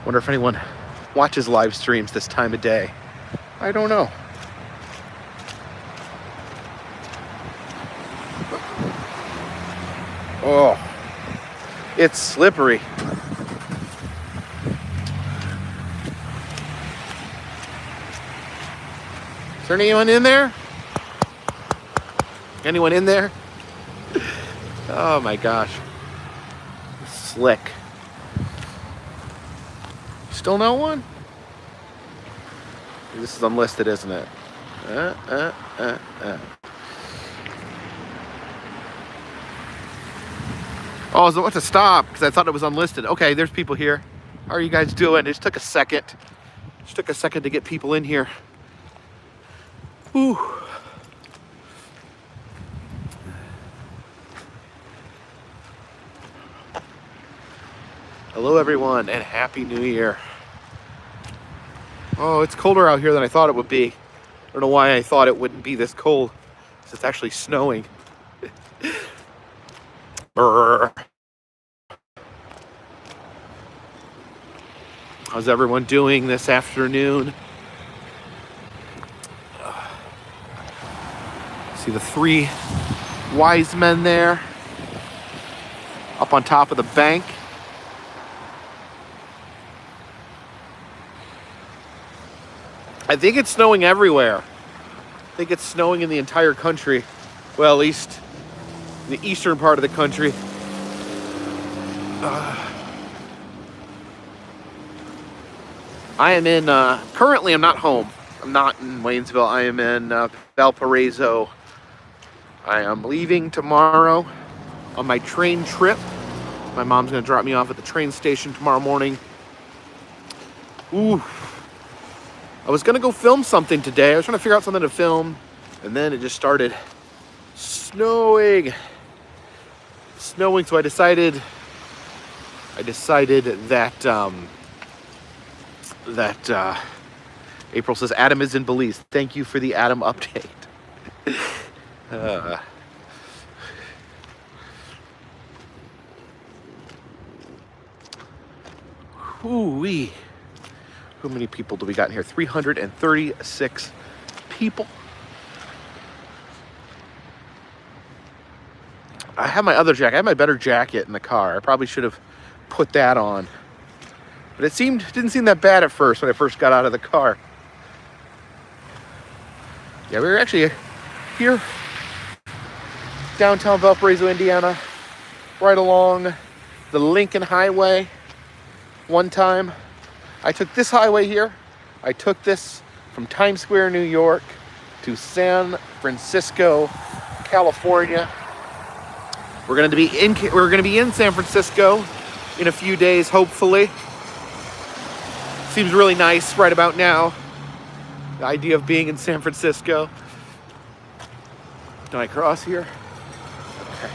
Wonder if anyone watches live streams this time of day. I don't know. Oh, it's slippery. Is there anyone in there? Anyone in there? Oh my gosh. Slick. Still no one? This is unlisted, isn't it? Oh, I was about to stop because I thought it was unlisted. Okay, there's people here. How are you guys doing? It just took a second. Just took a second to get people in here. Whew. Hello, everyone, and Happy New Year. Oh, it's colder out here than I thought it would be. I don't know why I thought it wouldn't be this cold. It's actually snowing. Brr. How's everyone doing this afternoon? See the three wise men there up on top of the bank. I think it's snowing everywhere. I think it's snowing in the entire country. Well, at least in the eastern part of the country. I am in, currently I'm not home. I'm not in Waynesville. I am in Valparaiso. I am leaving tomorrow on my train trip. My mom's gonna drop me off at the train station tomorrow morning. Ooh. I was gonna go film something today. I was trying to figure out something to film, and then it just started snowing. So I decided that April says Adam is in Belize. Thank you for the Adam update. Whoo-wee. How many people do we got in here? 336 people. I have my other jacket. I have my better jacket in the car. I probably should have put that on. But it didn't seem that bad at first when I first got out of the car. Yeah, we were actually here, downtown Valparaiso, Indiana, right along the Lincoln Highway. One time, I took this highway here. I took this from Times Square, New York, to San Francisco, California. We're gonna be in San Francisco in a few days, hopefully. Seems really nice right about now. The idea of being in San Francisco. Can I cross here? Okay.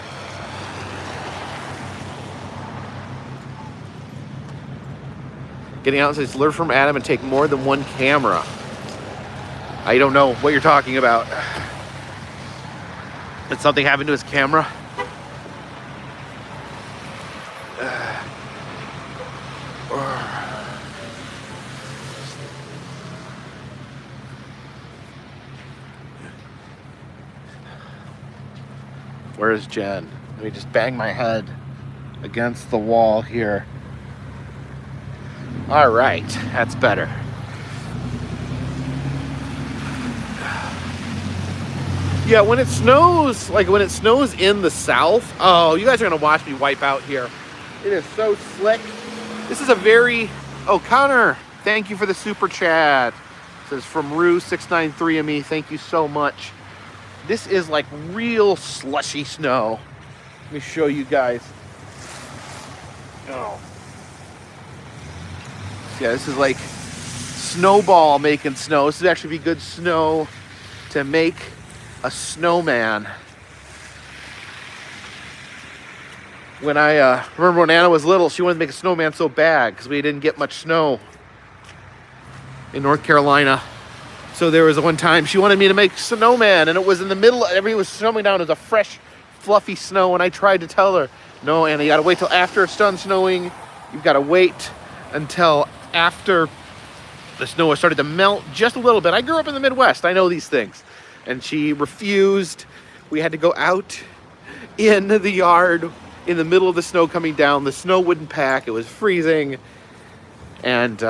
Getting out says learn from Adam and take more than one camera. I don't know what you're talking about. Did something happen to his camera? Where's Jen? Let me just bang my head against the wall here. All right, that's better. Yeah, when it snows, like when it snows in the south, oh, you guys are gonna watch me wipe out here. It is so slick. This is a very, oh, Connor, thank you for the super chat. It says from Rue693 thank you so much. This is like real slushy snow. Let me show you guys. Oh. Yeah, this is like snowball making snow. This would actually be good snow to make a snowman. When I remember when Anna was little, she wanted to make a snowman so bad because we didn't get much snow in North Carolina. So there was one time she wanted me to make a snowman, and it was in the middle, everything was snowing down. It was a fresh, fluffy snow, and I tried to tell her, no, Anna, you gotta wait till after it's done snowing. You've gotta wait until after the snow started to melt just a little bit. I grew up in the Midwest. I know these things. And she refused. We had to go out in the yard in the middle of the snow coming down. The snow wouldn't pack. It was freezing. And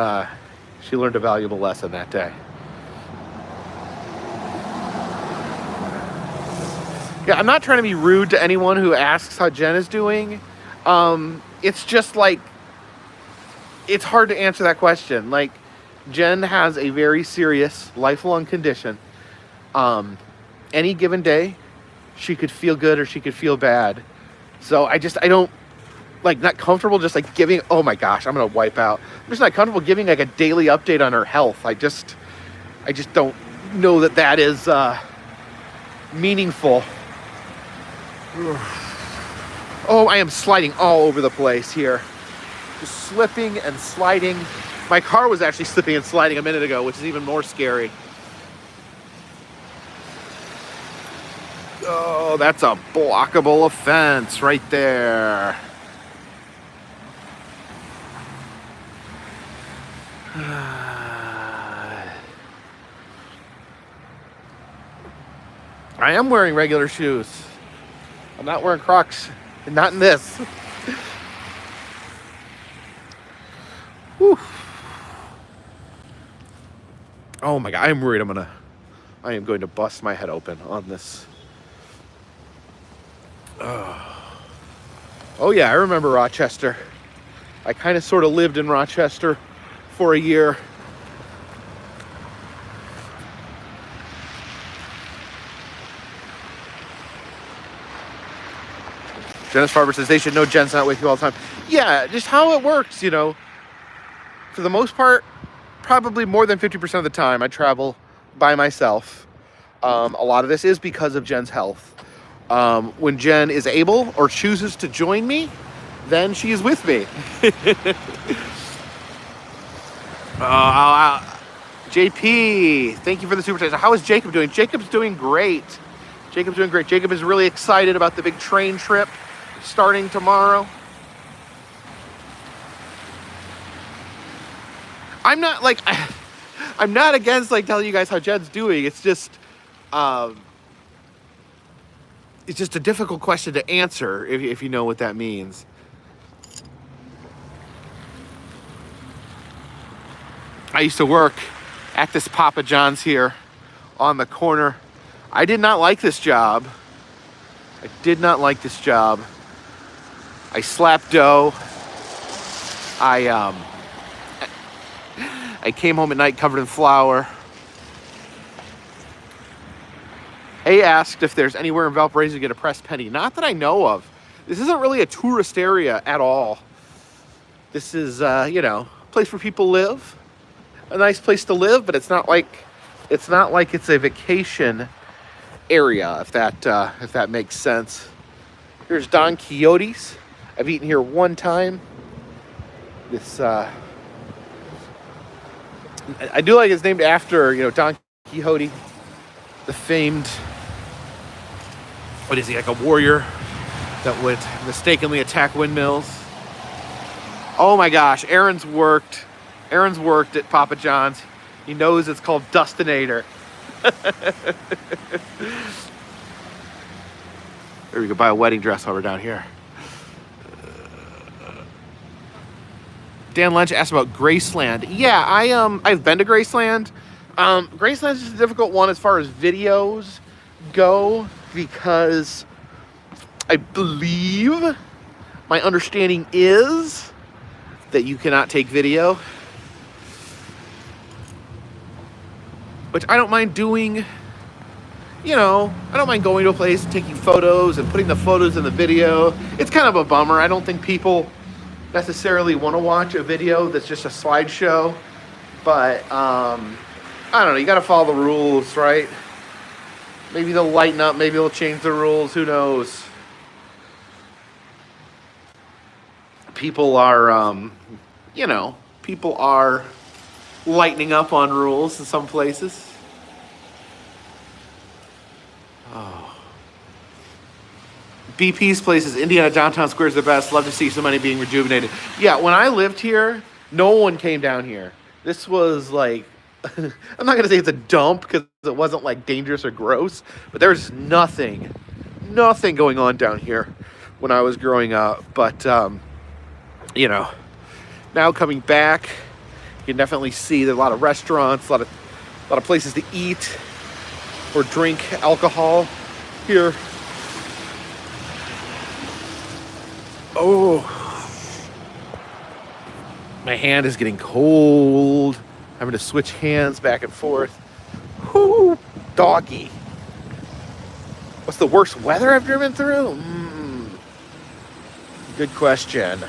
she learned a valuable lesson that day. Yeah, I'm not trying to be rude to anyone who asks how Jen is doing. It's just like, it's hard to answer that question. Like, Jen has a very serious lifelong condition. Any given day, she could feel good or she could feel bad. So I don't, like, not comfortable just like giving, oh my gosh, I'm gonna wipe out. I'm just not comfortable giving like a daily update on her health. I just don't know that that is meaningful. Oh, I am sliding all over the place here. Just slipping and sliding. My car was actually slipping and sliding a minute ago, which is even more scary. Oh, that's a blockable offense right there. I am wearing regular shoes. I'm not wearing Crocs. Not in this. Whew. Oh my God, I'm worried I am going to bust my head open on this. Oh yeah, I remember Rochester. I kind of sort of lived in Rochester for a year. Dennis Farber says they should know Jen's not with you all the time. Yeah, just how it works, you know. For the most part, probably more than 50% of the time, I travel by myself. A lot of this is because of Jen's health. When Jen is able or chooses to join me, then she is with me. JP, thank you for the super chat. How is Jacob doing? Jacob's doing great. Jacob's doing great. Jacob is really excited about the big train trip starting tomorrow. I'm not against like telling you guys how Jen's doing. It's just a difficult question to answer if you know what that means. I used to work at this Papa John's here on the corner. I did not like this job. I did not like this job. I slapped dough. I came home at night covered in flour. A asked if there's anywhere in Valparaiso to get a pressed penny. Not that I know of. This isn't really a tourist area at all. This is, a place where people live. A nice place to live, but it's not like it's a vacation area, if that makes sense. Here's Don Quixote's. I've eaten here one time. This I do like it's named after, Don Quixote, the famed, what is he, like a warrior that would mistakenly attack windmills. Oh my gosh, Aaron's worked at Papa John's. He knows it's called Dustinator. There we go, buy a wedding dress while we're down here. Dan Lynch asked about Graceland. Yeah, I've been to Graceland. Graceland is just a difficult one as far as videos go because I believe my understanding is that you cannot take video. Which I don't mind doing. I don't mind going to a place, taking photos and putting the photos in the video. It's kind of a bummer. I don't think people necessarily want to watch a video that's just a slideshow, but I don't know, you got to follow the rules, right? Maybe they'll lighten up, maybe they'll change the rules, who knows? People are lightening up on rules in some places. BP's place is Indiana Downtown Square is the best. Love to see so many being rejuvenated. Yeah, when I lived here, No one came down here. This was like, I'm not gonna say it's a dump because it wasn't like dangerous or gross, but there's nothing going on down here when I was growing up. But you know, now coming back, you can definitely see there's a lot of restaurants, a lot of places to eat or drink alcohol here. Oh, my hand is getting cold. Having to switch hands back and forth. Whoo, doggy. What's the worst weather I've driven through? Good question.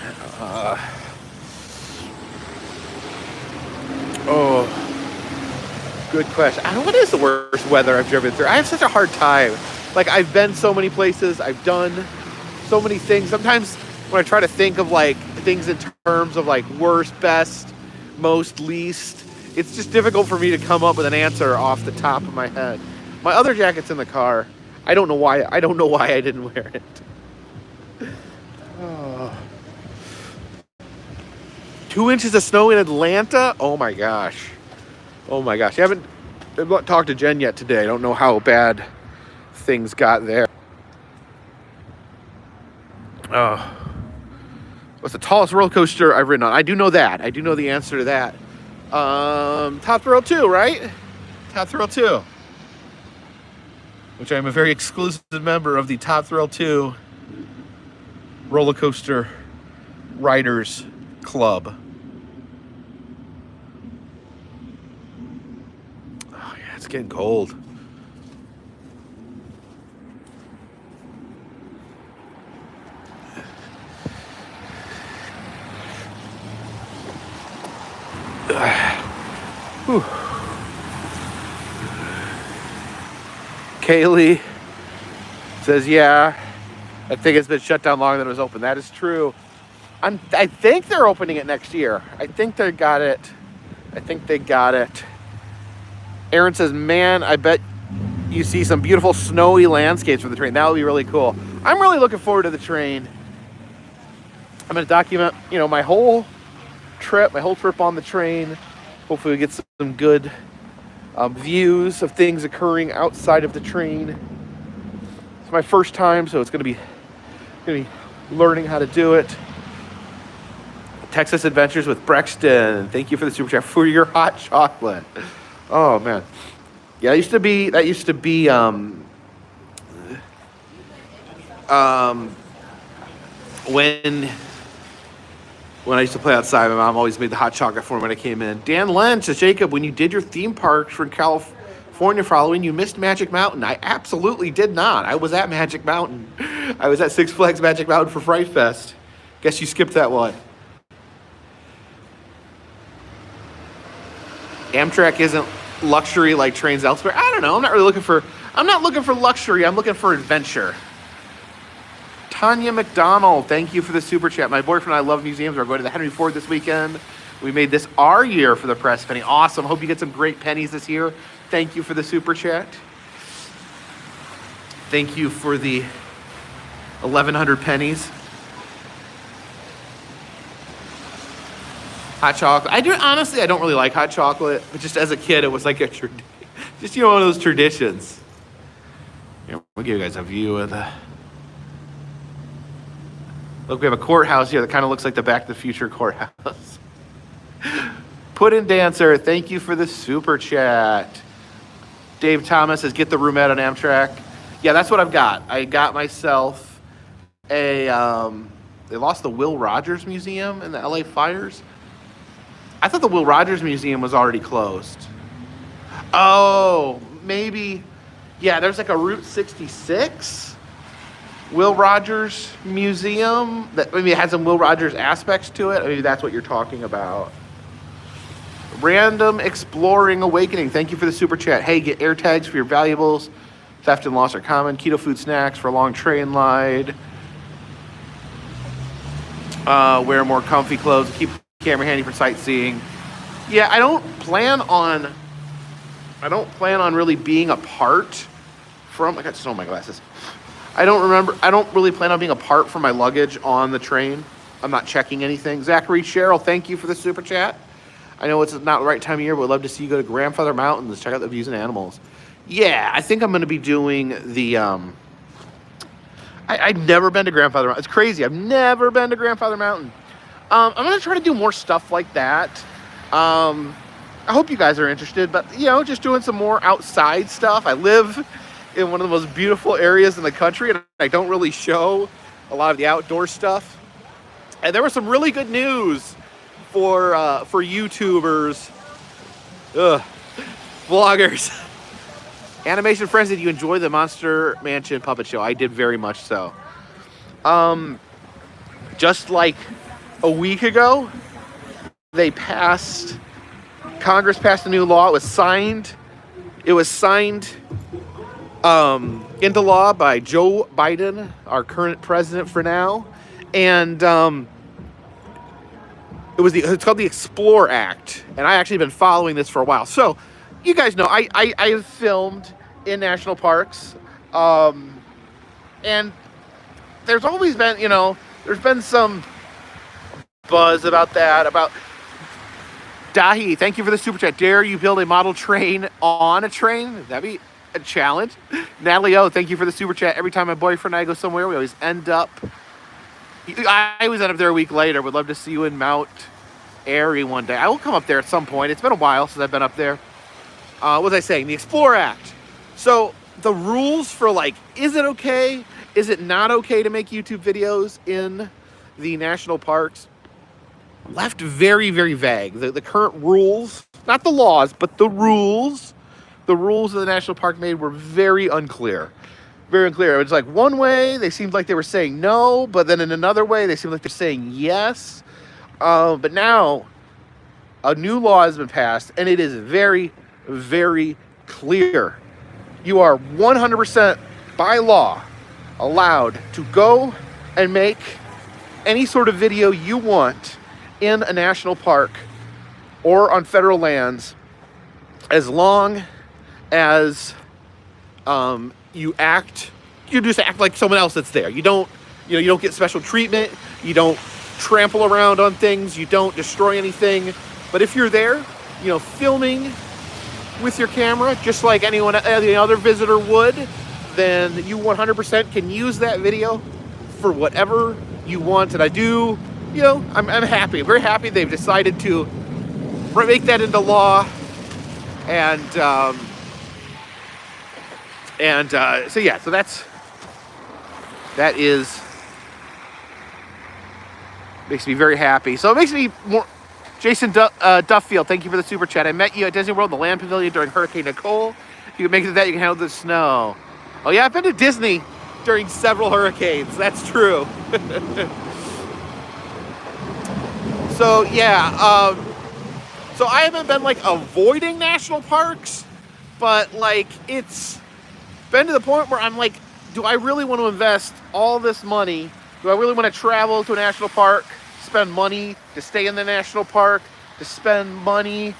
Good question. I don't know, what is the worst weather I've driven through? I have such a hard time. Like, I've been so many places. I've done so many things. Sometimes when I try to think of like things in terms of like worst, best, most, least, it's just difficult for me to come up with an answer off the top of my head. My other jacket's in the car. I don't know why I didn't wear it. Oh. 2 inches of snow in Atlanta? Oh my gosh. I haven't talked to Jen yet today. I don't know how bad things got there. What's the tallest roller coaster I've ridden on? I do know that. I do know the answer to that. Top Thrill 2, right? Top Thrill 2. Which I'm a very exclusive member of the Top Thrill 2 roller coaster riders club. Oh yeah, it's getting cold. Whew. Kaylee says, yeah, I think it's been shut down longer than it was open. That is true. I think they're opening it next year. I think they got it. Aaron says, man, I bet you see some beautiful snowy landscapes for the train. That would be really cool. I'm really looking forward to the train. I'm going to document, my whole trip on the train. Hopefully we get some good views of things occurring outside of the train. It's my first time, so it's going to be learning how to do it. Texas Adventures with Brexton. Thank you for the super chat for your hot chocolate. Oh man, yeah, that used to be when I used to play outside, my mom always made the hot chocolate for me when I came in. Dan Lynch says, Jacob, when you did your theme parks for California for Halloween, you missed Magic Mountain. I absolutely did not. I was at Magic Mountain. I was at Six Flags Magic Mountain for Fright Fest. Guess you skipped that one. Amtrak isn't luxury like trains elsewhere. I don't know. I'm not looking for luxury. I'm looking for adventure. Tanya McDonald, thank you for the super chat. My boyfriend and I love museums. We're going to the Henry Ford this weekend. We made this our year for the press penny. Awesome. Hope you get some great pennies this year. Thank you for the super chat. Thank you for the 1,100 pennies. Hot chocolate. I don't really like hot chocolate, but just as a kid, it was like one of those traditions. Here, we'll give you guys a view of the. Look, we have a courthouse here that kind of looks like the Back to the Future courthouse. Puddin' Dancer, thank you for the super chat. Dave Thomas says, get the roomette on Amtrak. Yeah, that's what I've got. I got myself they lost the Will Rogers Museum in the LA fires. I thought the Will Rogers Museum was already closed. Oh, maybe. Yeah, there's like a Route 66 Will Rogers Museum that maybe it had some Will Rogers aspects to it. Maybe that's what you're talking about. Random Exploring Awakening. Thank you for the super chat. Hey, get air tags for your valuables. Theft and loss are common. Keto food snacks for a long train ride. Wear more comfy clothes. Keep the camera handy for sightseeing. Yeah, I don't plan on really being apart from. I got snow on my glasses. I don't really plan on being apart from my luggage on the train. I'm not checking anything. Zachary Cheryl, thank you for the super chat. I know it's not the right time of year, but we'd love to see you go to Grandfather Mountain to check out the views and animals. Yeah, I think I'm going to be doing the... I've never been to Grandfather Mountain. It's crazy. I've never been to Grandfather Mountain. I'm going to try to do more stuff like that. I hope you guys are interested, but, you know, just doing some more outside stuff. I live in one of the most beautiful areas in the country, and I don't really show a lot of the outdoor stuff. And there was some really good news for YouTubers, vloggers. Animation Friends, did you enjoy the Monster Mansion puppet show? I did very much so. Just like a week ago, Congress passed a new law. It was signed into law by Joe Biden, our current president for now. And it's called the Explore Act. And I actually been following this for a while. So you guys know I have filmed in national parks. And there's always been, you know, there's been some buzz about that, about Dahi, thank you for the super chat. Dare you build a model train on a train? That'd be a challenge. Natalie O, thank you for the super chat. Every time my boyfriend and I go somewhere, we always end up... I always end up there a week later. Would love to see you in Mount Airy one day. I will come up there at some point. It's been a while since I've been up there. What was I saying? The Explore Act. So the rules for, like, is it okay? Is it not okay to make YouTube videos in the national parks? Left very, very vague. The current rules, not the laws, but the rules of the national park made were very unclear. Very unclear. It was like one way, they seemed like they were saying no, but then in another way, they seemed like they're saying yes. But now, a new law has been passed, and it is very, very clear. You are 100% by law allowed to go and make any sort of video you want in a national park or on federal lands, as long as you just act like someone else that's there. You don't get special treatment. You don't trample around on things. You don't destroy anything. But if you're there, you know, filming with your camera, just like any other visitor would, then you 100% can use that video for whatever you want. And I do, you know, I'm happy. I'm very happy they've decided to make that into law. And so yeah, so that makes me very happy. So it makes me more. Jason Duffield, thank you for the super chat. I met you at Disney World in the Land Pavilion during Hurricane Nicole. If you can make it to that, you can handle the snow. Oh yeah, I've been to Disney during several hurricanes. That's true. So yeah, so I haven't been like avoiding national parks, but like it's been to the point where I'm like, do I really want to invest all this money? Do I really want to travel to a national park, spend money to stay in the national park, to spend money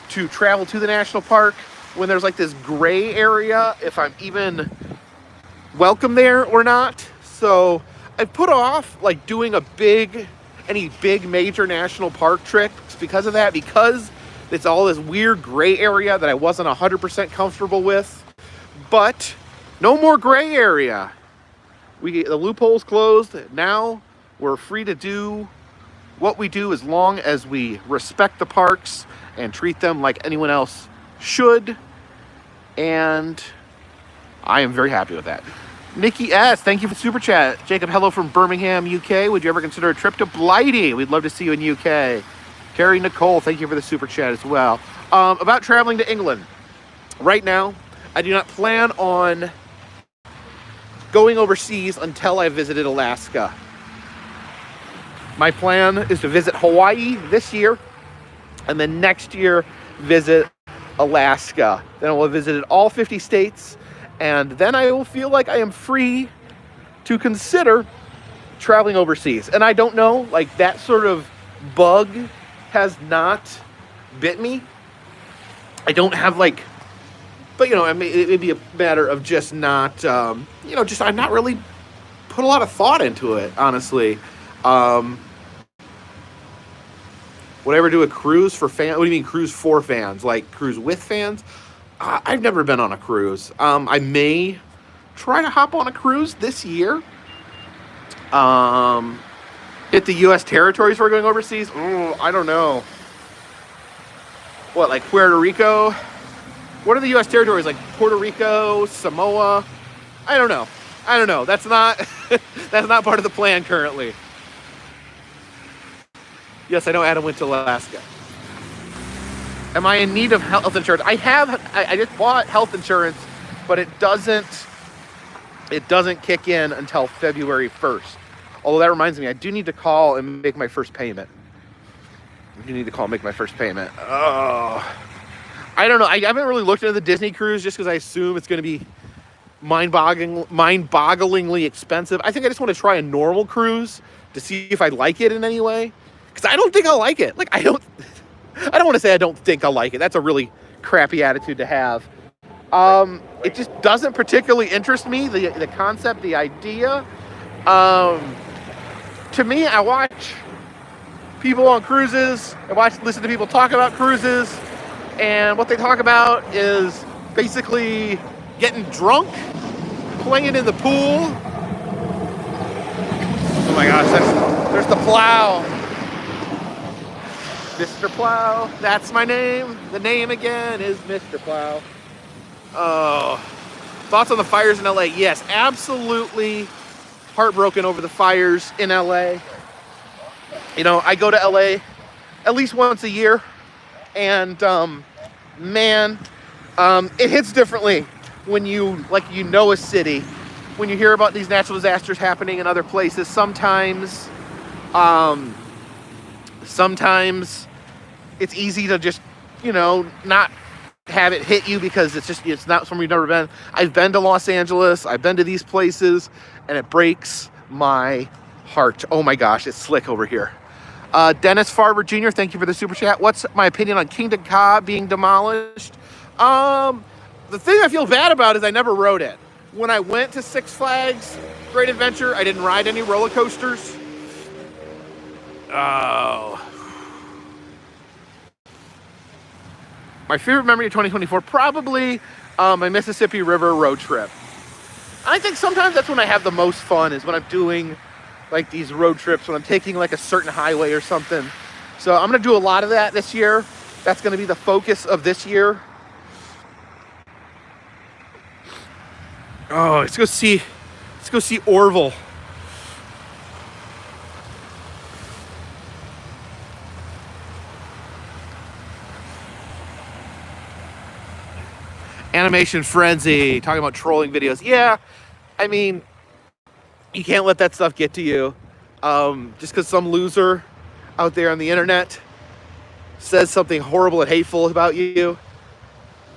to travel to the national park, when there's like this gray area if I'm even welcome there or not? So I put off like doing any big major national park trips because of that, because it's all this weird gray area that I wasn't 100% comfortable with. But no more gray area. The loophole's closed. Now we're free to do what we do as long as we respect the parks and treat them like anyone else should. And I am very happy with that. Nikki S, thank you for the super chat. Jacob, hello from Birmingham, UK. Would you ever consider a trip to Blighty? We'd love to see you in UK. Carrie Nicole, thank you for the super chat as well. About traveling to England. Right now, I do not plan on going overseas until I visited Alaska. My plan is to visit Hawaii this year, and then next year visit Alaska. Then I will have visited all 50 states, and then I will feel like I am free to consider traveling overseas. And I don't know, like that sort of bug has not bit me. I don't have like, but you know, I mean, it'd be a matter of just not, I'm not really put a lot of thought into it, honestly. Would I ever do a cruise for fans? What do you mean cruise for fans? Like cruise with fans? I've never been on a cruise. I may try to hop on a cruise this year. Hit the U.S. territories we're going overseas. I don't know. What, like Puerto Rico? What are the U.S. territories? Like Puerto Rico, Samoa? I don't know. That's not that's not part of the plan currently. Yes, I know Adam went to Alaska. Am I in need of health insurance? I just bought health insurance, but it doesn't kick in until February 1st. Although that reminds me, I do need to call and make my first payment. Oh, I don't know. I haven't really looked into the Disney cruise just because I assume it's going to be mind-bogglingly expensive. I think I just want to try a normal cruise to see if I like it in any way. Because I don't think I'll like it. Like, I don't want to say I don't think I'll like it. That's a really crappy attitude to have. It just doesn't particularly interest me, the concept, the idea. To me, I watch people on cruises. Listen to people talk about cruises. And what they talk about is basically getting drunk, playing in the pool. Oh my gosh, there's the plow. Mr. Plow, that's my name. The name again is Mr. Plow. Oh, thoughts on the fires in LA? Yes, absolutely heartbroken over the fires in LA. You know, I go to LA at least once a year, and man, it hits differently when you know a city. When you hear about these natural disasters happening in other places, sometimes it's easy to just, not have it hit you because it's not somewhere you've never been. I've been to Los Angeles, I've been to these places, and it breaks my heart. Oh my gosh, it's slick over here. Dennis Farber Jr., thank you for the super chat. What's my opinion on Kingda Ka being demolished? The thing I feel bad about is I never rode it. When I went to Six Flags Great Adventure, I didn't ride any roller coasters. Oh. My favorite memory of 2024, probably my Mississippi River road trip. I think sometimes that's when I have the most fun, is when I'm doing like these road trips, when I'm taking like a certain highway or something. So I'm going to do a lot of that this year. That's going to be the focus of this year. Oh, let's go see Orville. Animation Frenzy, talking about trolling videos. Yeah, I mean, you can't let that stuff get to you. Just because some loser out there on the internet says something horrible and hateful about you.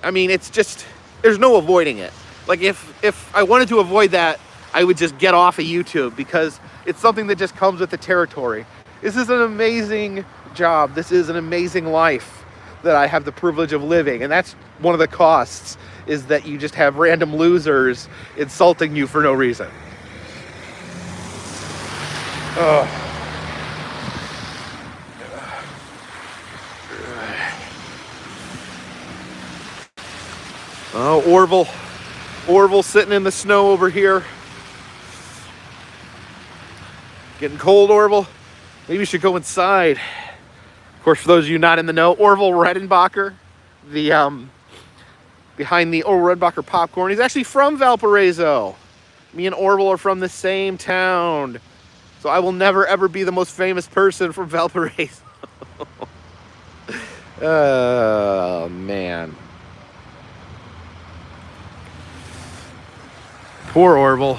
I mean, it's just, there's no avoiding it. Like, if I wanted to avoid that, I would just get off of YouTube, because it's something that just comes with the territory. This is an amazing job. This is an amazing life that I have the privilege of living. And that's one of the costs, is that you just have random losers insulting you for no reason. Oh, Orville sitting in the snow over here. Getting cold, Orville. Maybe you should go inside. Of course, for those of you not in the know, Orville Redenbacher, behind the Orville Redenbacher popcorn, he's actually from Valparaiso. Me and Orville are from the same town. So I will never, ever be the most famous person from Valparaiso. Oh, man. Poor Orville.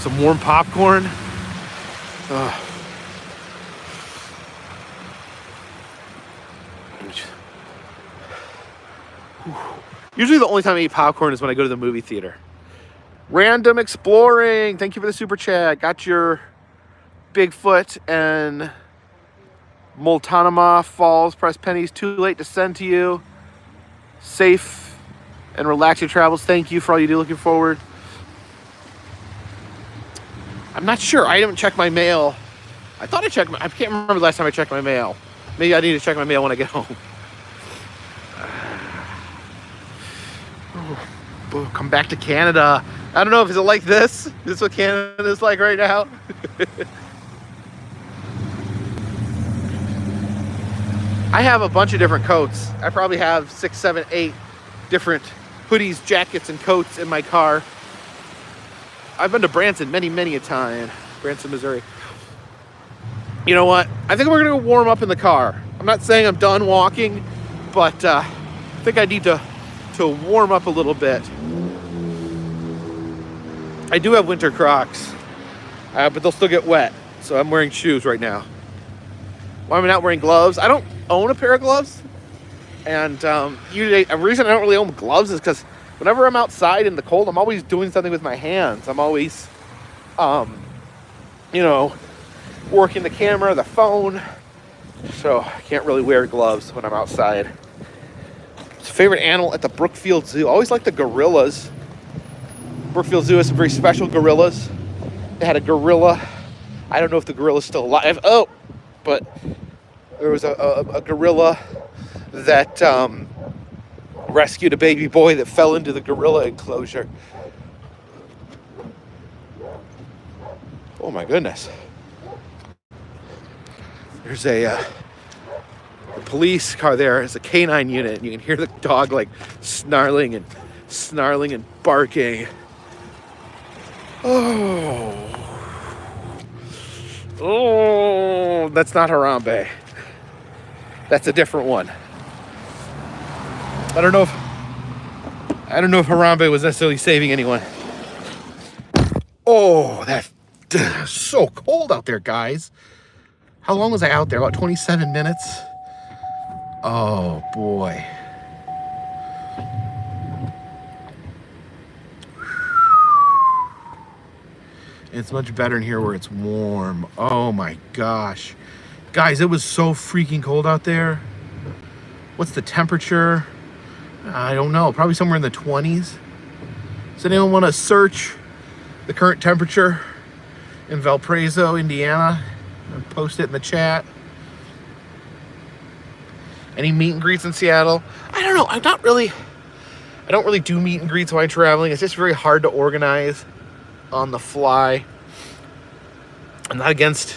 Some warm popcorn. Usually the only time I eat popcorn is when I go to the movie theater. Random Exploring, thank you for the super chat. Got your Bigfoot and Multnomah Falls press pennies. Too late to send to you. Safe and relaxing travels. Thank you for all you do. Looking forward I'm not sure. I haven't checked my mail. I thought I checked I can't remember the last time I checked my mail. Maybe I need to check my mail when I get home. Oh, come back to Canada. I don't know if it's like this. Is this what Canada is like right now? I have a bunch of different coats. I probably have 6, 7, 8 different hoodies, jackets, and coats in my car. I've been to Branson many a time. Branson, Missouri. You know what? I think we're gonna go warm up in the car. I'm not saying I'm done walking, but I think I need to warm up a little bit. I do have winter Crocs, but they'll still get wet. So I'm wearing shoes right now. Why am I not wearing gloves? I don't own a pair of gloves. And usually, the reason I don't really own gloves is because whenever I'm outside in the cold, I'm always doing something with my hands. I'm always, you know, working the camera, the phone. So I can't really wear gloves when I'm outside. Favorite animal at the Brookfield Zoo. I always like the gorillas. Brookfield Zoo has some very special gorillas. They had a gorilla. I don't know if the gorilla's still alive. Oh, but there was a gorilla that rescued a baby boy that fell into the gorilla enclosure. Oh my goodness. There's a police car there. It's a canine unit, and you can hear the dog like snarling and barking. Oh, that's not Harambe. That's a different one. I don't know if Harambe was necessarily saving anyone. Oh, that's so cold out there, guys. How long was I out there? About 27 minutes. Oh boy. It's much better in here where it's warm. Oh my gosh. Guys, it was so freaking cold out there. What's the temperature? I don't know. Probably somewhere in the 20s. Does anyone want to search the current temperature in Valparaiso, Indiana? I'll post it in the chat. Any meet and greets in Seattle? I don't know. I don't really do meet and greets while I'm traveling. It's just very hard to organize on the fly. I'm not against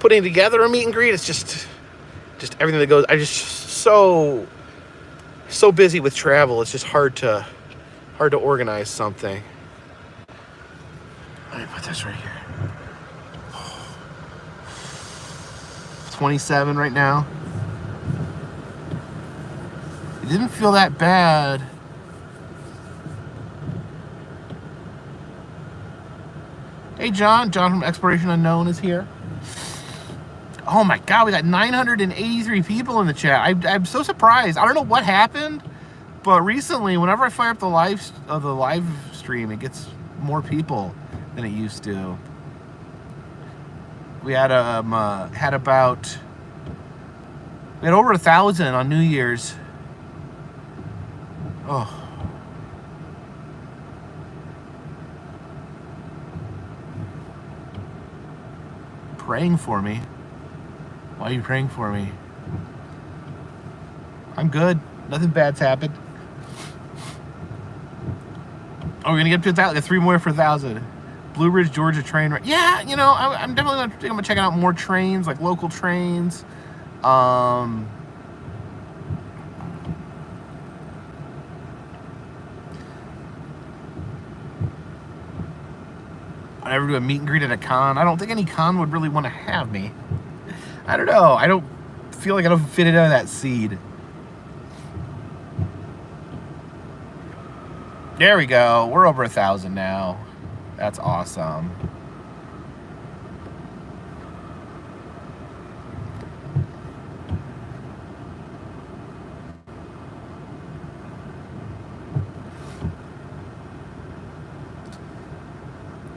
putting together a meet and greet. It's just everything that goes. I'm just so busy with travel. It's just hard to organize something. Let me put this right here. 27 right now. It didn't feel that bad. Hey, John. John from Exploration Unknown is here. Oh my God, we got 983 people in the chat. I'm so surprised. I don't know what happened, but recently, whenever I fire up the live stream, it gets more people than it used to. We had over 1,000 on New Year's. Oh. Praying for me. Why are you praying for me? I'm good. Nothing bad's happened. Oh, we're gonna get to 1,000. 3 more for 1,000. Blue Ridge, Georgia train. Yeah, you know, I'm definitely gonna check out more trains, like local trains. I never do a meet and greet at a con. I don't think any con would really want to have me. I don't know. I don't feel like I don't fit into that seed. There we go. We're over 1,000 now. That's awesome.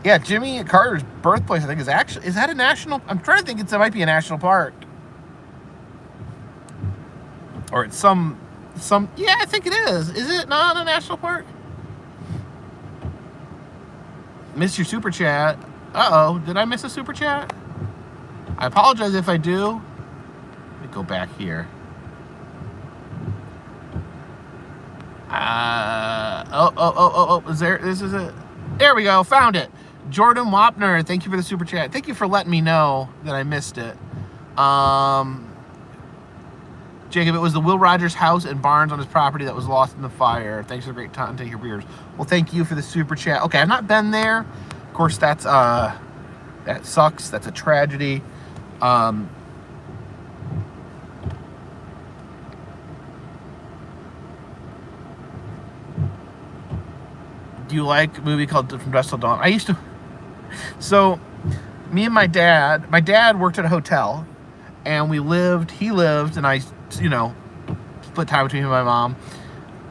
Yeah, Jimmy Carter's birthplace, I think, is that a national? I'm trying to think it might be a national park. Or it's some, yeah, I think it is. Is it not a national park? Missed your super chat. Uh-oh, did I miss a super chat? I apologize if I do. Let me go back here. This is it. There we go, found it. Jordan Wapner, thank you for the super chat. Thank you for letting me know that I missed it. Jacob, it was the Will Rogers house and barns on his property that was lost in the fire. Thanks for the great time. Take your beers. Well, thank you for the super chat. Okay, I've not been there. Of course, that sucks. That's a tragedy. Do you like a movie called From Dusk Till Dawn? I used to. So, me and my dad worked at a hotel, and he lived, and I, split time between him and my mom.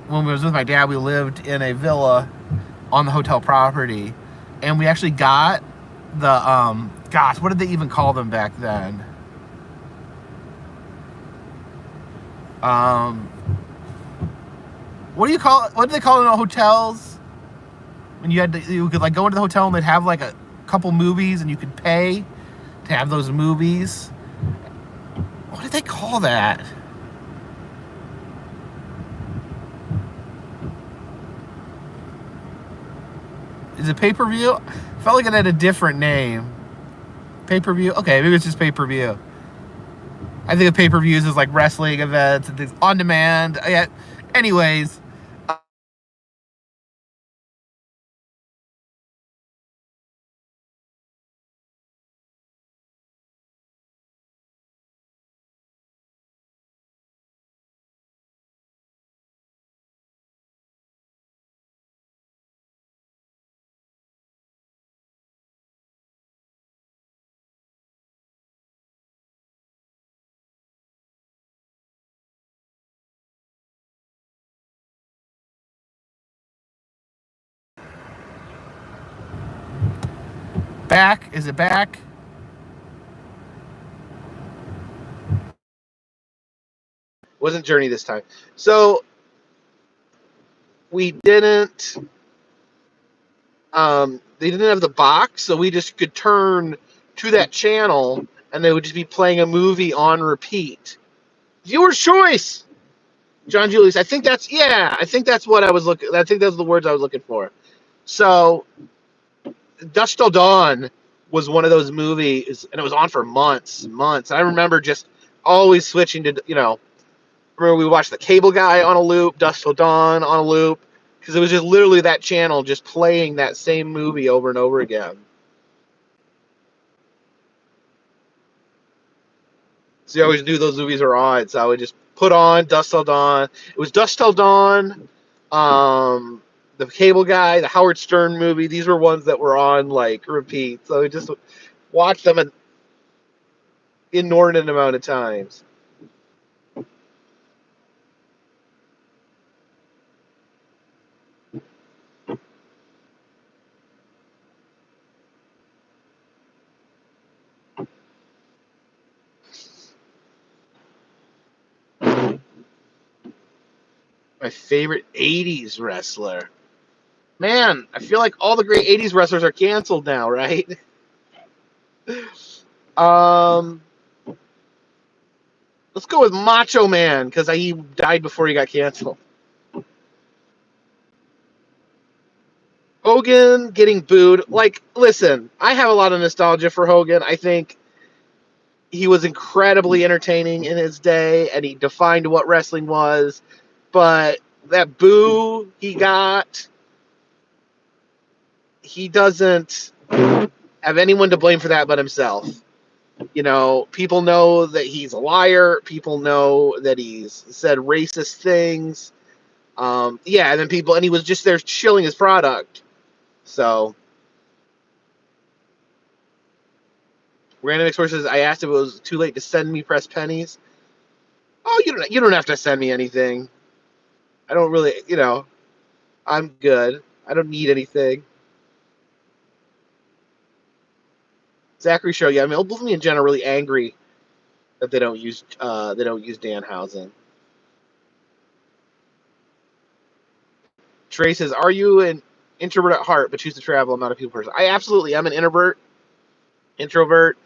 When I was with my dad, we lived in a villa on the hotel property, and we actually got the, gosh, what did they even call them back then? What do you call it? What do they call it in hotels? When you could like go into the hotel and they'd have like a couple movies and you could pay to have those movies. What did they call that? Is it pay-per-view? I felt like it had a different name. Pay-per-view? Okay, maybe it's just pay-per-view. I think of pay-per-views as like wrestling events and things on demand. Yeah. Anyways. Back? Is it back? Wasn't Journey this time. So we didn't they didn't have the box, so we just could turn to that channel and they would just be playing a movie on repeat. Viewer's choice. John Julius. I think that's what I was looking. I think those are the words I was looking for. So Dusk Till Dawn was one of those movies, and it was on for months. And I remember just always switching to, remember we watched The Cable Guy on a loop, Dusk Till Dawn on a loop, because it was just literally that channel just playing that same movie over and over again. So you always knew those movies were on, so I would just put on Dusk Till Dawn. It was Dusk Till Dawn, The Cable Guy, the Howard Stern movie. These were ones that were on like repeat, so I just watched them an inordinate amount of times. My favorite 80s wrestler. Man, I feel like all the great 80s wrestlers are canceled now, right? Let's go with Macho Man, because he died before he got canceled. Hogan getting booed. Like, listen, I have a lot of nostalgia for Hogan. I think he was incredibly entertaining in his day, and he defined what wrestling was. But that boo he got, he doesn't have anyone to blame for that but himself. People know that he's a liar. People know that he's said racist things. And then and he was just there shilling his product. So, Random X says, I asked if it was too late to send me press pennies. Oh, you don't have to send me anything. I don't really, I'm good. I don't need anything. Zachary Show, yeah, I mean, both of me and Jen are really angry that they don't use Danhausen. Trey says, are you an introvert at heart but choose to travel? I'm not a people person. I absolutely am an introvert. introvert.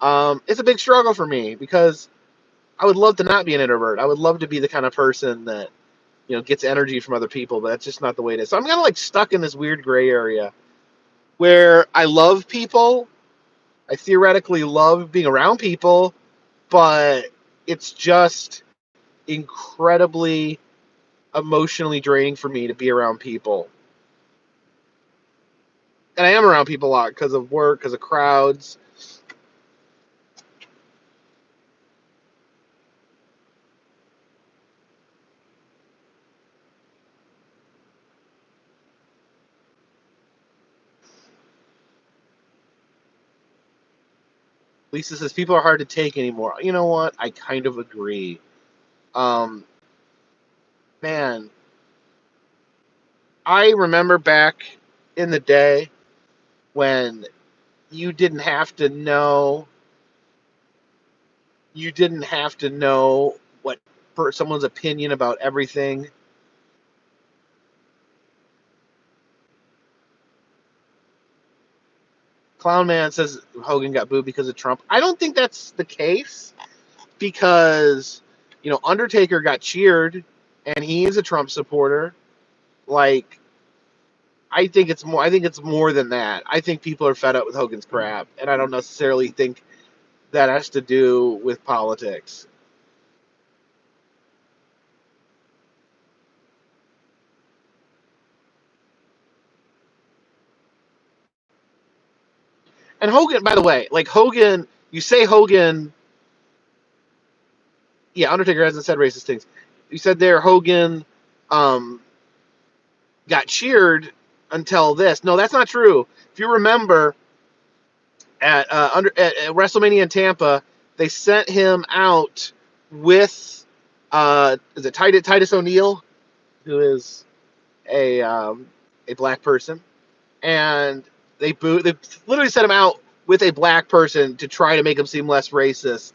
It's a big struggle for me because I would love to not be an introvert. I would love to be the kind of person that gets energy from other people, but that's just not the way it is. So I'm kind of like stuck in this weird gray area where I love people. I theoretically love being around people, but it's just incredibly emotionally draining for me to be around people. And I am around people a lot because of work, because of crowds. Lisa says people are hard to take anymore. You know what? I kind of agree. Um, Man, I remember back in the day when you didn't have to know what someone's opinion about everything. Clown Man says Hogan got booed because of Trump. I don't think that's the case because Undertaker got cheered and he is a Trump supporter. Like, I think it's more than that. I think people are fed up with Hogan's crap, and I don't necessarily think that has to do with politics. And Hogan, by the way, like Hogan, you say Hogan, yeah, Undertaker hasn't said racist things. You said there Hogan um, got cheered until this. No, that's not true. If you remember, at WrestleMania in Tampa, they sent him out with is it Titus O'Neil, who is a um, a black person, and they literally sent him out with a black person to try to make him seem less racist,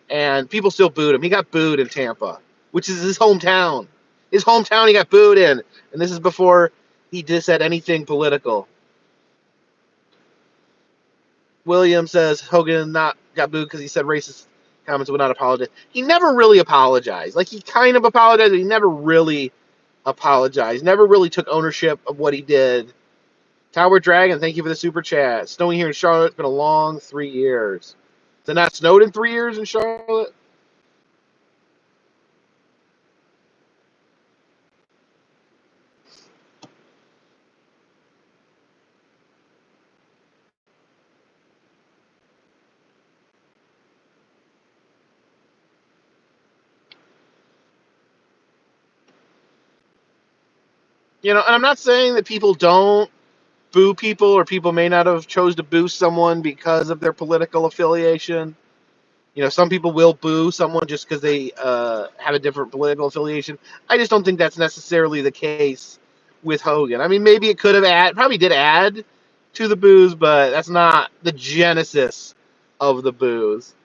and people still booed him. He got booed in Tampa, which is his hometown. His hometown he got booed in, and this is before he just said anything political. William says Hogan not got booed because he said racist comments would not apologize. He never really apologized. Like, he kind of apologized, but he never really apologized. Never really took ownership of what he did. Tower Dragon, thank you for the super chat. Snowing here in Charlotte. It's been a long 3 years. Is it not snowed in 3 years in Charlotte? And I'm not saying that people don't boo people or people may not have chose to boo someone because of their political affiliation. Some people will boo someone just because they have a different political affiliation. I just don't think that's necessarily the case with Hogan. I mean, maybe it could have probably did add to the boos, but that's not the genesis of the boos.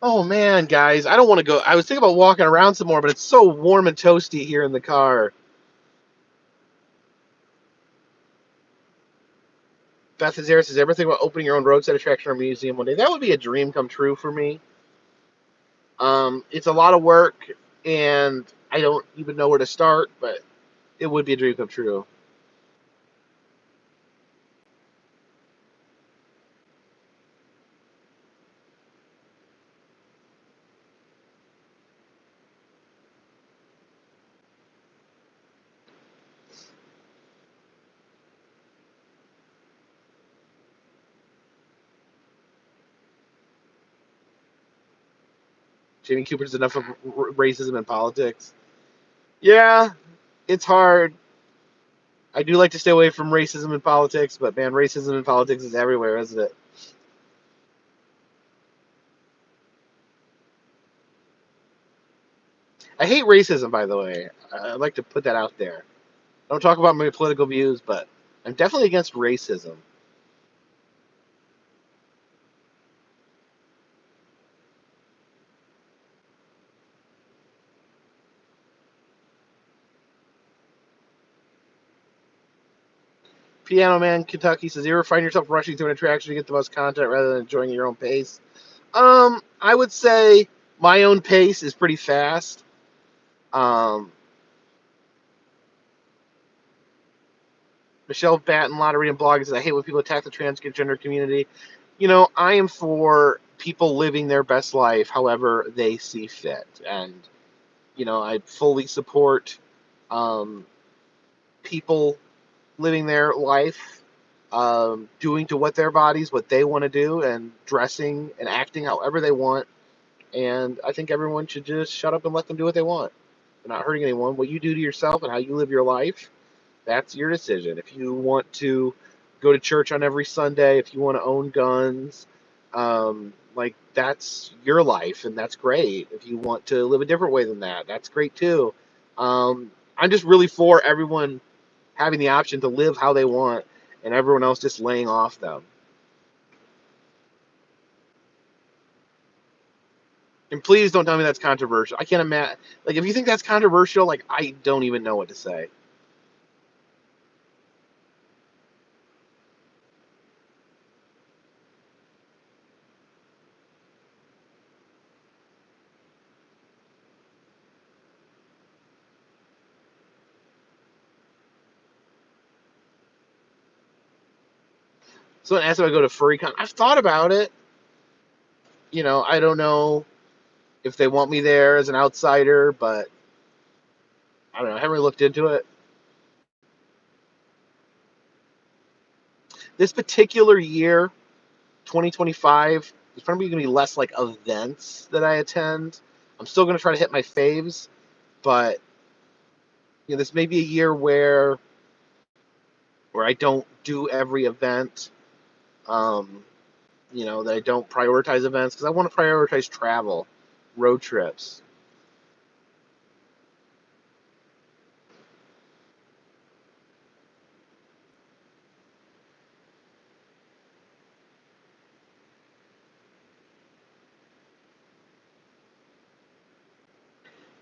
Oh man, guys, I don't want to go. I was thinking about walking around some more, but it's so warm and toasty here in the car. Beth Azera says, ever think about opening your own roadside attraction or museum one day? That would be a dream come true for me. It's a lot of work, and I don't even know where to start, but it would be a dream come true. Jimmy Cooper's enough of racism in politics. Yeah, it's hard. I do like to stay away from racism in politics, but man, racism in politics is everywhere, isn't it? I hate racism, by the way. I'd like to put that out there. I don't talk about my political views, but I'm definitely against racism. Piano Man Kentucky says, "You ever find yourself rushing through an attraction to get the most content rather than enjoying your own pace?" I would say my own pace is pretty fast. Um, Michelle Batten, Lottery and Blog says, "I hate when people attack the transgender community. I am for people living their best life however they see fit. And, I fully support um, people living their life, doing to what their bodies, what they want to do, and dressing and acting however they want. And I think everyone should just shut up and let them do what they want. They're not hurting anyone. What you do to yourself and how you live your life, that's your decision. If you want to go to church on every Sunday, if you want to own guns, that's your life, and that's great. If you want to live a different way than that, that's great too. I'm just really for everyone having the option to live how they want, and everyone else just laying off them. And please don't tell me that's controversial. I can't imagine. Like, if you think that's controversial, like, I don't even know what to say. Someone asked if I go to FurryCon. I've thought about it. I don't know if they want me there as an outsider, but I don't know. I haven't really looked into it. This particular year, 2025, there's probably going to be less like events that I attend. I'm still going to try to hit my faves, but this may be a year where I don't do every event. That I don't prioritize events because I want to prioritize travel, road trips.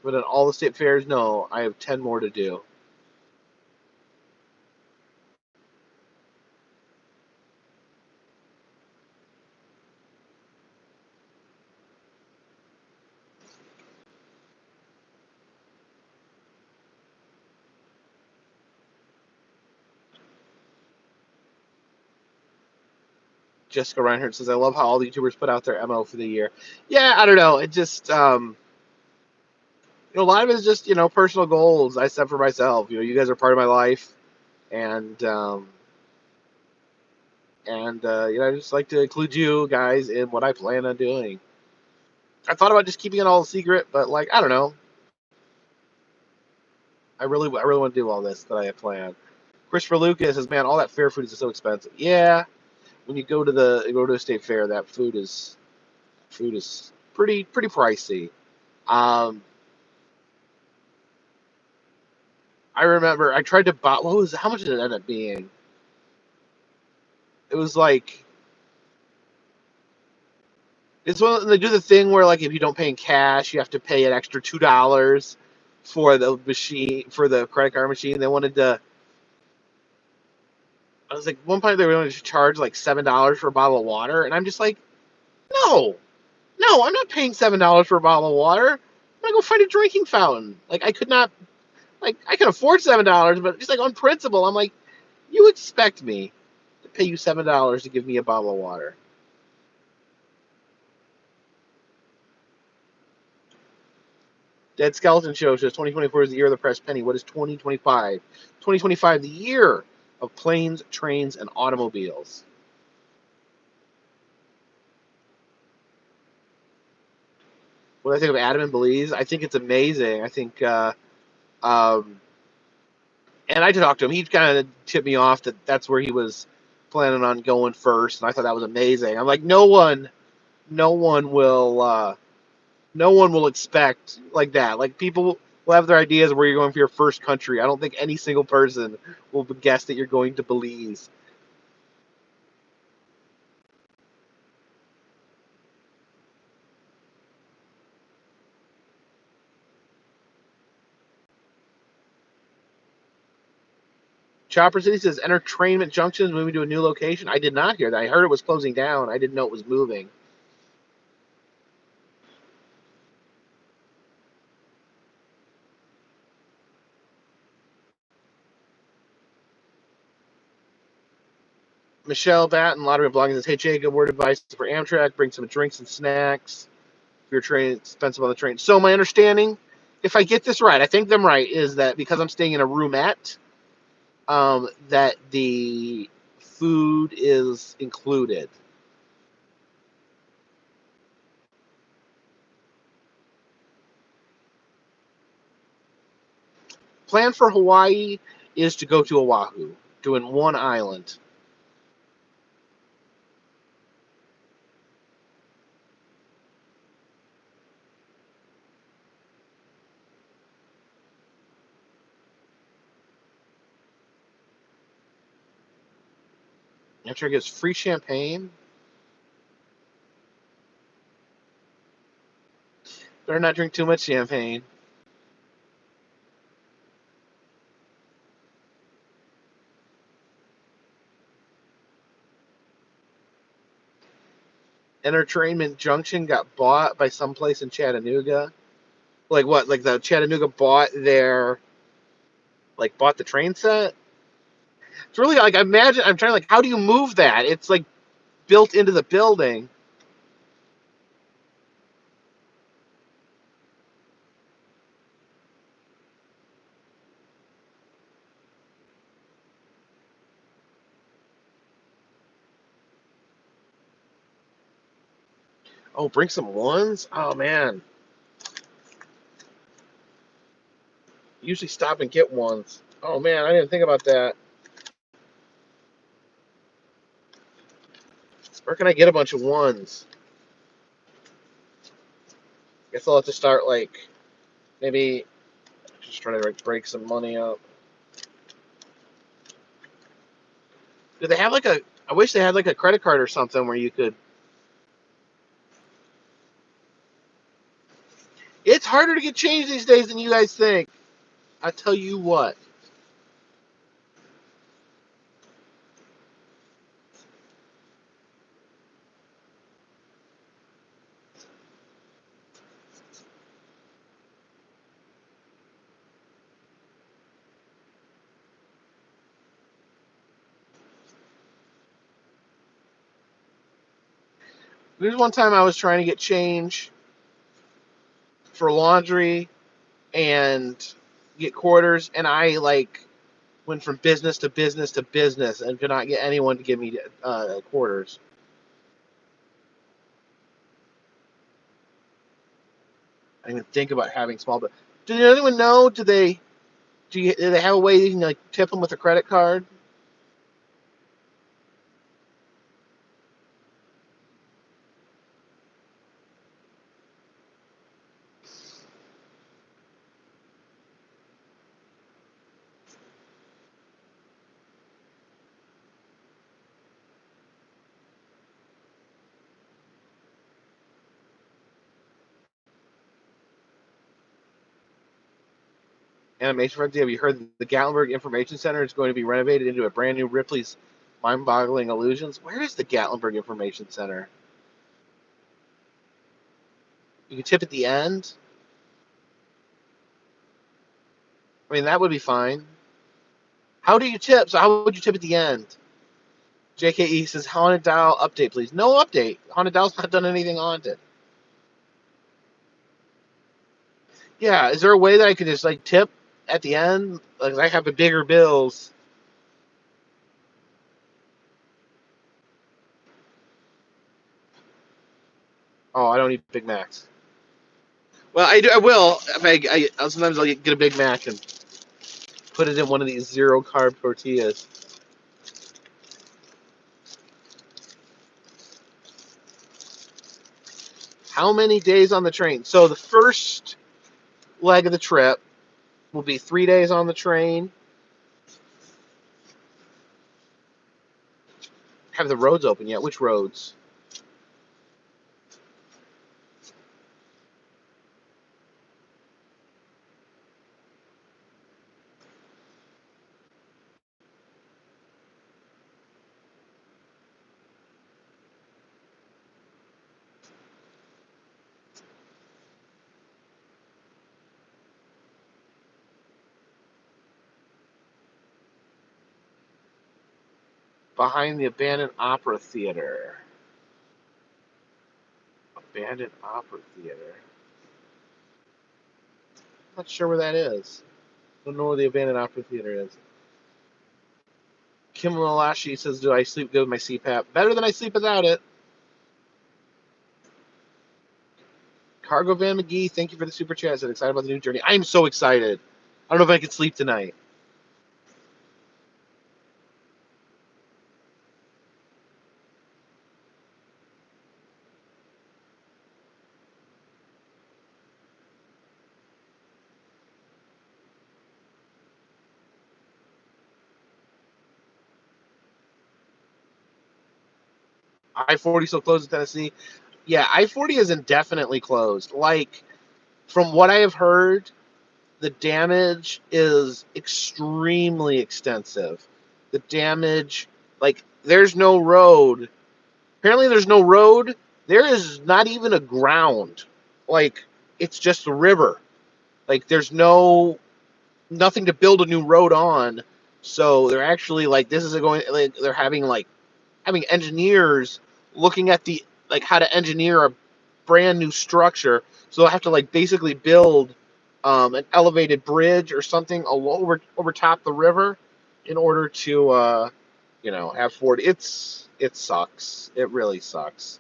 But at all the state fairs, no, I have 10 more to do. Jessica Reinhardt says, "I love how all the YouTubers put out their MO for the year." Yeah, I don't know. It just, a lot of it is just, personal goals I set for myself. You guys are part of my life, and I just like to include you guys in what I plan on doing. I thought about just keeping it all a secret, but like, I don't know. I really want to do all this that I have planned. Christopher Lucas says, "Man, all that fair food is so expensive." Yeah, when you go to a state fair, that food is pretty pricey. Um, I remember I tried to buy. How much did it end up being? It was like it's one they do the thing where like if you don't pay in cash, you have to pay an extra $2 for the machine for the credit card machine. They wanted to. I was like, one point they wanted to charge like $7 for a bottle of water, and I'm just like, no, no, I'm not paying $7 for a bottle of water. I'm gonna go find a drinking fountain. Like I could not, like I can afford $7, but just like on principle, I'm like, you expect me to pay you $7 to give me a bottle of water? Dead Skeleton Show says 2024 is the year of the press penny. What is 2025? 2025, the year of planes, trains, and automobiles. What do I think of Adam and Belize? I think it's amazing. I think, um, and I talked to him. He kind of tipped me off that that's where he was planning on going first, and I thought that was amazing. I'm like, no one will, no one will expect like that. Like people will have their ideas of where you're going for your first country. I don't think any single person will guess that you're going to Belize. Chopper City says Entertainment Junction is moving to a new location. I did not hear that. I heard it was closing down. I didn't know it was moving. Michelle Batten, Lottery of Blogging says, "Hey Jay, good word advice for Amtrak. Bring some drinks and snacks. If your train expensive on the train." So my understanding, if I get this right, I think I'm right, is that because I'm staying in a roomette, that the food is included. Plan for Hawaii is to go to Oahu, doing one island. Amtrak gives free champagne. Better not drink too much champagne. Entertainment Junction got bought by some place in Chattanooga. Like what? Like the Chattanooga bought their bought the train set? It's really like I imagine I'm trying like how do you move that? It's like built into the building. Oh, bring some ones? Oh man. Usually stop and get ones. Oh man, I didn't think about that. Where can I get a bunch of ones? Guess I'll have to start like maybe just trying to like break some money up. Do they have like a? I wish they had like a credit card or something where you could. It's harder to get change these days than you guys think. I tell you what. There's one time I was trying to get change for laundry and get quarters, and I like went from business to business to business and could not get anyone to give me quarters. I didn't even think about having small. But did anyone know? Do they have a way you can like tip them with a credit card? Animation frenzy. Have you heard the Gatlinburg Information Center is going to be renovated into a brand new Ripley's Mind-Boggling Illusions? Where is the Gatlinburg Information Center? You can tip at the end. I mean, that would be fine. How do you tip? So how would you tip at the end? JKE says Haunted Dial update, please. No update. Haunted Dial's not done anything haunted. Yeah, is there a way that I could just like tip at the end? Like I have the bigger bills. Oh, I don't need Big Macs. Well, I will. If sometimes I'll get a Big Mac and put it in one of these zero carb tortillas. How many days on the train? So the first leg of the trip will be 3 days on the train. Have the roads open yet? Which roads? Behind the abandoned opera theater. Abandoned opera theater. I'm not sure where that is. I don't know where the abandoned opera theater is. Kim Malashi says, "Do I sleep good with my CPAP? Better than I sleep without it." Cargo Van McGee, thank you for the super chat. I said, excited about the new journey. I am so excited. I don't know if I can sleep tonight. I-40 still closed in Tennessee. Yeah, I-40 is indefinitely closed. Like, from what I have heard, the damage is extremely extensive. The damage, like, there's no road. Apparently, there's no road. There is not even a ground. Like, it's just a river. Like, there's nothing to build a new road on. So they're actually like, this is going, like, they're having engineers looking at the, like, how to engineer a brand new structure. So they'll have to, like, basically build an elevated bridge or something over top the river in order to have 40. It sucks. It really sucks.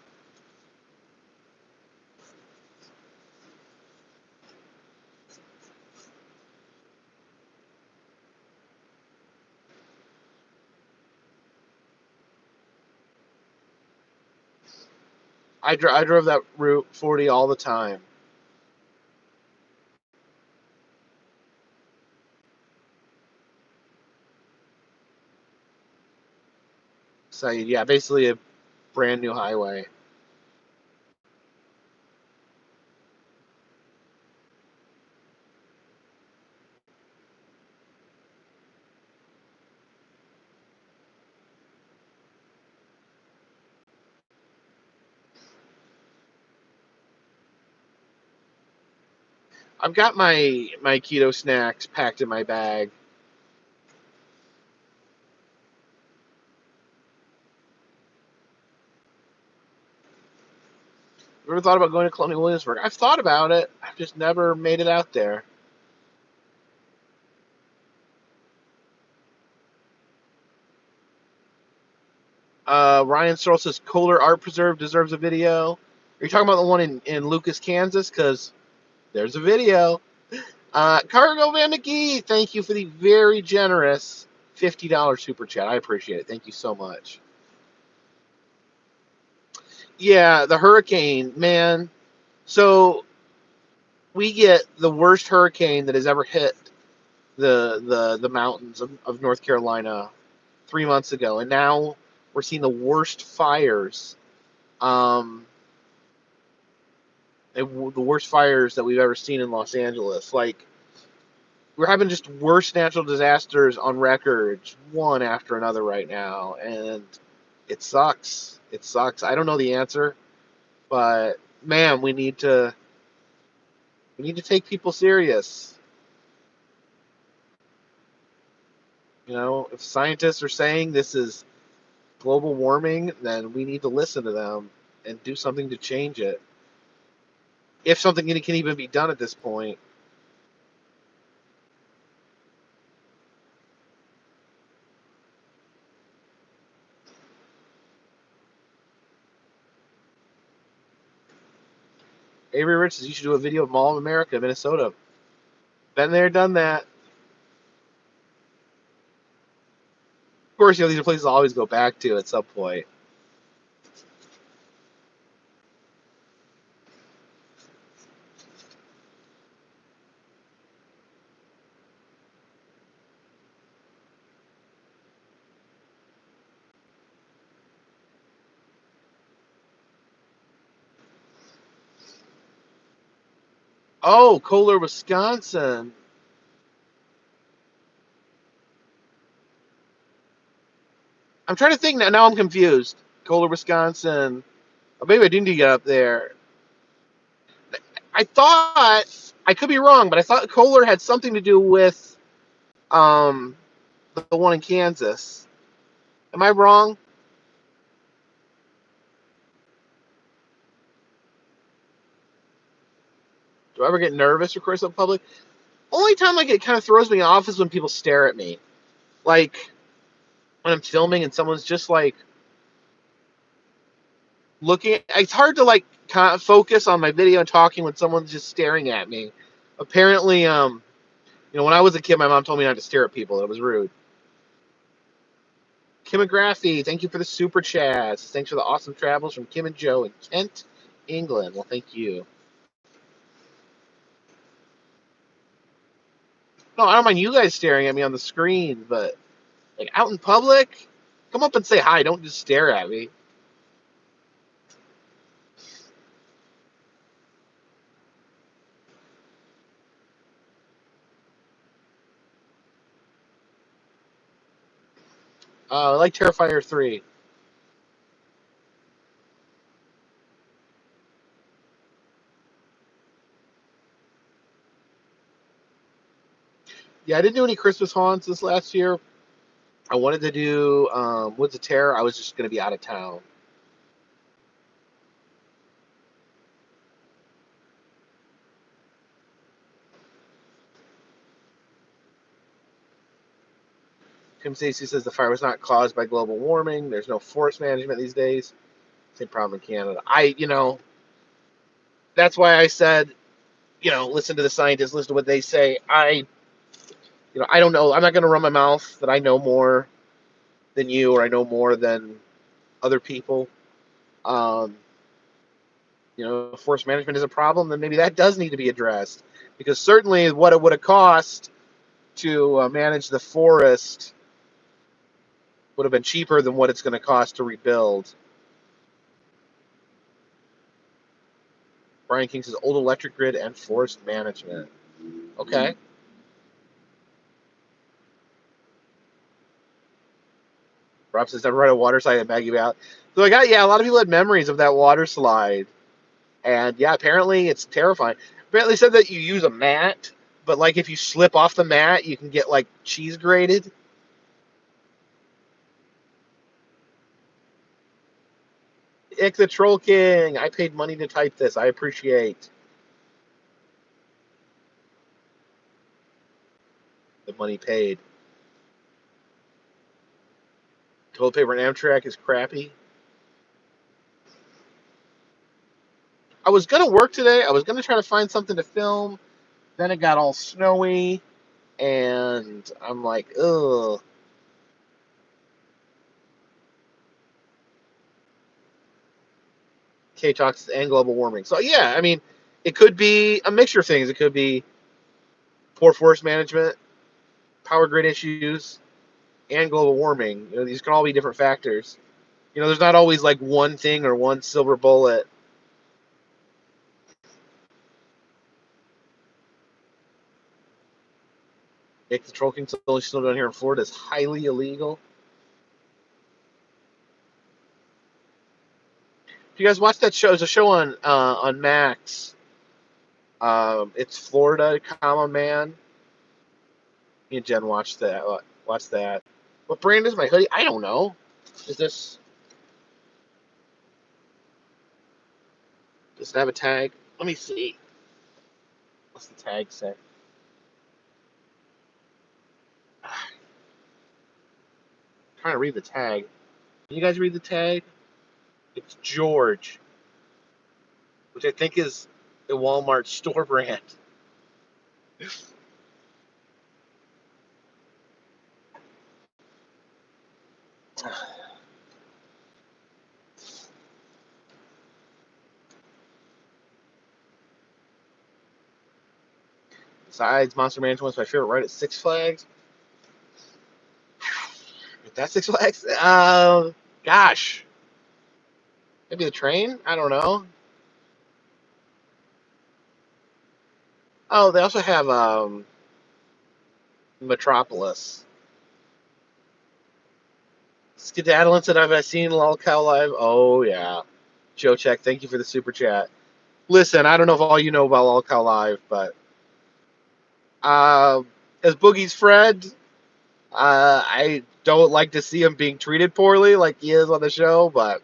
I drove that Route 40 all the time. So yeah, basically a brand new highway. I've got my keto snacks packed in my bag. You ever thought about going to Colonial Williamsburg? I've thought about it. I've just never made it out there. Ryan Searle says Kohler Art Preserve deserves a video. Are you talking about the one in Lucas, Kansas? Because there's a video. Cargo Van McGee, thank you for the very generous $50 super chat. I appreciate it. Thank you so much. Yeah, the hurricane, man. So we get the worst hurricane that has ever hit the mountains of North Carolina 3 months ago, and now we're seeing the worst fires, the worst fires that we've ever seen in Los Angeles. Like, we're having just worst natural disasters on record, one after another right now, and it sucks. It sucks. I don't know the answer, but man, we need to take people serious. If scientists are saying this is global warming, then we need to listen to them and do something to change it. If something can even be done at this point. Avery Rich says you should do a video of Mall of America, Minnesota. Been there, done that. Of course, these are places I always go back to at some point. Oh, Kohler, Wisconsin. I'm trying to think now. Now I'm confused. Kohler, Wisconsin. Oh, maybe I do need to get up there. I thought, I could be wrong, but I thought Kohler had something to do with the one in Kansas. Am I wrong? Do I ever get nervous or curse in public? Only time like it kind of throws me off is when people stare at me. Like when I'm filming and someone's just like looking. It's hard to like focus on my video and talking when someone's just staring at me. Apparently, when I was a kid, my mom told me not to stare at people. It was rude. Kim McGraffy, thank you for the super chats. Thanks for the awesome travels from Kim and Joe in Kent, England. Well, thank you. No, I don't mind you guys staring at me on the screen, but like out in public, come up and say hi. Don't just stare at me. I like Terrifier 3. Yeah, I didn't do any Christmas haunts this last year. I wanted to do Woods of Terror. I was just going to be out of town. Tim Stacy says the fire was not caused by global warming. There's no forest management these days. Same problem in Canada. That's why I said, listen to the scientists, listen to what they say. I don't know. I'm not going to run my mouth that I know more than you or I know more than other people. Um, if forest management is a problem, then maybe that does need to be addressed. Because certainly what it would have cost to manage the forest would have been cheaper than what it's going to cost to rebuild. Brian King says old electric grid and forest management. Okay. Rob says, never ride a water slide at Maggie Valley. So a lot of people had memories of that water slide. And yeah, apparently it's terrifying. Apparently said that you use a mat, but like if you slip off the mat, you can get like cheese grated. Ick the Troll King. I paid money to type this. I appreciate the money paid. Toilet paper and Amtrak is crappy. I was gonna work today. I was gonna try to find something to film. Then it got all snowy, and I'm like, ugh. K talks and global warming. So yeah, I mean, it could be a mixture of things. It could be poor forest management, power grid issues, and global warming. These can all be different factors. There's not always like one thing or one silver bullet. Nick the Troll King still down here in Florida is highly illegal. If you guys watch that show, there's a show on Max. It's Florida, Common Man. Me and Jen watched that. Watch that. What brand is my hoodie? I don't know. Is this? Does it have a tag? Let me see. What's the tag say? I'm trying to read the tag. Can you guys read the tag? It's George, which I think is a Walmart store brand. Besides, Monster Mansion was my favorite ride at Six Flags. Is that Six Flags? Gosh. Maybe the train? I don't know. Oh, they also have Metropolis. Skedaddle said, have I seen Lol Cow Live? Oh, yeah. Joe Check, thank you for the super chat. Listen, I don't know if all you know about Lol Cow Live, but as Boogie's Fred, I don't like to see him being treated poorly like he is on the show, but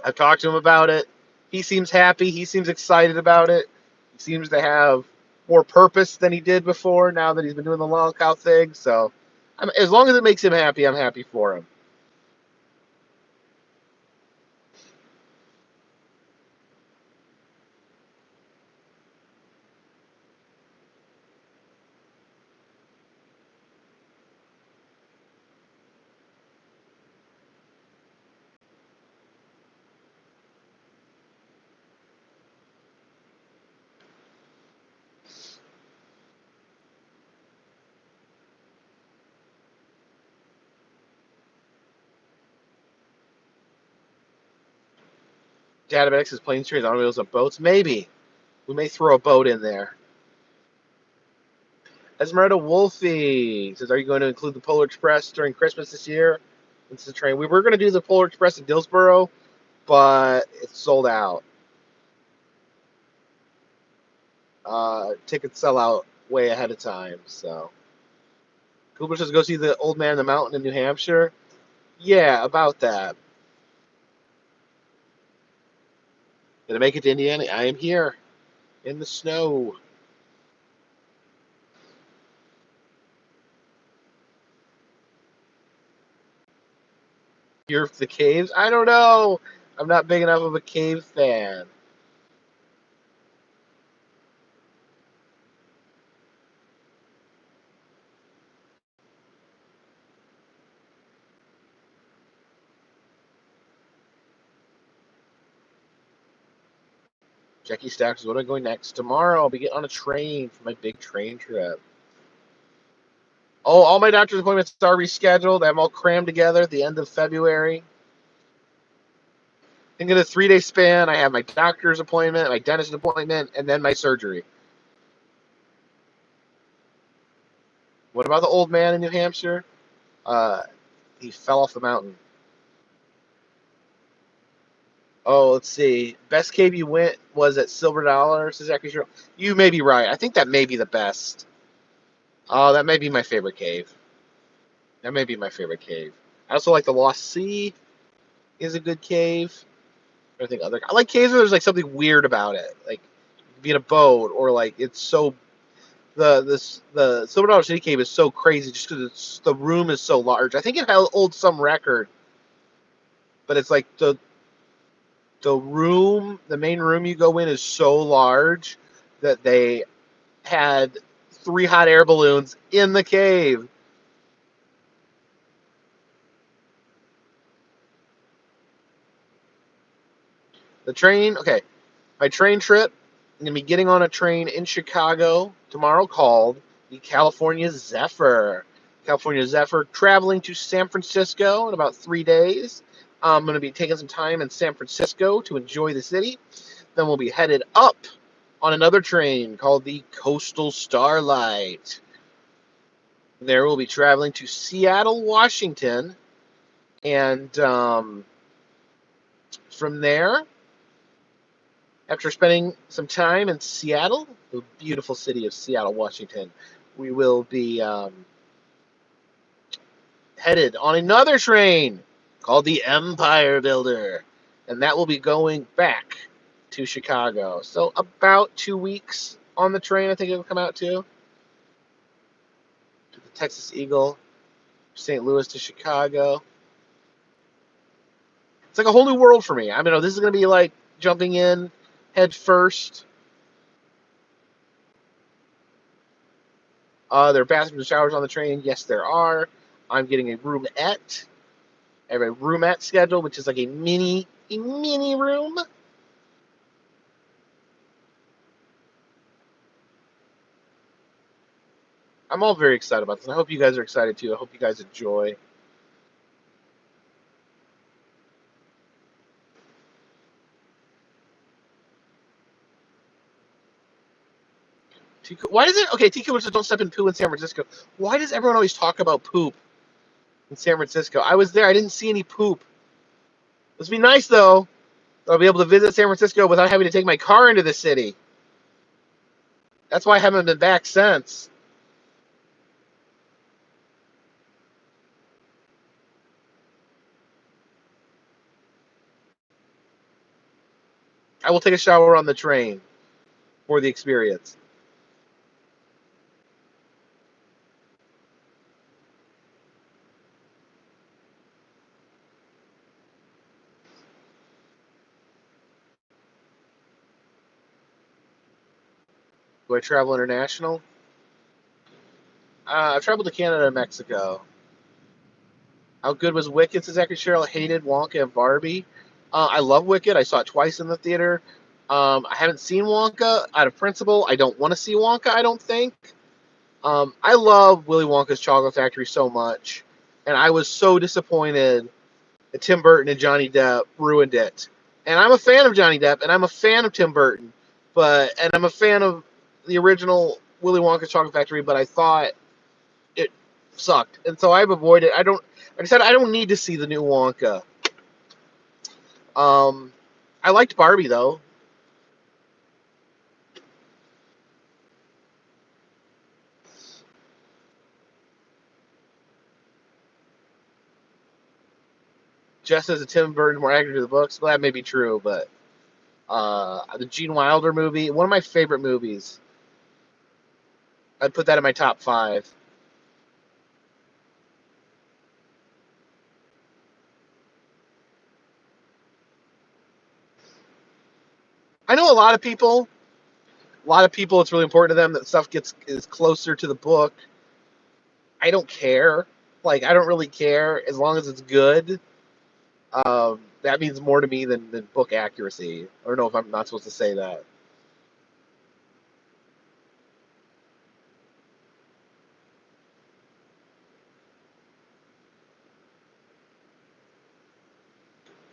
I've talked to him about it. He seems happy. He seems excited about it. He seems to have more purpose than he did before now that he's been doing the lolcow thing. So, as long as it makes him happy, I'm happy for him. Database is planes, trains, automobiles, and boats. Maybe we may throw a boat in there. Esmeralda Wolfie says, "Are you going to include the Polar Express during Christmas this year?" This is a train. We were going to do the Polar Express in Dillsboro, but it's sold out. Tickets sell out way ahead of time. So Cooper says, "Go see the Old Man in the Mountain in New Hampshire." Yeah, about that. Gonna make it to Indiana. I am here in the snow. Here for the caves? I don't know. I'm not big enough of a cave fan. Jackie Stacks, what am I going next? Tomorrow I'll be getting on a train for my big train trip. Oh, all my doctor's appointments are rescheduled. I'm all crammed together at the end of February. In a 3-day span, I have my doctor's appointment, my dentist appointment, and then my surgery. What about the old man in New Hampshire? Uh, he fell off the mountain. Oh, let's see. Best cave you went was at Silver Dollar, says Zachary Sherrill. You may be right. I think that may be the best. Oh, that may be my favorite cave. That may be my favorite cave. I also like the Lost Sea is a good cave. I think I like caves where there's like something weird about it, like being a boat or like it's so the Silver Dollar City Cave is so crazy just because the room is so large. I think it holds some record, but it's like the main room you go in is so large that they had 3 hot air balloons in the cave. The train, okay, my train trip. I'm gonna be getting on a train in Chicago tomorrow called the California Zephyr. California Zephyr traveling to San Francisco in about 3 days. I'm gonna be taking some time in San Francisco to enjoy the city. Then we'll be headed up on another train called the Coastal Starlight. There we'll be traveling to Seattle, Washington, and from there, after spending some time in Seattle, the beautiful city of Seattle, Washington, we will be headed on another train called the Empire Builder, and that will be going back to Chicago. So about 2 weeks on the train, I think it will come out to the Texas Eagle, St. Louis to Chicago. It's like a whole new world for me. I mean, this is going to be like jumping in head first. There are bathrooms and showers on the train. Yes, there are. I'm getting a roomette. I have a roomette schedule, which is like a mini room. I'm all very excited about this. I hope you guys are excited too. I hope you guys enjoy. Why does it? Okay, TQ says don't step in poo in San Francisco. Why does everyone always talk about poop in San Francisco? I was there. I didn't see any poop. This would be nice though. I'll be able to visit San Francisco without having to take my car into the city. That's why I haven't been back since. I will take a shower on the train for the experience. Do I travel international? I've traveled to Canada and Mexico. How good was Wicked? Says Zachary Cheryl. Hated Wonka and Barbie. I love Wicked. I saw it twice in the theater. I haven't seen Wonka out of principle. I don't want to see Wonka, I don't think. I love Willy Wonka's Chocolate Factory so much. And I was so disappointed that Tim Burton and Johnny Depp ruined it. And I'm a fan of Johnny Depp, and I'm a fan of Tim Burton, and I'm a fan of the original Willy Wonka's Chocolate Factory, but I thought it sucked, and so I've avoided. I don't. Like I said, I don't need to see the new Wonka. Um, I liked Barbie though. Just as a Tim Burton more accurate to the books, well, that may be true, but the Gene Wilder movie, one of my favorite movies. I'd put that in my top 5. I know a lot of people. A lot of people, it's really important to them that stuff is closer to the book. I don't care. Like, I don't really care as long as it's good. That means more to me than book accuracy. I don't know if I'm not supposed to say that.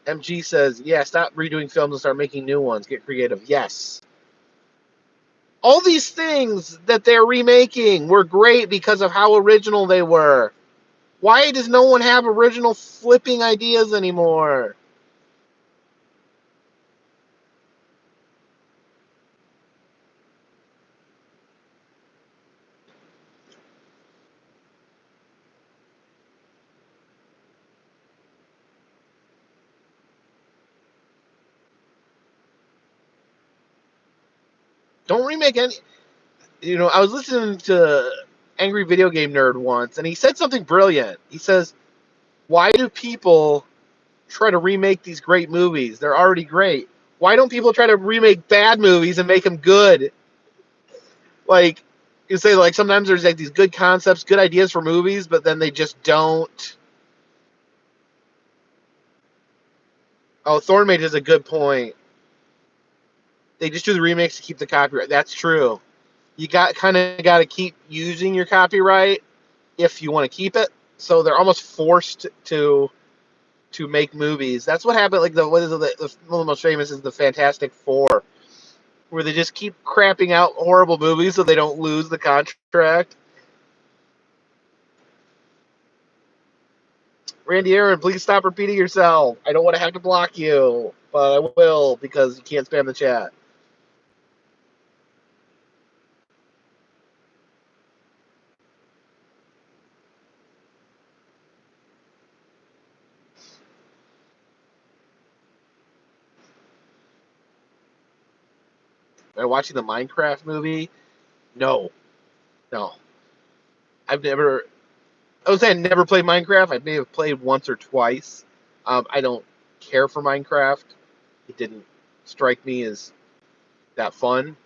MG says, yeah, stop redoing films and start making new ones. Get creative. Yes. All these things that they're remaking were great because of how original they were. Why does no one have original flipping ideas anymore? Don't remake any. I was listening to Angry Video Game Nerd once, and he said something brilliant. He says, why do people try to remake these great movies? They're already great. Why don't people try to remake bad movies and make them good? Like, you say, like, sometimes there's like these good concepts, good ideas for movies, but then they just don't. Oh, Thornmaid is a good point. They just do the remakes to keep the copyright. That's true. You got to keep using your copyright if you want to keep it. So they're almost forced to make movies. That's what happened. Like one of the most famous is the Fantastic Four, where they just keep crapping out horrible movies so they don't lose the contract. Randy Aaron, please stop repeating yourself. I don't want to have to block you, but I will because you can't spam the chat. Am I watching the Minecraft movie? No, no. I've never. I was saying never played Minecraft. I may have played once or twice. I don't care for Minecraft. It didn't strike me as that fun,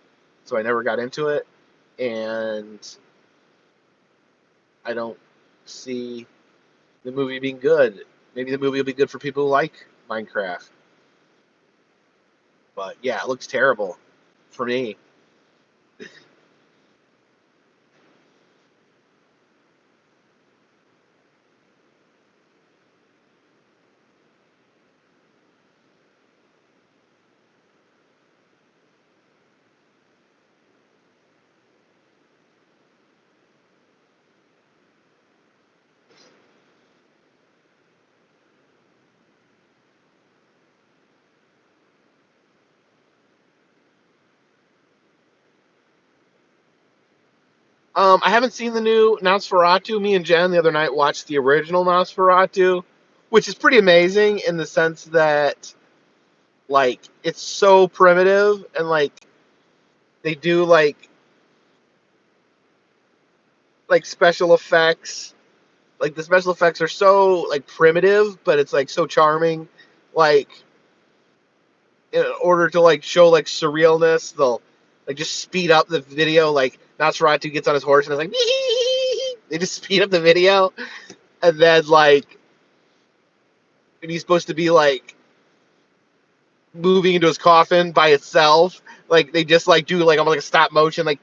so I never got into it. And I don't see the movie being good. Maybe the movie will be good for people who like Minecraft. But yeah, it looks terrible for me. I haven't seen the new Nosferatu. Me and Jen the other night watched the original Nosferatu, which is pretty amazing in the sense that Like it's so primitive, and like they do like special effects. Like the special effects are so like primitive, but it's like so charming. Like in order to like show like surrealness, they'll like just speed up the video. Like Nosferatu gets on his horse and it's like they just speed up the video, and then like and he's supposed to be like moving into his coffin by itself. Like they just like do like almost like a stop motion, like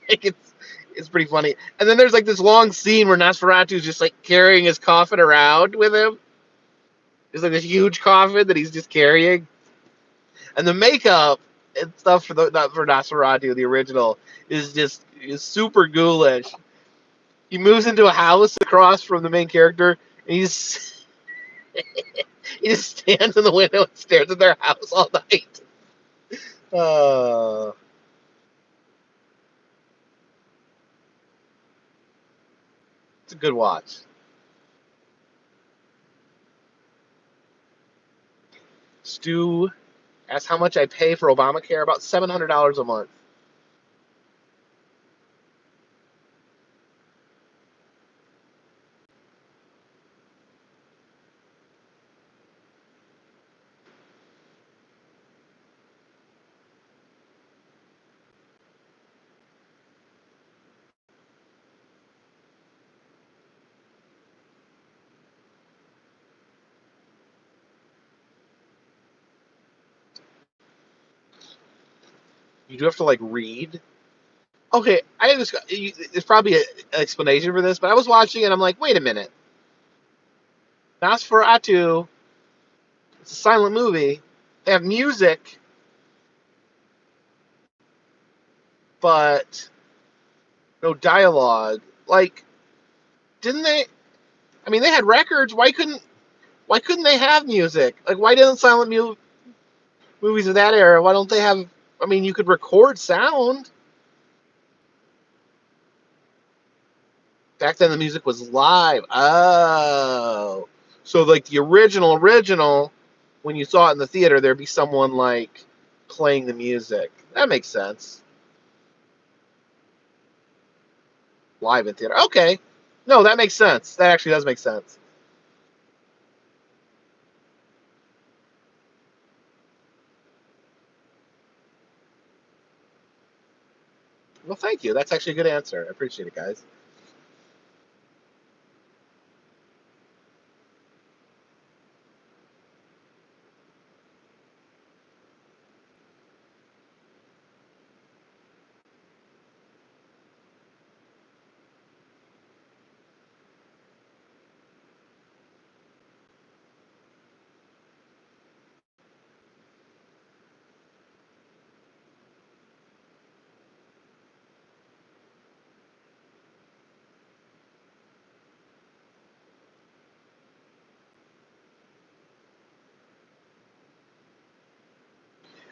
it's pretty funny. And then there's like this long scene where Nosferatu is just like carrying his coffin around with him. There's like this huge coffin that he's just carrying, and the makeup and stuff for the not for Nosferatu, the original, is super ghoulish. He moves into a house across from the main character, and he just stands in the window and stares at their house all night. Uh, it's a good watch. Stu asks how much I pay for Obamacare. About $700 a month. You do have to like read. Okay, I just there's probably an explanation for this, but I was watching and I'm like, wait a minute, Nosferatu. It's a silent movie. They have music, but no dialogue. Like, didn't they? I mean, they had records. Why couldn't they have music? Like, why didn't movies of that era? Why don't they have? I mean, you could record sound. Back then, the music was live. Oh, so like the original, when you saw it in the theater, there'd be someone like playing the music. That makes sense. Live in theater. Okay, no, that makes sense. That actually does make sense. Well, thank you. That's actually a good answer. I appreciate it, guys.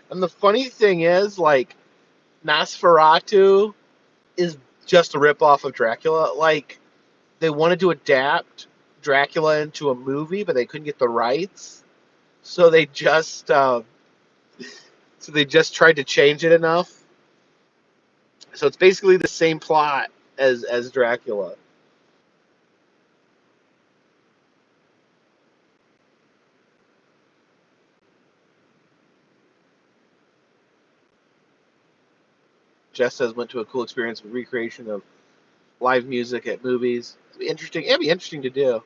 And the funny thing is, like, Nosferatu is just a ripoff of Dracula. Like, they wanted to adapt Dracula into a movie, but they couldn't get the rights, so they just tried to change it enough. So it's basically the same plot as Dracula. Jess says went to a cool experience with recreation of live music at movies. It'd be interesting. It'd be interesting to do.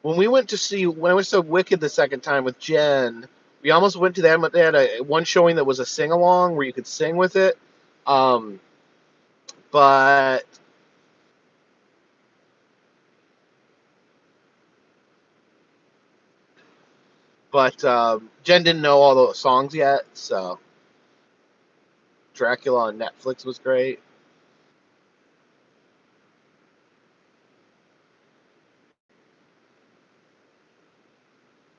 When I went to see Wicked the second time with Jen, we almost went to that. They had one showing that was a sing along where you could sing with it, um, but Jen didn't know all the songs yet. So Dracula on Netflix was great.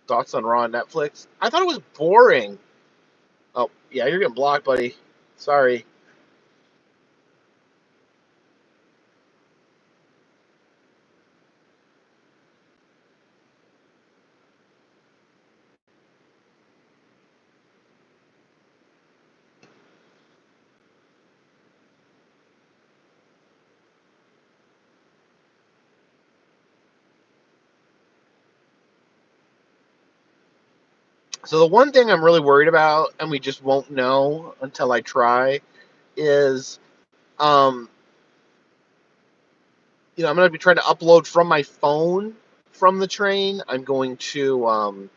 Thoughts on Raw on Netflix? I thought it was boring. Oh yeah, you're getting blocked, buddy. Sorry. So the one thing I'm really worried about, and we just won't know until I try, is um, I'm going to be trying to upload from my phone from the train. I'm going to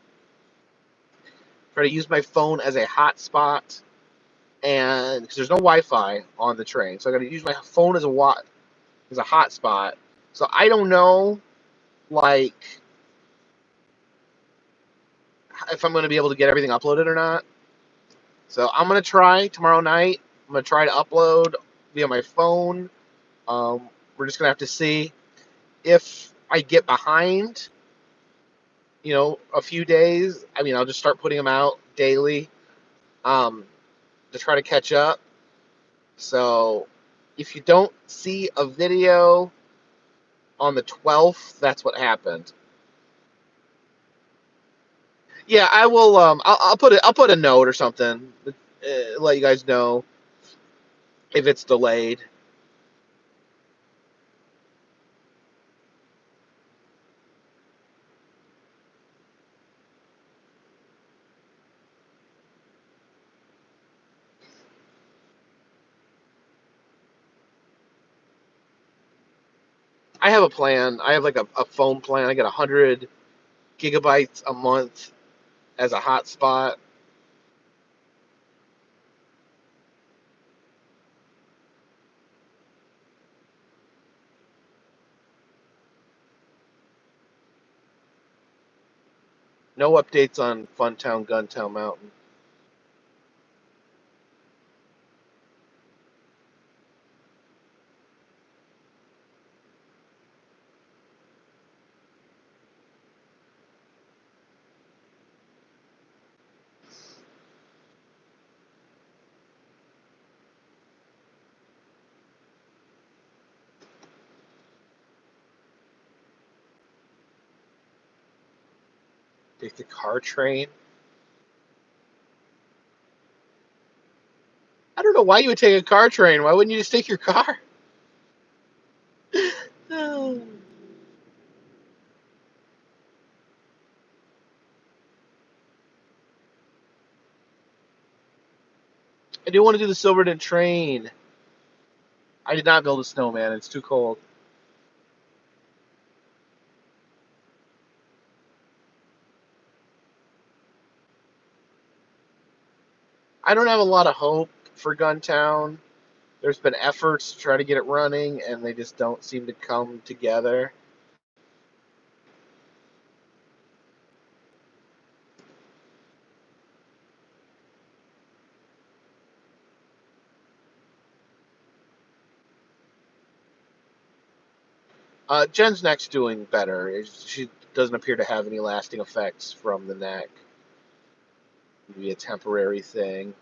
try to use my phone as a hotspot, and because there's no Wi-Fi on the train, so I got to use my phone as a hotspot. So I don't know, like, if I'm going to be able to get everything uploaded or not. So I'm going to try tomorrow night. I'm going to try to upload via my phone. We're just going to have to see if I get behind, a few days. I mean, I'll just start putting them out daily um, to try to catch up. So if you don't see a video on the 12th, that's what happened. Yeah, I will. I'll put a note or something. Let you guys know if it's delayed. I have a plan. I have like a phone plan. I get 100 GB a month as a hotspot. No updates on Funtown, Guntown Mountain. Take the car train. I don't know why you would take a car train. Why wouldn't you just take your car? I do want to do the Silverton train. I did not build a snowman. It's too cold. I don't have a lot of hope for Guntown. There's been efforts to try to get it running, and they just don't seem to come together. Jen's neck's doing better. She doesn't appear to have any lasting effects from the neck. Maybe a temporary thing.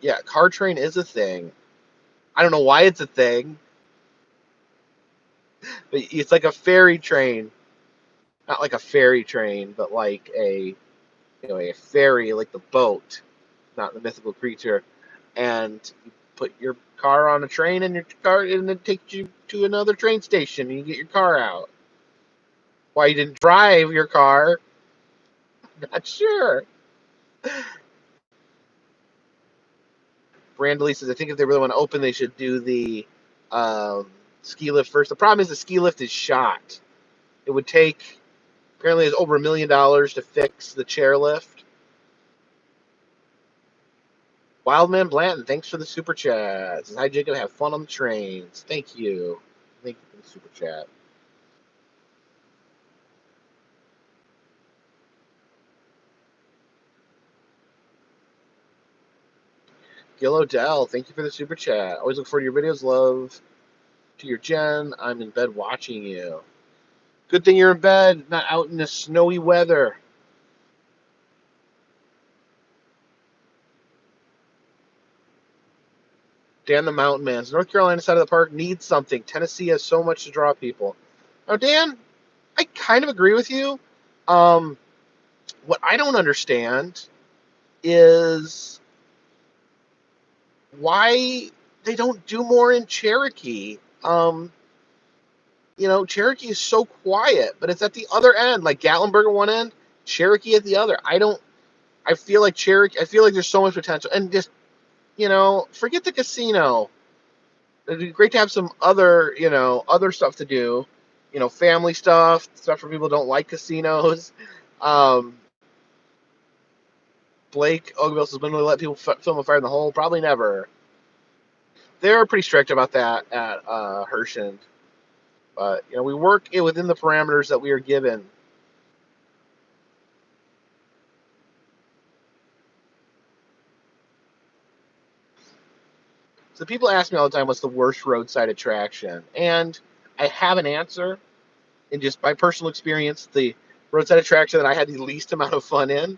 Yeah, car train is a thing. I don't know why it's a thing, but it's like a ferry train. Not like a ferry train, but like a ferry, like the boat, not the mythical creature. And you put your car on a train, and it takes you to another train station, and you get your car out. Why you didn't drive your car? Not sure. Brandley says, I think if they really want to open, they should do the um, ski lift first. The problem is the ski lift is shot. It would take, apparently, it's over $1 million to fix the chairlift. Wildman Blanton, thanks for the super chat. Says, hi, Jacob. Have fun on the trains. Thank you. Thank you for the super chat. Gil Odell, thank you for the super chat. Always look forward to your videos. Love to your Jen. I'm in bed watching you. Good thing you're in bed, not out in the snowy weather. Dan the Mountain Man. North Carolina side of the park needs something. Tennessee has so much to draw people. Now, Dan, I kind of agree with you. Um, what I don't understand is why they don't do more in Cherokee. Cherokee is so quiet, but it's at the other end, like Gatlinburg at one end, Cherokee at the other. I feel like Cherokee. I feel like there's so much potential, and just forget the casino. It'd be great to have some other stuff to do. Family stuff for people who don't like casinos. Um, Blake Ogilvie has been able to let people film a fire in the hole. Probably never. They're pretty strict about that at Hershend, but we work it within the parameters that we are given. So people ask me all the time, what's the worst roadside attraction? And I have an answer. In just my personal experience, the roadside attraction that I had the least amount of fun in,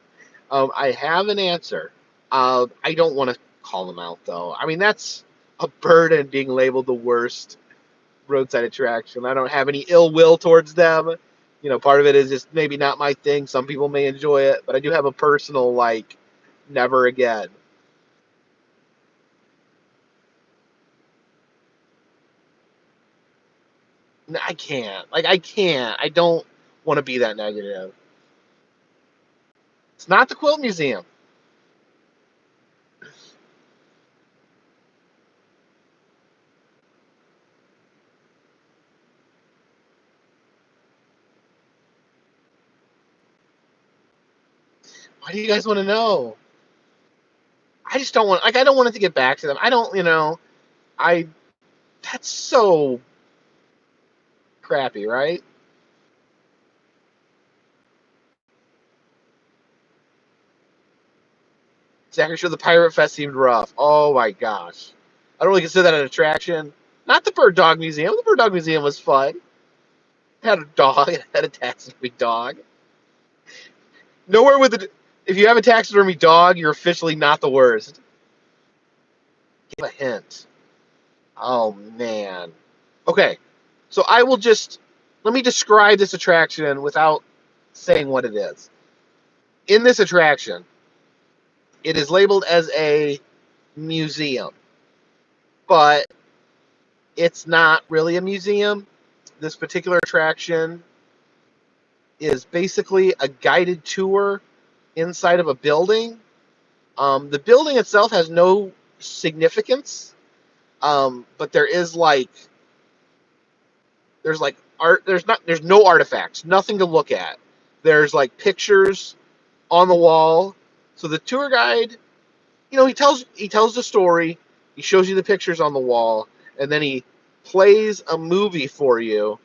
I have an answer. I don't want to call them out, though. I mean, that's a burden being labeled the worst roadside attraction. I don't have any ill will towards them. Part of it is just maybe not my thing. Some people may enjoy it, but I do have a personal, never again. I can't. I can't. I don't want to be that negative. It's not the Quilt Museum. Why do you guys want to know? I just don't want. I don't want it to get back to them. I don't. I. That's so crappy, right? Zachary sure the Pirate Fest seemed rough. Oh my gosh. I don't really consider that an attraction. Not the Bird Dog Museum. The Bird Dog Museum was fun. It had a dog. It had a taxidermy dog. Nowhere with it. If you have a taxidermy dog, you're officially not the worst. Give a hint. Oh man. Okay. So I will just let me describe this attraction without saying what it is. In this attraction, it is labeled as a museum, but it's not really a museum. This particular attraction is basically a guided tour inside of a building. The building itself has no significance, but there's art. There's no artifacts, nothing to look at. There's pictures on the wall. So the tour guide, he tells the story, he shows you the pictures on the wall, and then he plays a movie for you,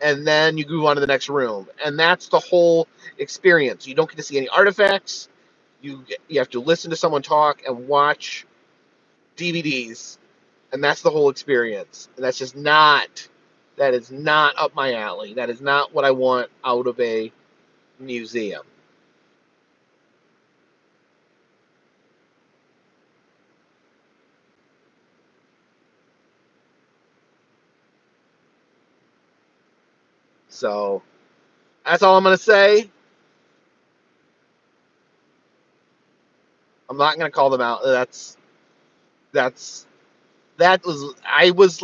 and then you move on to the next room, and that's the whole experience. You don't get to see any artifacts. You have to listen to someone talk and watch DVDs, and that's the whole experience. And that is not up my alley. That is not what I want out of a museum. So that's all I'm gonna say. I'm not gonna call them out. That's that was I was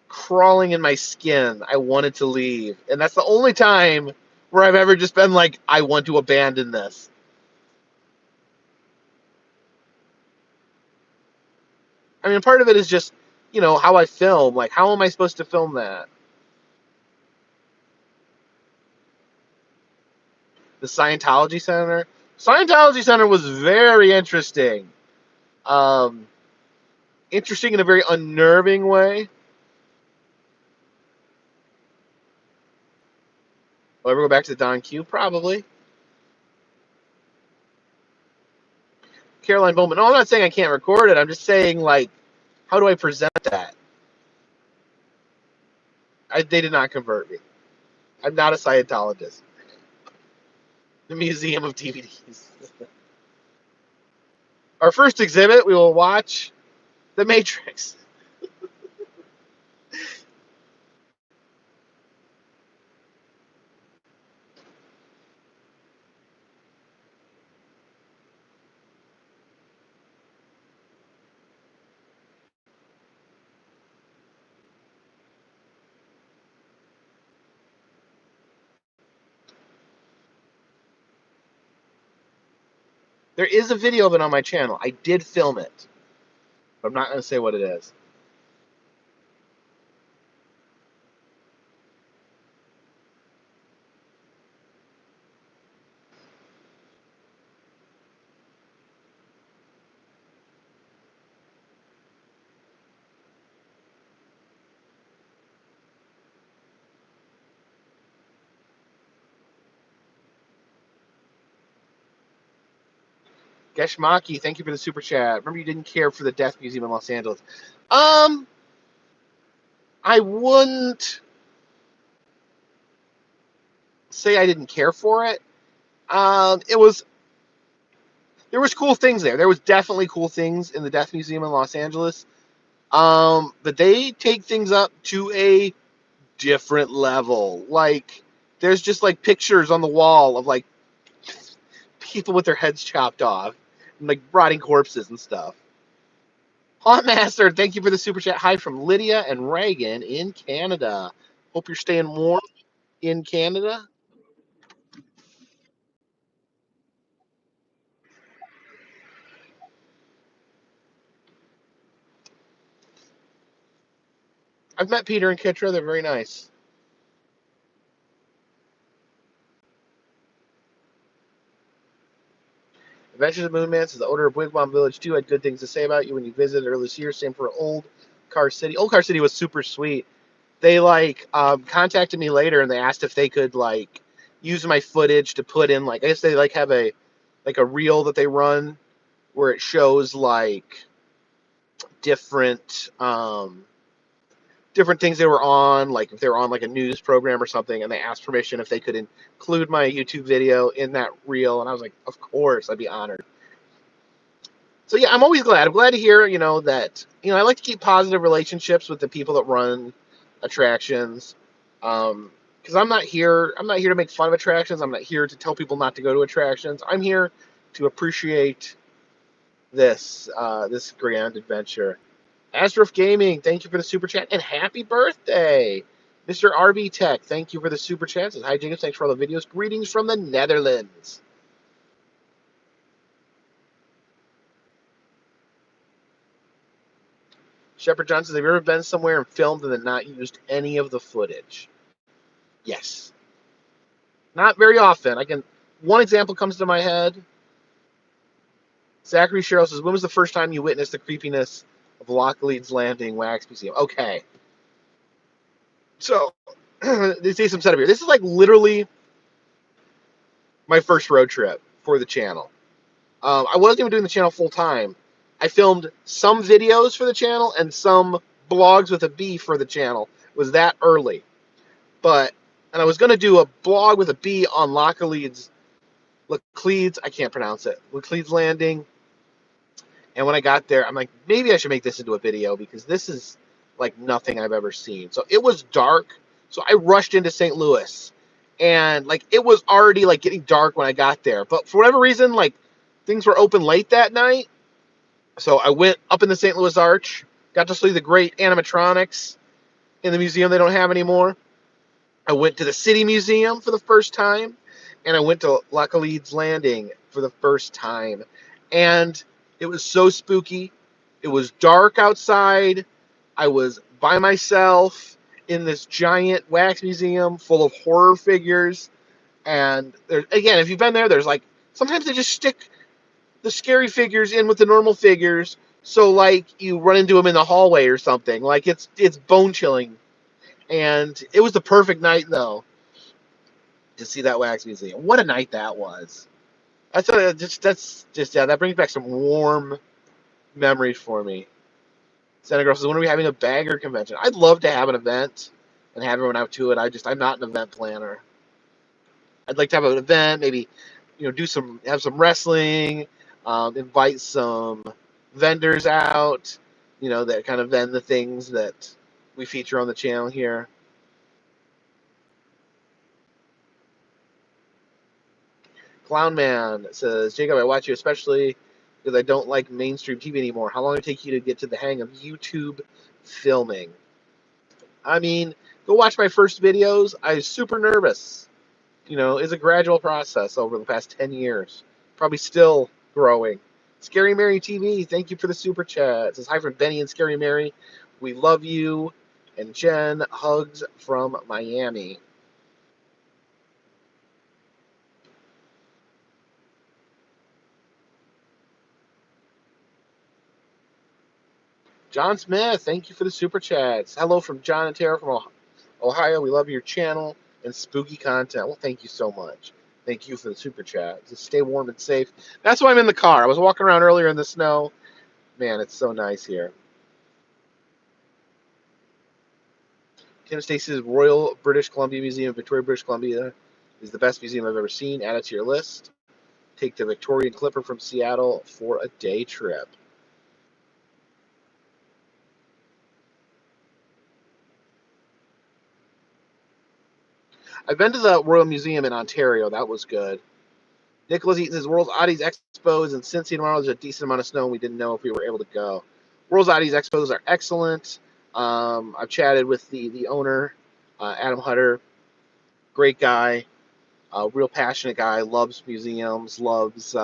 crawling in my skin. I wanted to leave, and that's the only time where I've ever just been I want to abandon this. I mean, part of it is just how I film. How am I supposed to film that? The Scientology Center. Scientology Center was very interesting. Um, Interesting in a very unnerving way. Will I ever go back to the Don Q? Probably. Caroline Bowman. No, I'm not saying I can't record it. I'm just saying, how do I present that? They did not convert me. I'm not a Scientologist. The Museum of DVDs. Our first exhibit, we will watch The Matrix. There is a video of it on my channel. I did film it, but I'm not going to say what it is. Geshmaki, thank you for the super chat. Remember, you didn't care for the Death Museum in Los Angeles. I wouldn't say I didn't care for it. It was there was cool things there. There was definitely cool things in the Death Museum in Los Angeles. But they take things up to a different level. Like, there's just like pictures on the wall of like people with their heads chopped off, and, like rotting corpses and stuff. Hot Master, thank you for the super chat. Hi from Lydia and Reagan in Canada. Hope you're staying warm in Canada. I've met Peter and Kitra. They're very nice. Adventures of Moonman says the owner of Wigwam Village 2 had good things to say about you when you visited earlier this year. Same for Old Car City. Old Car City was super sweet. They contacted me later and they asked if they could like use my footage to put in like I guess they like have a reel that they run where it shows like different different things they were on, like if they were on like a news program or something, and they asked permission if they could include my YouTube video in that reel, and I was like, of course, I'd be honored. So yeah, I'm always glad. I'm glad to hear, that I like to keep positive relationships with the people that run attractions, because I'm not here to make fun of attractions. I'm not here to tell people not to go to attractions. I'm here to appreciate this grand adventure. Astrof Gaming, thank you for the super chat and happy birthday, Mr. RB Tech. Thank you for the super chat. Says, hi Jacob, thanks for all the videos. Greetings from the Netherlands. Shepard John says, have you ever been somewhere and filmed and then not used any of the footage? Yes. Not very often. One example comes to my head. Zachary Sherrill says, when was the first time you witnessed the creepiness of Lockleed's Landing Wax Museum? Okay. So, they say some setup here. This is like literally my first road trip for the channel. I wasn't even doing the channel full time. I filmed some videos for the channel and some blogs with a B for the channel. It was that early. And I was going to do a blog with a B on Lacleed's, I can't pronounce it, Lacleed's Landing. And when I got there, I'm like, maybe I should make this into a video because this is like nothing I've ever seen. So it was dark. So I rushed into St. Louis. And like it was already like getting dark when I got there. But for whatever reason, like things were open late that night. So I went up in the St. Louis Arch, got to see the great animatronics in the museum they don't have anymore. I went to the City Museum for the first time, and I went to Lacleed's Landing for the first time. And it was so spooky. It was dark outside. I was by myself in this giant wax museum full of horror figures. And again, if you've been there, there's like sometimes they just stick the scary figures in with the normal figures, so like you run into them in the hallway or something. Like it's bone chilling, and it was the perfect night though to see that wax museum. What a night that was! I thought that brings back some warm memories for me. Santa Girl says, when are we having a bagger convention? I'd love to have an event and have everyone out to it. I'm not an event planner. I'd like to have an event, maybe have some wrestling, invite some vendors out, that kind of vend the things that we feature on the channel here. Clown Man says, Jacob, I watch you especially because I don't like mainstream TV anymore. How long did it take you to get to the hang of YouTube filming? I mean, go watch my first videos. I was super nervous. It's a gradual process over the past 10 years. Probably still growing. Scary Mary TV, thank you for the super chat. It says hi from Benny and Scary Mary. We love you. And Jen, hugs from Miami. John Smith, thank you for the super chats. Hello from John and Tara from Ohio. We love your channel and spooky content. Well, thank you so much. Thank you for the super chat. Just stay warm and safe. That's why I'm in the car. I was walking around earlier in the snow. Man, it's so nice here. Tim Stacy's Royal British Columbia Museum, Victoria, British Columbia, is the best museum I've ever seen. Add it to your list. Take the Victorian Clipper from Seattle for a day trip. I've been to the Royal Museum in Ontario. That was good. Nicholas Eaton says World's Oddities Expos in Cincy tomorrow. There's a decent amount of snow, and we didn't know if we were able to go. World's Oddities Expos are excellent. I've chatted with the owner, Adam Hutter. Great guy, real passionate guy. Loves museums, loves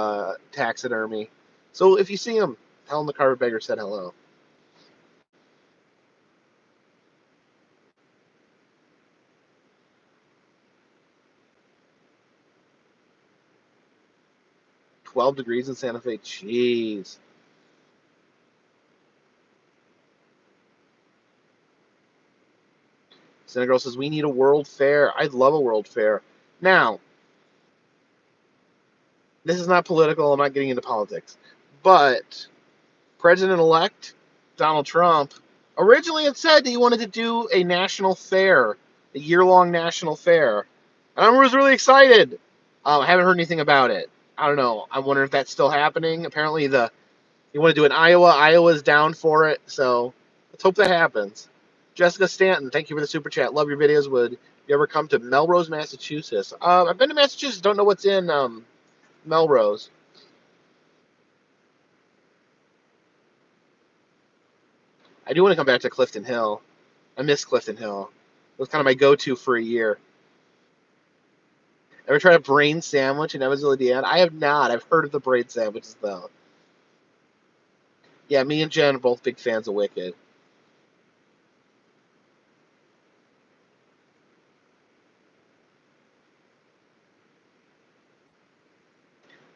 taxidermy. So if you see him, tell him the Carpetbagger said hello. $12 in Santa Fe. Jeez. Girl says, we need a world fair. I'd love a world fair. Now, this is not political. I'm not getting into politics. But President-elect Donald Trump originally had said that he wanted to do a national fair, a year-long national fair. And I was really excited. I haven't heard anything about it. I don't know. I wonder if that's still happening. Apparently, you want to do it in Iowa. Iowa's down for it. So let's hope that happens. Jessica Stanton, thank you for the super chat. Love your videos. Would you ever come to Melrose, Massachusetts? I've been to Massachusetts. Don't know what's in Melrose. I do want to come back to Clifton Hill. I miss Clifton Hill. It was kind of my go-to for a year. Ever tried a brain sandwich in Evansville, Indiana? I have not. I've heard of the brain sandwiches, though. Yeah, me and Jen are both big fans of Wicked.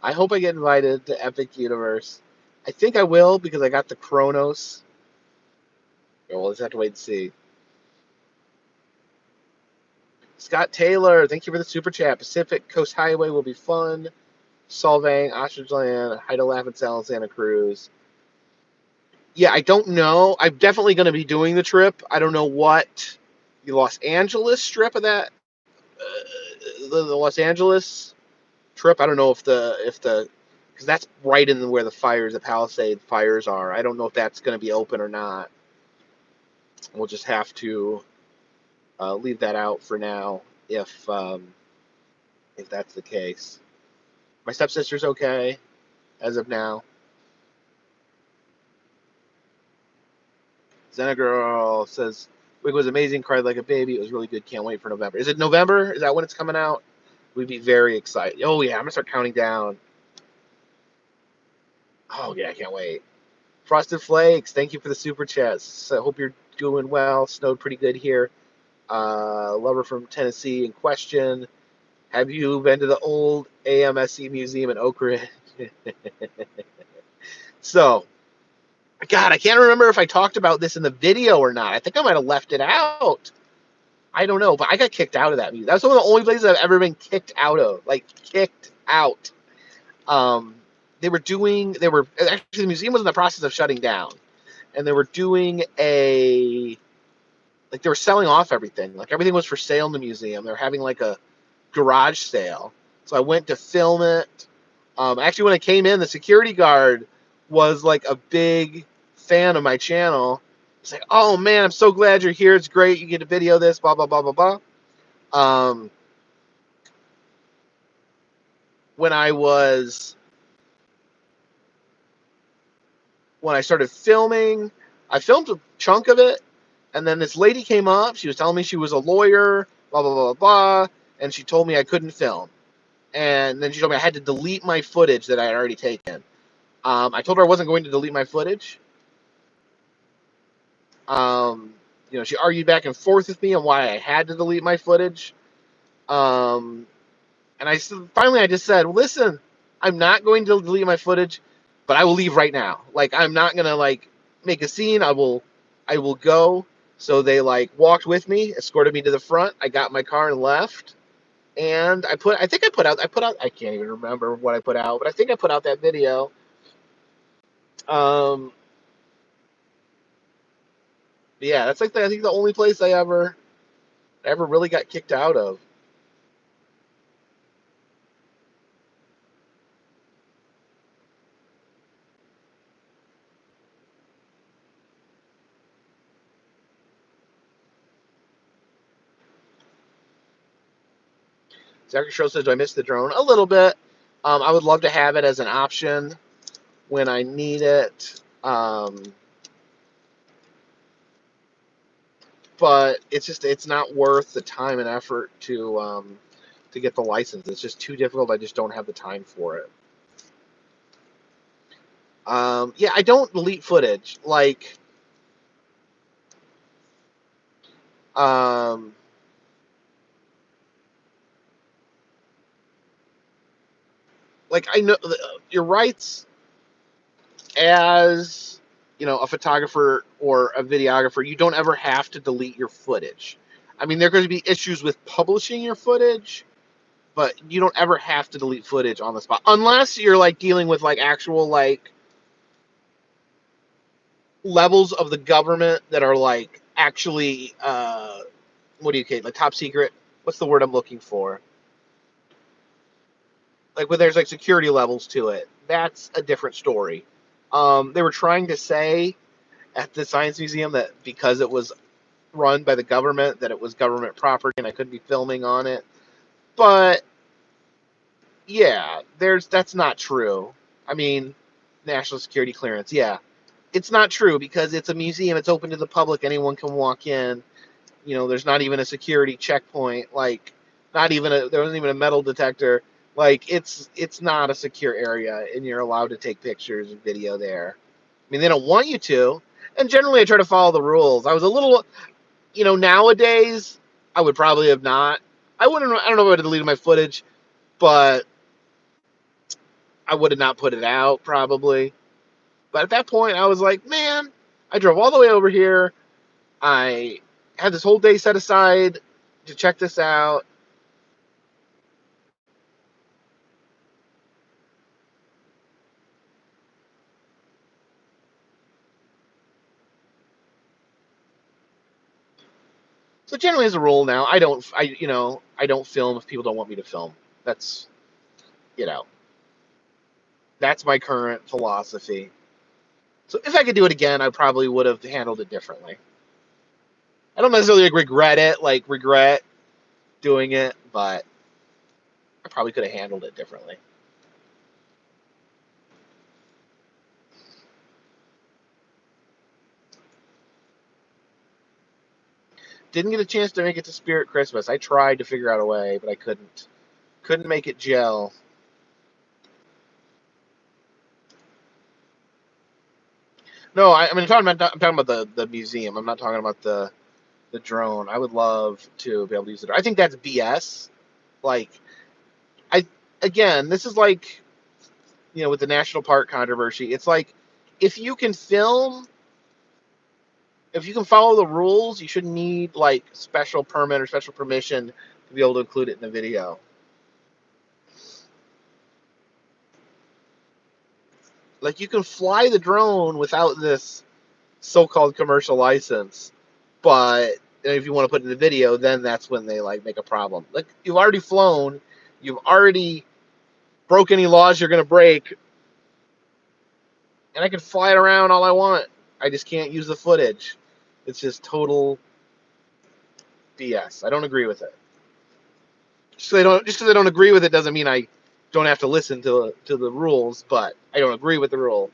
I hope I get invited to Epic Universe. I think I will because I got the Chronos. We'll just have to wait and see. Scott Taylor, thank you for the super chat. Pacific Coast Highway will be fun. Solvang, Ostrich Land, Haida Laugh Salad, Santa Cruz. Yeah, I don't know. I'm definitely going to be doing the trip. I don't know what the Los Angeles strip of that. The Los Angeles trip. I don't know if the because that's right in where the Palisade fires are. I don't know if that's going to be open or not. We'll just have to leave that out for now if that's the case. My stepsister's okay as of now. Xena Girl says Wig was amazing, cried like a baby. It was really good. Can't wait for November. Is it November? Is that when it's coming out? We'd be very excited. Oh yeah, I'm gonna start counting down. Oh yeah, I can't wait. Frosted Flakes, thank you for the super chats. I hope you're doing well. Snowed pretty good here. Lover from Tennessee in question. Have you been to the old AMSC Museum in Oak Ridge? So, God, I can't remember if I talked about this in the video or not. I think I might have left it out. I don't know, but I got kicked out of that museum. That's one of the only places I've ever been kicked out of. Like, kicked out. They were actually, the museum was in the process of shutting down. And they were doing they were selling off everything. Like, everything was for sale in the museum. They were having, like, a garage sale. So I went to film it. Actually, when I came in, the security guard was, like, a big fan of my channel. He's like, oh, man, I'm so glad you're here. It's great. You get to video this, blah, blah, blah, blah, blah. When I started filming, I filmed a chunk of it, and then this lady came up. She was telling me she was a lawyer, blah, blah, blah, blah, and she told me I couldn't film. And then she told me I had to delete my footage that I had already taken. I told her I wasn't going to delete my footage. She argued back and forth with me on why I had to delete my footage. And finally I just said, listen, I'm not going to delete my footage, but I will leave right now. Like, I'm not gonna make a scene. I will go. So they walked with me, escorted me to the front. I got in my car and left. And I can't even remember what I put out, but I think I put out that video. Um, yeah, that's I think the only place I ever really got kicked out of. Zachary Show says, do I miss the drone? A little bit. I would love to have it as an option when I need it. But it's not worth the time and effort to get the license. It's just too difficult. I just don't have the time for it. Yeah, I don't delete footage. Um, I know your rights as a photographer or a videographer. You don't ever have to delete your footage. I mean, there are going to be issues with publishing your footage, but you don't ever have to delete footage on the spot unless you're dealing with actual levels of the government that are actually what do you call it, top secret? What's the word I'm looking for? When there's security levels to it. That's a different story. They were trying to say at the Science Museum that because it was run by the government, that it was government property and I couldn't be filming on it. But yeah, that's not true. I mean, national security clearance, yeah. It's not true because it's a museum, it's open to the public, anyone can walk in. There's not even a security checkpoint, there wasn't even a metal detector. It's not a secure area and you're allowed to take pictures and video there. I mean, they don't want you to, and generally I try to follow the rules. I was a little, nowadays I would probably have not. I don't know if I would have deleted my footage, but I would have not put it out probably. But at that point I was like, man, I drove all the way over here. I had this whole day set aside to check this out. So generally, as a rule, now I don't film if people don't want me to film. That's you know that's my current philosophy. So if I could do it again, I probably would have handled it differently. I don't necessarily regret doing it, but I probably could have handled it differently. Didn't get a chance to make it to Spirit Christmas. I tried to figure out a way, but I couldn't. Couldn't make it gel. No, I'm talking about the museum. I'm not talking about the drone. I would love to be able to use it. I think that's BS. Like, I again, this is with the national park controversy. It's if you can film, if you can follow the rules, you shouldn't need special permit or special permission to be able to include it in the video. You can fly the drone without this so-called commercial license, but if you want to put it in the video, then that's when they make a problem. You've already flown, you've already broke any laws you're going to break, and I can fly it around all I want. I just can't use the footage. It's just total BS. I don't agree with it. Just because I don't agree with it doesn't mean I don't have to listen to the rules, but I don't agree with the rules.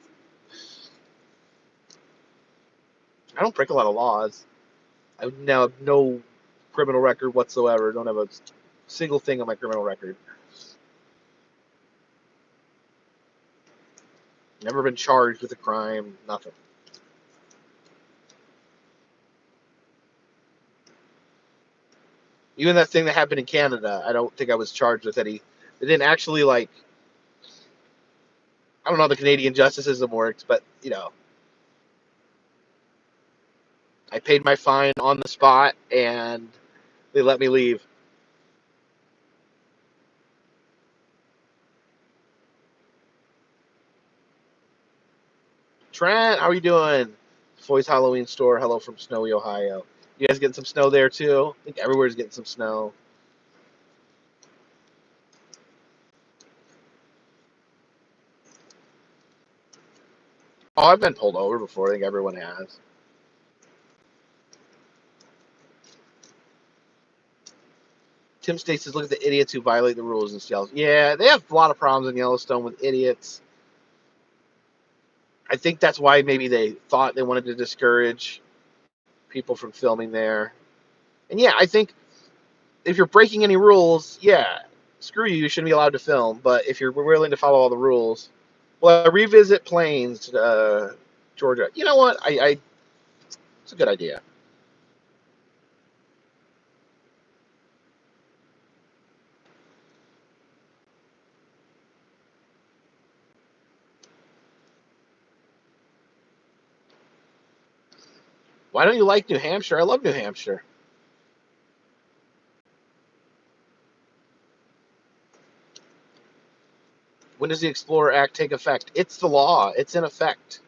I don't break a lot of laws. I now have no criminal record whatsoever. Don't have a single thing on my criminal record. Never been charged with a crime. Nothing. Even that thing that happened in Canada, I don't think I was charged with any. They didn't actually like. I don't know how the Canadian justice system works, but I paid my fine on the spot and they let me leave. Trent, how are you doing? Foy's Halloween store. Hello from snowy Ohio. You guys getting some snow there too? I think everywhere's getting some snow. Oh, I've been pulled over before. I think everyone has. Tim States says, look at the idiots who violate the rules in Yellowstone. Yeah, they have a lot of problems in Yellowstone with idiots. I think that's why maybe they thought they wanted to discourage people from filming there. And yeah, I think if you're breaking any rules, yeah, screw you. You shouldn't be allowed to film. But if you're willing to follow all the rules, well, I revisit Plains, Georgia. You know what? I it's a good idea. Why don't you like New Hampshire? I love New Hampshire. When does the Explorer Act take effect? It's the law. It's in effect.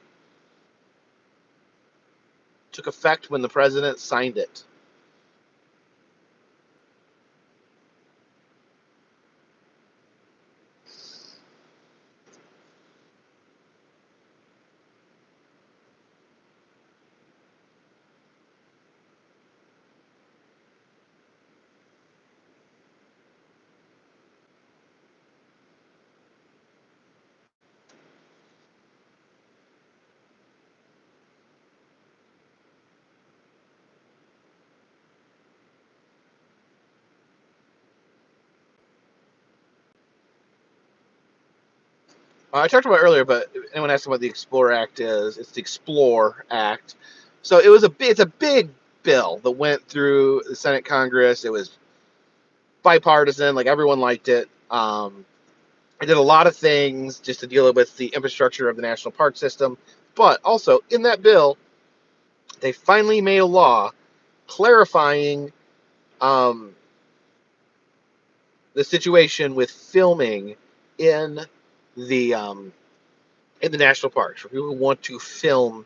It took effect when the president signed it. I talked about it earlier, but anyone asked what the Explorer Act is? It's the Explore Act. So it's a big bill that went through the Senate, Congress. It was bipartisan, like everyone liked it. It did a lot of things just to deal with the infrastructure of the national park system. But also in that bill, they finally made a law clarifying um, the situation with filming in the um, in the national parks for people who want to film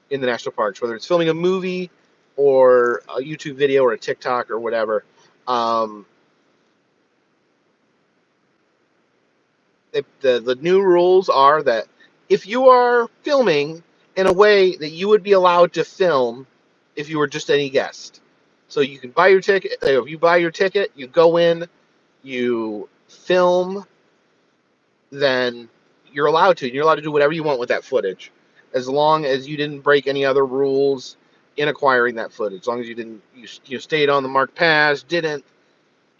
in the national parks, whether it's filming a movie or a YouTube video or a TikTok or whatever. Um, the new rules are that if you are filming in a way that you would be allowed to film if you were just any guest, so you can buy your ticket. If you buy your ticket, you go in, you film, then you're allowed to. You're allowed to do whatever you want with that footage, as long as you didn't break any other rules in acquiring that footage. As long as you didn't, you stayed on the marked paths, didn't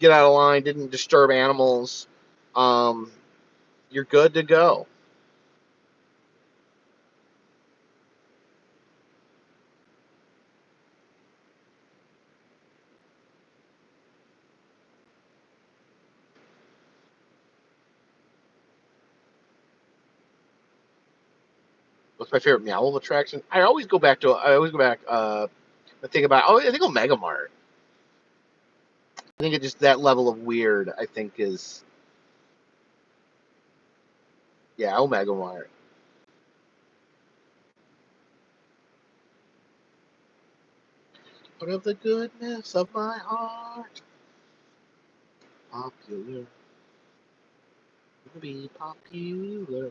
get out of line, didn't disturb animals, um, you're good to go. What's my favorite Meow attraction? I always go back to. I always go back. I think about. Oh, I think Omega Mart. I think it just that level of weird. I think is yeah, Omega Mart. Out of the goodness of my heart, popular, be popular.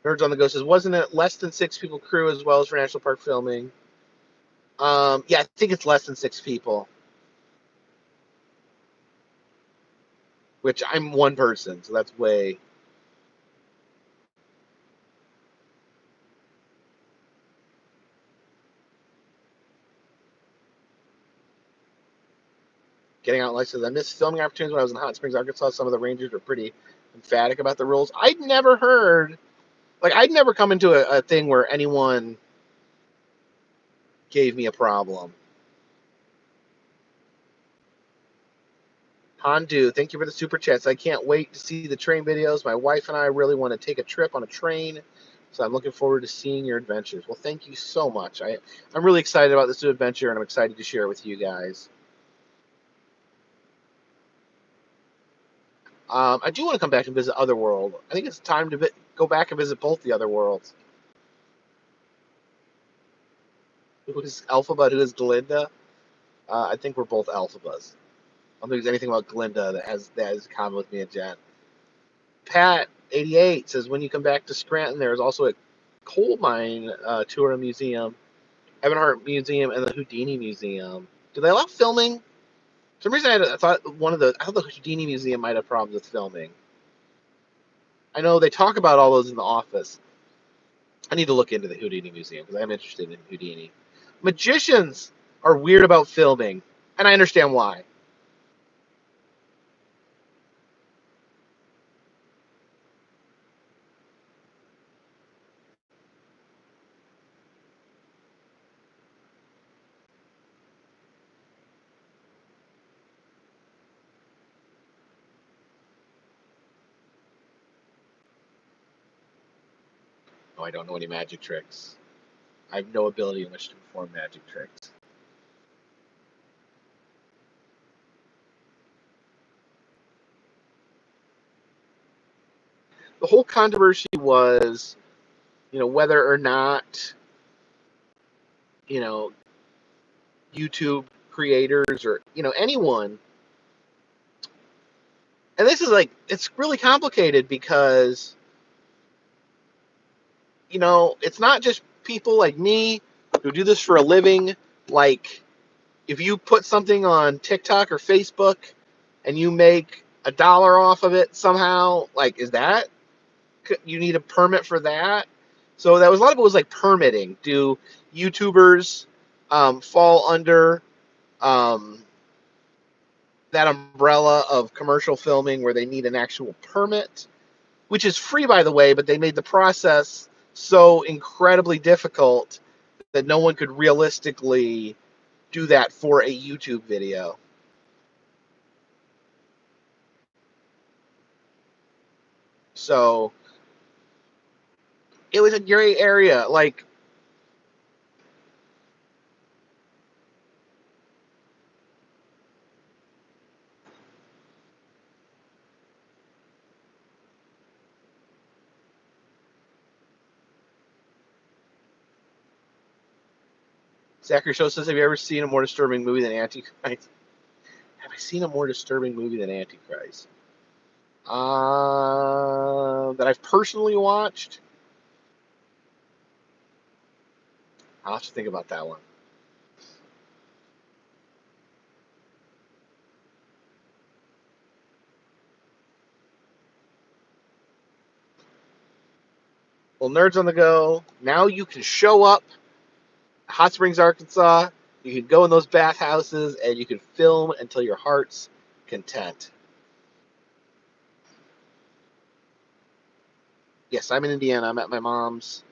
Nerds on the Go says, wasn't it less than 6 people crew as well as for national park filming? Yeah, I think it's less than 6 people. Which I'm one person, so that's way. getting out licenses. I missed filming opportunities when I was in Hot Springs, Arkansas. Some of the rangers were pretty emphatic about the rules. I'd never come into a thing where anyone gave me a problem. Hondu, thank you for the super chats. I can't wait to see the train videos. My wife and I really want to take a trip on a train, so I'm looking forward to seeing your adventures. Well, thank you so much. I'm really excited about this new adventure, and I'm excited to share it with you guys. I do want to come back and visit Otherworld. I think it's time to go back and visit both the other worlds. Who is Alphaba? Who is Glinda? I think we're both Alphabas. I don't think there's anything about Glinda that is in common with me and Jen. Pat88 says, when you come back to Scranton, there is also a coal mine tour and museum, Evanhart Museum, and the Houdini Museum. Do they allow filming? For some reason, I thought the Houdini Museum might have problems with filming. I know they talk about all those in The Office. I need to look into the Houdini Museum because I'm interested in Houdini. Magicians are weird about filming, and I understand why. No, I don't know any magic tricks. I have no ability in which to perform magic tricks. The whole controversy was, whether or not, YouTube creators or, anyone. And this is it's really complicated because, it's not just people like me who do this for a living. Like, if you put something on TikTok or Facebook and you make $1 off of it somehow, you need a permit for that? So that was a lot of it was like permitting. Do YouTubers fall under that umbrella of commercial filming where they need an actual permit, which is free, by the way, but they made the process so incredibly difficult that no one could realistically do that for a YouTube video. So it was a gray area. Zachary Show says, have you ever seen a more disturbing movie than Antichrist? Have I seen a more disturbing movie than Antichrist? That I've personally watched? I'll have to think about that one. Well, Nerds on the Go, now you can show up Hot Springs, Arkansas. You can go in those bathhouses and you can film until your heart's content. Yes, I'm in Indiana. I'm at my mom's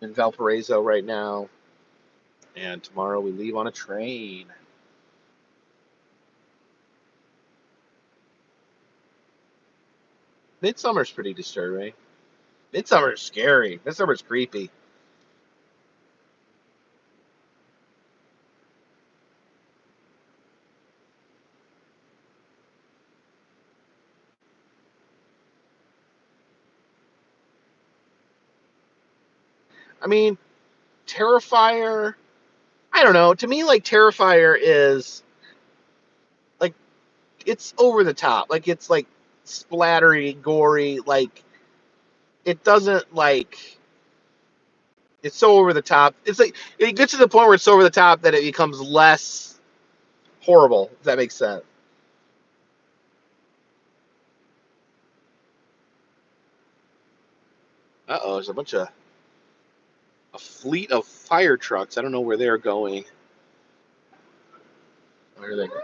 in Valparaiso right now. And tomorrow we leave on a train. Midsummer's pretty disturbing. Midsummer's scary. Midsummer's creepy. I mean, Terrifier, I don't know. To me, Terrifier is it's over the top. It's splattery, gory. It doesn't it's so over the top. It's it gets to the point where it's so over the top that it becomes less horrible. If that makes sense. Uh-oh, there's a fleet of fire trucks. I don't know where they're going. Where are they going?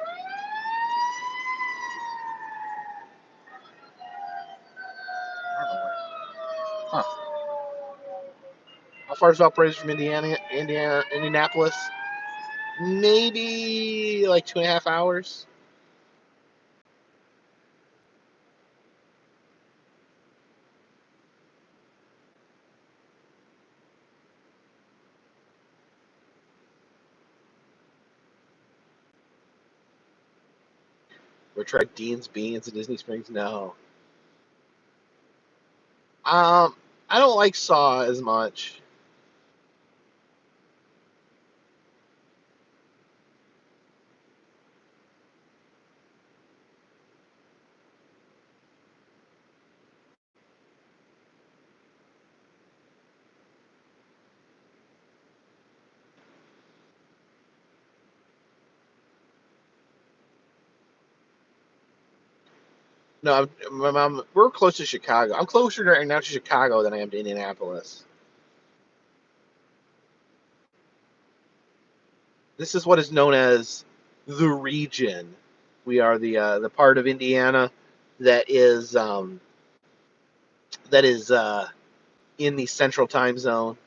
How far is Valparaiso from Indianapolis? Maybe like 2.5 hours. Or try Dean's Beans in Disney Springs? No. Um, I don't like Saw as much. No, my mom. We're close to Chicago. I'm closer right now to Chicago than I am to Indianapolis. This is what is known as the region. We are the part of Indiana that is that is in the central time zone.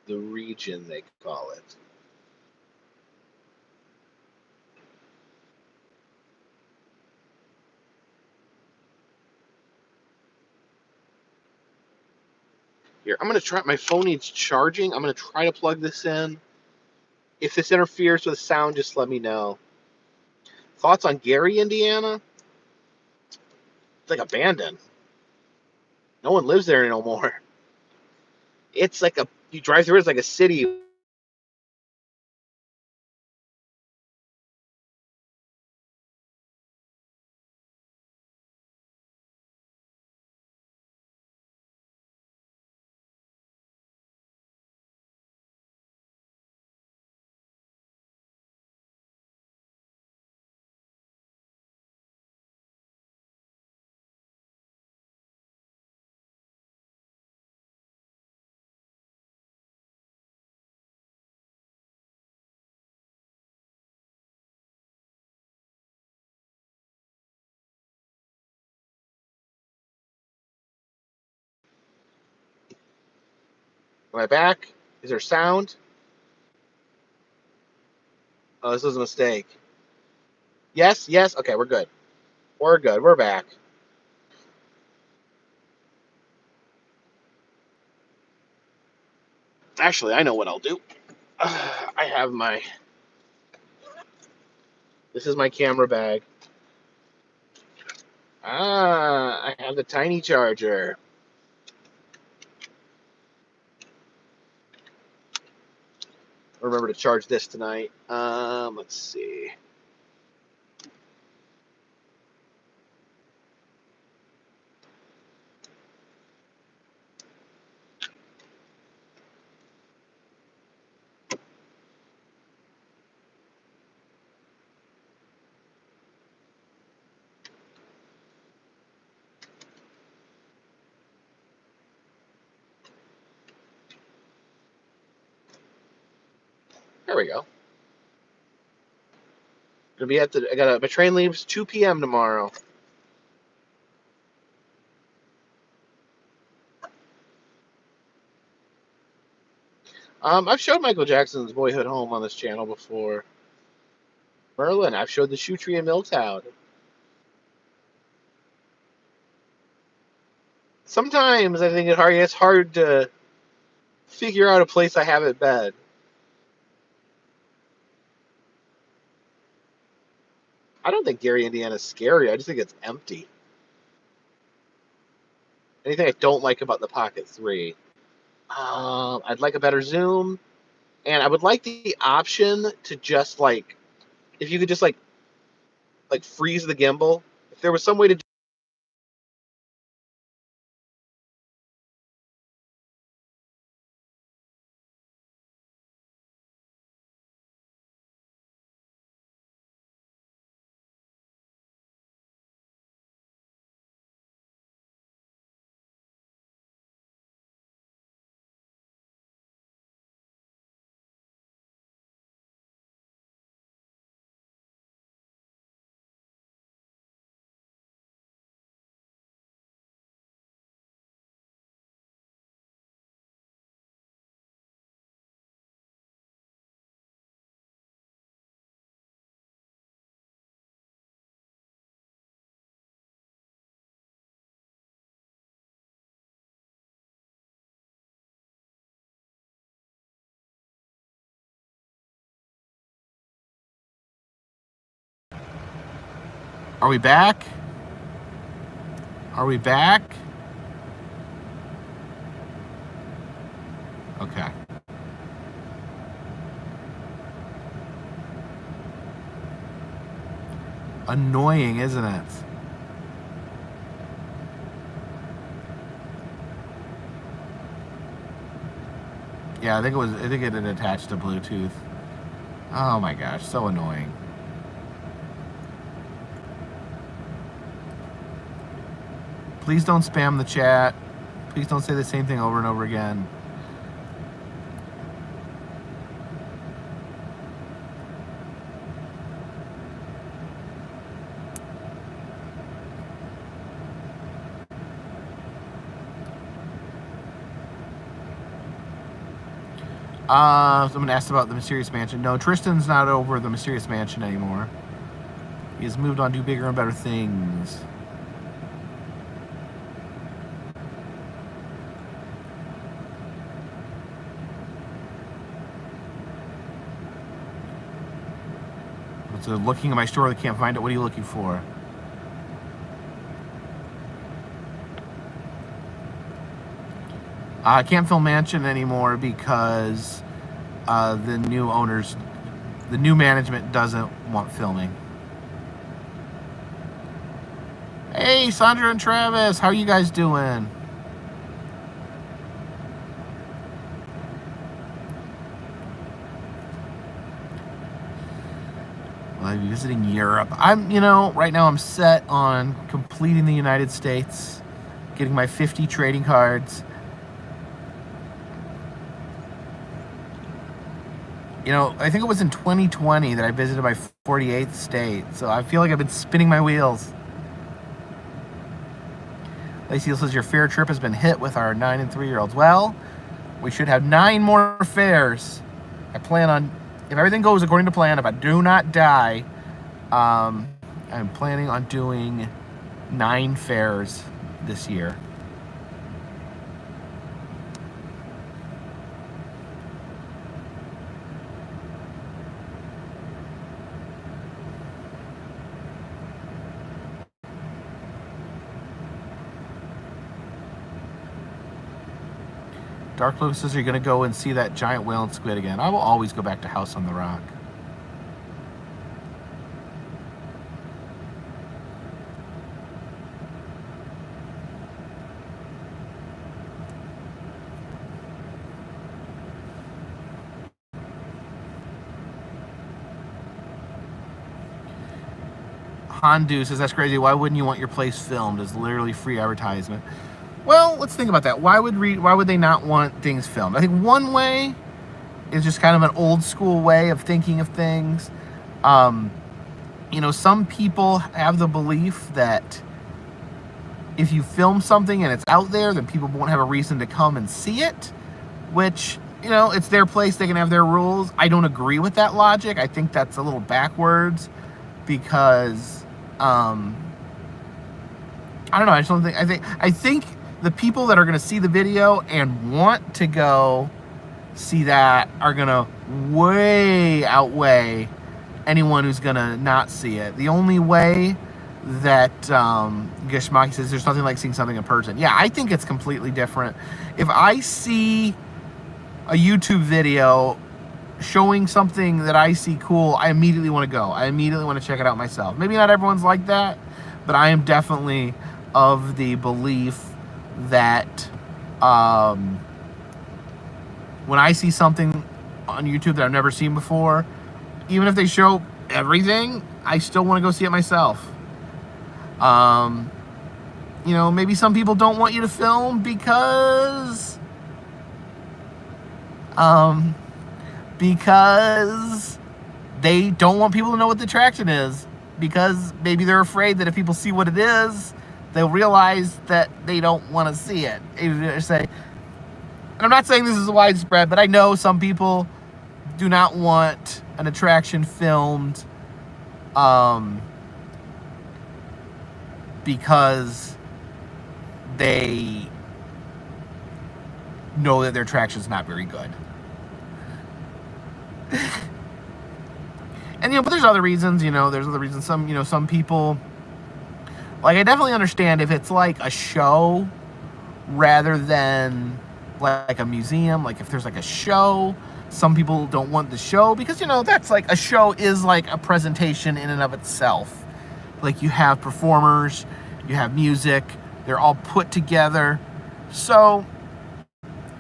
The region, they call it. Here, I'm gonna try. My phone needs charging. I'm gonna try to plug this in. If this interferes with sound, just let me know. Thoughts on Gary, Indiana? It's like abandoned. No one lives there no more. It's like a you drive through. It's like a city. Am I back? Is there sound? Oh, this was a mistake. Yes, yes. Okay, we're good. We're good. We're back. Actually, I know what I'll do. I have my. This is my camera bag. I have the tiny charger. Remember to charge this tonight. Let's see. There we go. Gonna be at the. My train leaves 2 p.m. tomorrow. I've showed Michael Jackson's Boyhood Home on this channel before. Merlin. I've showed the Shoe Tree in Milltown. Sometimes I think it's hard to figure out a place I haven't been. I don't think Gary, Indiana is scary. I just think it's empty. Anything I don't like about the Pocket 3. I'd like a better zoom, and I would like the option to just if you could just freeze the gimbal. If there was some way to Are we back? Are we back? Okay. Annoying, isn't it? Yeah, I think it had attached to Bluetooth. Oh my gosh, so annoying. Please don't spam the chat. Please don't say the same thing over and over again. Someone asked about the Mysterious Mansion. No, Tristan's not over the Mysterious Mansion anymore. He has moved on to bigger and better things. So looking at my store, they can't find it. What are you looking for? I can't film Mansion anymore because the new owners, the new management doesn't want filming. Hey, Sandra and Travis, how are you guys doing? Well, I'll be visiting Europe. Right now I'm set on completing the United States, getting my 50 trading cards. I think it was in 2020 that I visited my 48th state, so I feel like I've been spinning my wheels. Lacey says your fair trip has been hit with our 9 and 3-year-olds. Well, we should have 9 more fairs. I plan on, if everything goes according to plan, if I do not die, I'm planning on doing 9 fairs this year. Dark Blue says you're going to go and see that giant whale and squid again. I will always go back to House on the Rock. Hondu says that's crazy. Why wouldn't you want your place filmed? It's literally free advertisement. Well, let's think about that. Why would they not want things filmed? I think one way is just kind of an old school way of thinking of things. Some people have the belief that if you film something and it's out there, then people won't have a reason to come and see it, which, it's their place. They can have their rules. I don't agree with that logic. I think that's a little backwards because, I don't know. I just don't think, I think the people that are going to see the video and want to go see that are going to way outweigh anyone who's going to not see it. The only way that Gishmaki says there's nothing like seeing something in person. Yeah, I think it's completely different. If I see a YouTube video showing something that I see cool, I immediately want to go. I immediately want to check it out myself. Maybe not everyone's like that, but I am definitely of the belief that when I see something on YouTube that I've never seen before, even if they show everything, I still want to go see it myself. Maybe some people don't want you to film because they don't want people to know what the attraction is, because maybe they're afraid that if people see what it is, they'll realize that they don't want to see it. And I'm not saying this is widespread, but I know some people do not want an attraction filmed because they know that their attraction's not very good. And but there's other reasons, there's other reasons. Some people Like, I definitely understand if it's like a show rather than like a museum. Like, if there's like a show, some people don't want the show because, you know, that's like a show is like a presentation in and of itself. Like, you have performers, you have music, they're all put together. So,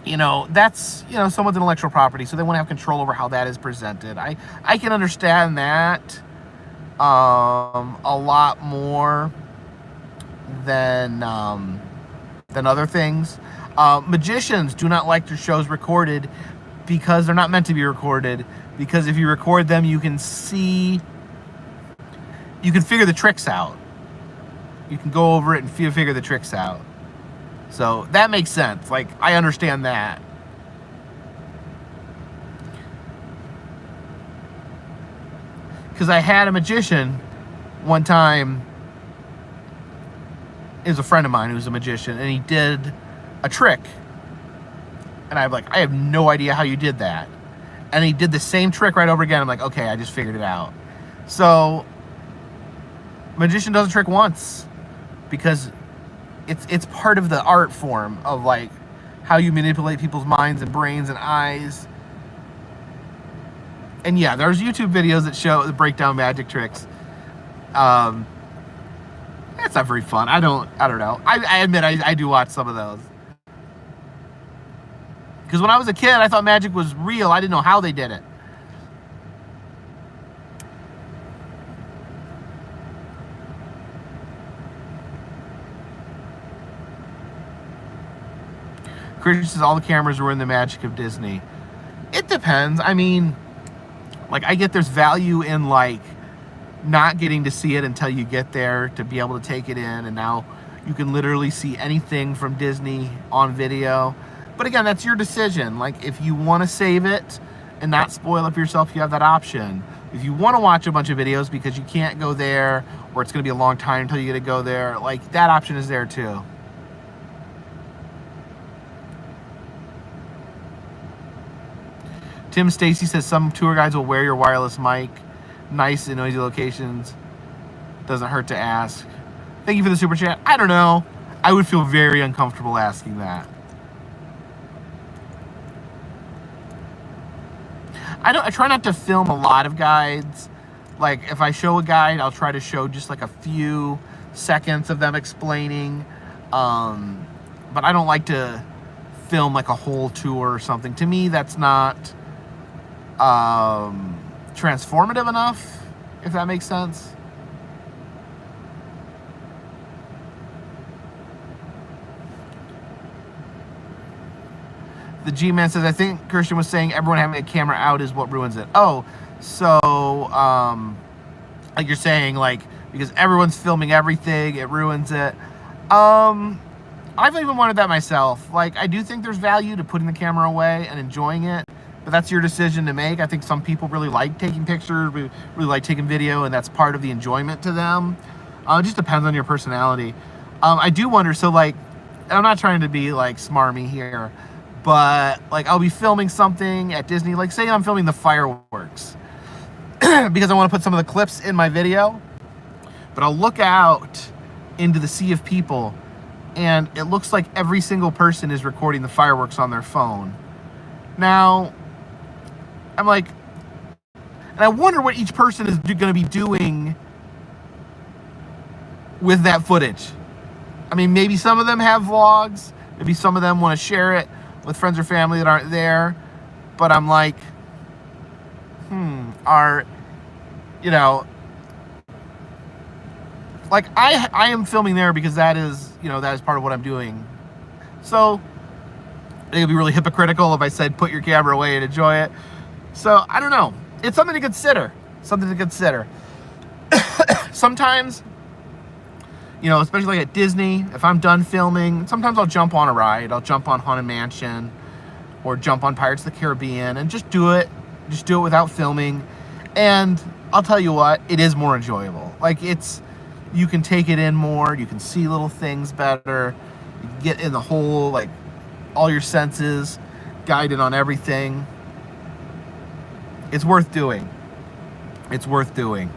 you know, that's, you know, someone's intellectual property, so they want to have control over how that is presented. I can understand that a lot more than other things. Magicians do not like their shows recorded because they're not meant to be recorded. Because if you record them, you can see, you can figure the tricks out. You can go over it and figure the tricks out. So that makes sense. Like, I understand that. Because I had a magician one time. It was a friend of mine who's a magician, and he did a trick. And I'm like, I have no idea how you did that. And he did the same trick right over again. I'm like, okay, I just figured it out. So, magician does a trick once because it's part of the art form of like how you manipulate people's minds and brains and eyes. And yeah, there's YouTube videos that break down magic tricks. That's not very fun. I don't know. I admit I do watch some of those. Because when I was a kid, I thought magic was real. I didn't know how they did it. Christian says all the cameras were in the magic of Disney. It depends. I mean, like, I get there's value in, like, not getting to see it until you get there to be able to take it in. And now you can literally see anything from Disney on video. But again, that's your decision. Like, if you want to save it and not spoil it for yourself, you have that option. If you want to watch a bunch of videos because you can't go there, or it's going to be a long time until you get to go there, like, that option is there too. Tim Stacy says some tour guides will wear your wireless mic. Nice in noisy locations. Doesn't hurt to ask. Thank you for the super chat. I don't know. I would feel very uncomfortable asking that. I try not to film a lot of guides. Like, if I show a guide, I'll try to show just like a few seconds of them explaining. But I don't like to film like a whole tour or something. To me, that's not transformative enough, if that makes sense. The G-Man says, I think Christian was saying everyone having a camera out is what ruins it. Oh, so, like you're saying, like, because everyone's filming everything, it ruins it. I've even wanted that myself. Like, I do think there's value to putting the camera away and enjoying it, but that's your decision to make. I think some people really like taking pictures, really like taking video, and that's part of the enjoyment to them. It just depends on your personality. I do wonder, so, like, I'm not trying to be, like, smarmy here, but, like, I'll be filming something at Disney. Like, say I'm filming the fireworks because I want to put some of the clips in my video, but I'll look out into the sea of people, and it looks like every single person is recording the fireworks on their phone. Now, I'm like, and I wonder what each person is going to be doing with that footage. I mean, maybe some of them have vlogs. Maybe some of them want to share it with friends or family that aren't there. But I'm like, you know, like I am filming there because that is, you know, that is part of what I'm doing. So I think it'd be really hypocritical if I said put your camera away and enjoy it. So I don't know. It's something to consider. Something to consider. Sometimes, you know, especially like at Disney, if I'm done filming, sometimes I'll jump on a ride. I'll jump on Haunted Mansion or jump on Pirates of the Caribbean and just do it. Just do it without filming. And I'll tell you what, it is more enjoyable. Like, it's, you can take it in more. You can see little things better. You can get in the whole, like, all your senses, guided on everything. It's worth doing. It's worth doing.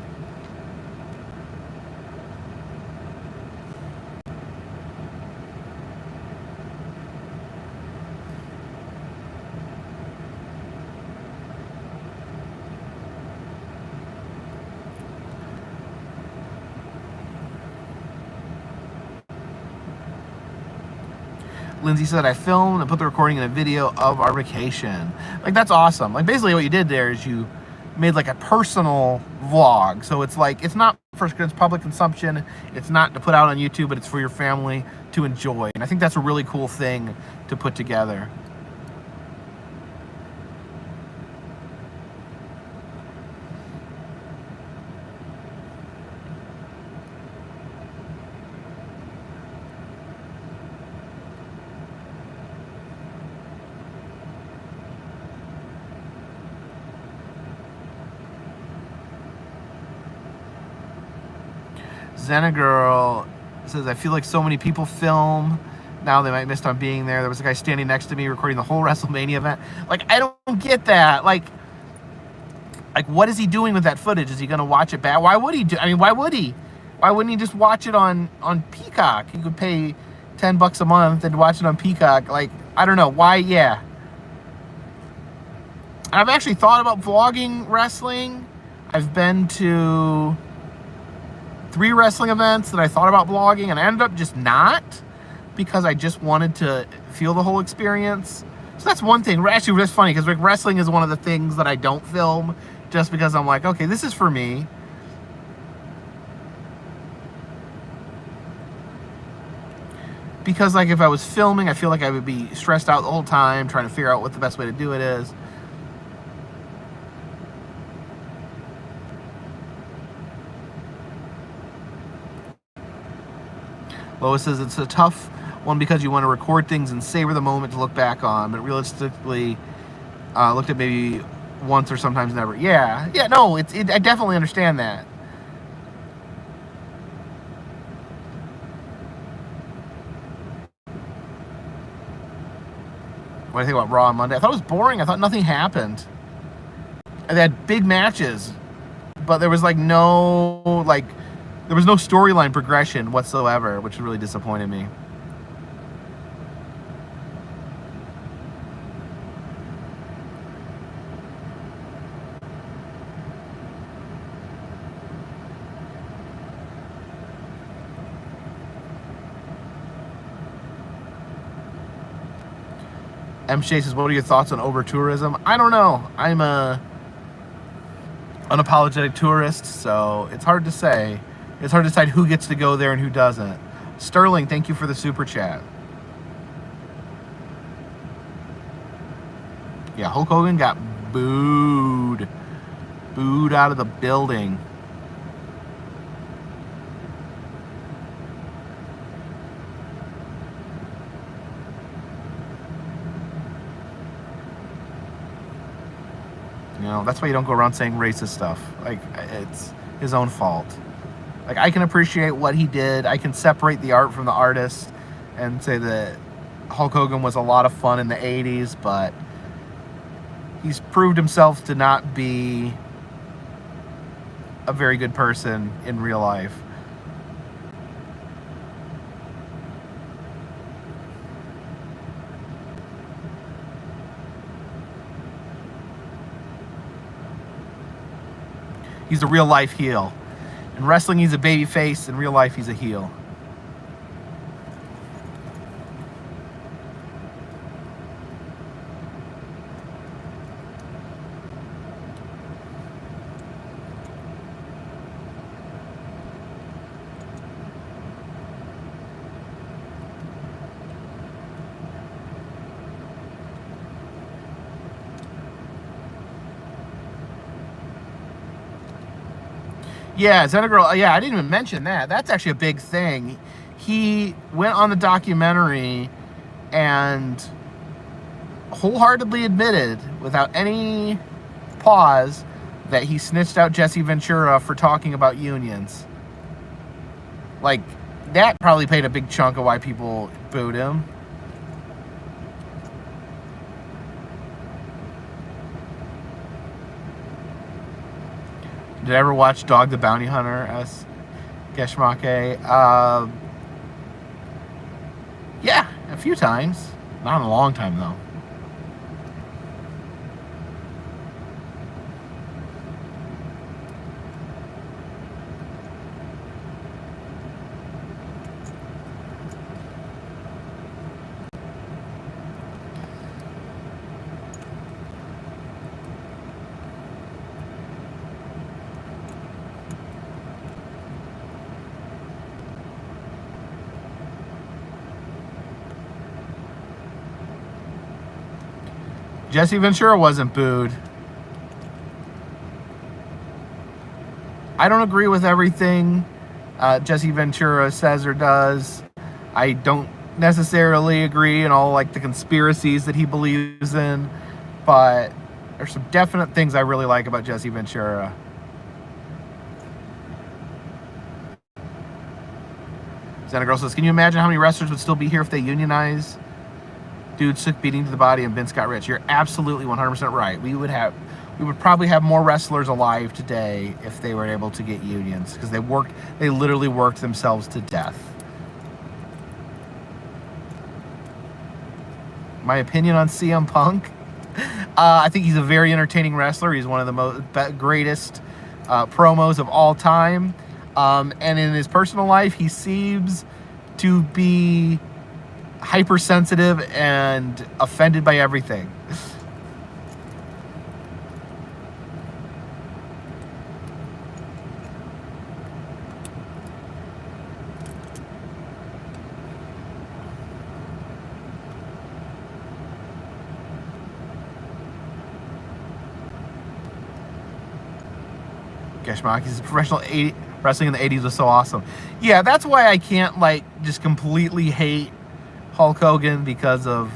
Lindsay said, I filmed and put the recording in a video of our vacation. Like, that's awesome. Like, basically what you did there is you made like a personal vlog. So it's like, it's not for public consumption. It's not to put out on YouTube, but it's for your family to enjoy. And I think that's a really cool thing to put together. Xena Girl says, I feel like so many people film. Now they might miss on being there. There was a guy standing next to me recording the whole WrestleMania event. Like, I don't get that. Like what is he doing with that footage? Is he going to watch it back? Why would he do? I mean, why would he? Why wouldn't he just watch it on Peacock? He could pay $10 a month and watch it on Peacock. Like, I don't know. Why? Yeah. I've actually thought about vlogging wrestling. I've been to 3 wrestling events that I thought about vlogging, and I ended up just not, because I just wanted to feel the whole experience. So that's one thing. Actually, that's funny, because wrestling is one of the things that I don't film, just because I'm like, okay, this is for me. Because like if I was filming, I feel like I would be stressed out the whole time, trying to figure out what the best way to do it is. Lois says it's a tough one because you want to record things and savor the moment to look back on, but realistically, looked at maybe once or sometimes never. Yeah, no, I definitely understand that. What do you think about Raw on Monday? I thought it was boring. I thought nothing happened. And they had big matches, but there was no storyline progression whatsoever, which really disappointed me. M. Shea says, what are your thoughts on over-tourism? I don't know. I'm a unapologetic tourist, so it's hard to say. It's hard to decide who gets to go there and who doesn't. Sterling, thank you for the super chat. Yeah, Hulk Hogan got booed. Booed out of the building. You know, that's why you don't go around saying racist stuff. Like, it's his own fault. Like, I can appreciate what he did. I can separate the art from the artist and say that Hulk Hogan was a lot of fun in the 80s, but he's proved himself to not be a very good person in real life. He's a real life heel. In wrestling, he's a baby face. In real life, he's a heel. Yeah, Xena Girl, yeah, I didn't even mention that. That's actually a big thing. He went on the documentary and wholeheartedly admitted, without any pause, that he snitched out Jesse Ventura for talking about unions. Like, that probably paid a big chunk of why people booed him. Did I ever watch Dog the Bounty Hunter as Geschmacke? Yeah, a few times. Not in a long time, though. Jesse Ventura wasn't booed. I don't agree with everything Jesse Ventura says or does. I don't necessarily agree in all like the conspiracies that he believes in, but there's some definite things I really like about Jesse Ventura. Santa Girl says, can you imagine how many wrestlers would still be here if they unionize? Dudes took beating to the body and Vince got rich. You're absolutely 100% right. We would probably have more wrestlers alive today if they were able to get unions, because they literally worked themselves to death. My opinion on CM Punk, I think he's a very entertaining wrestler. He's one of the greatest promos of all time. And in his personal life, he seems to be hypersensitive and offended by everything. Geshmaki's professional wrestling in the 80s was so awesome. Yeah, that's why I can't like just completely hate Hulk Hogan, because of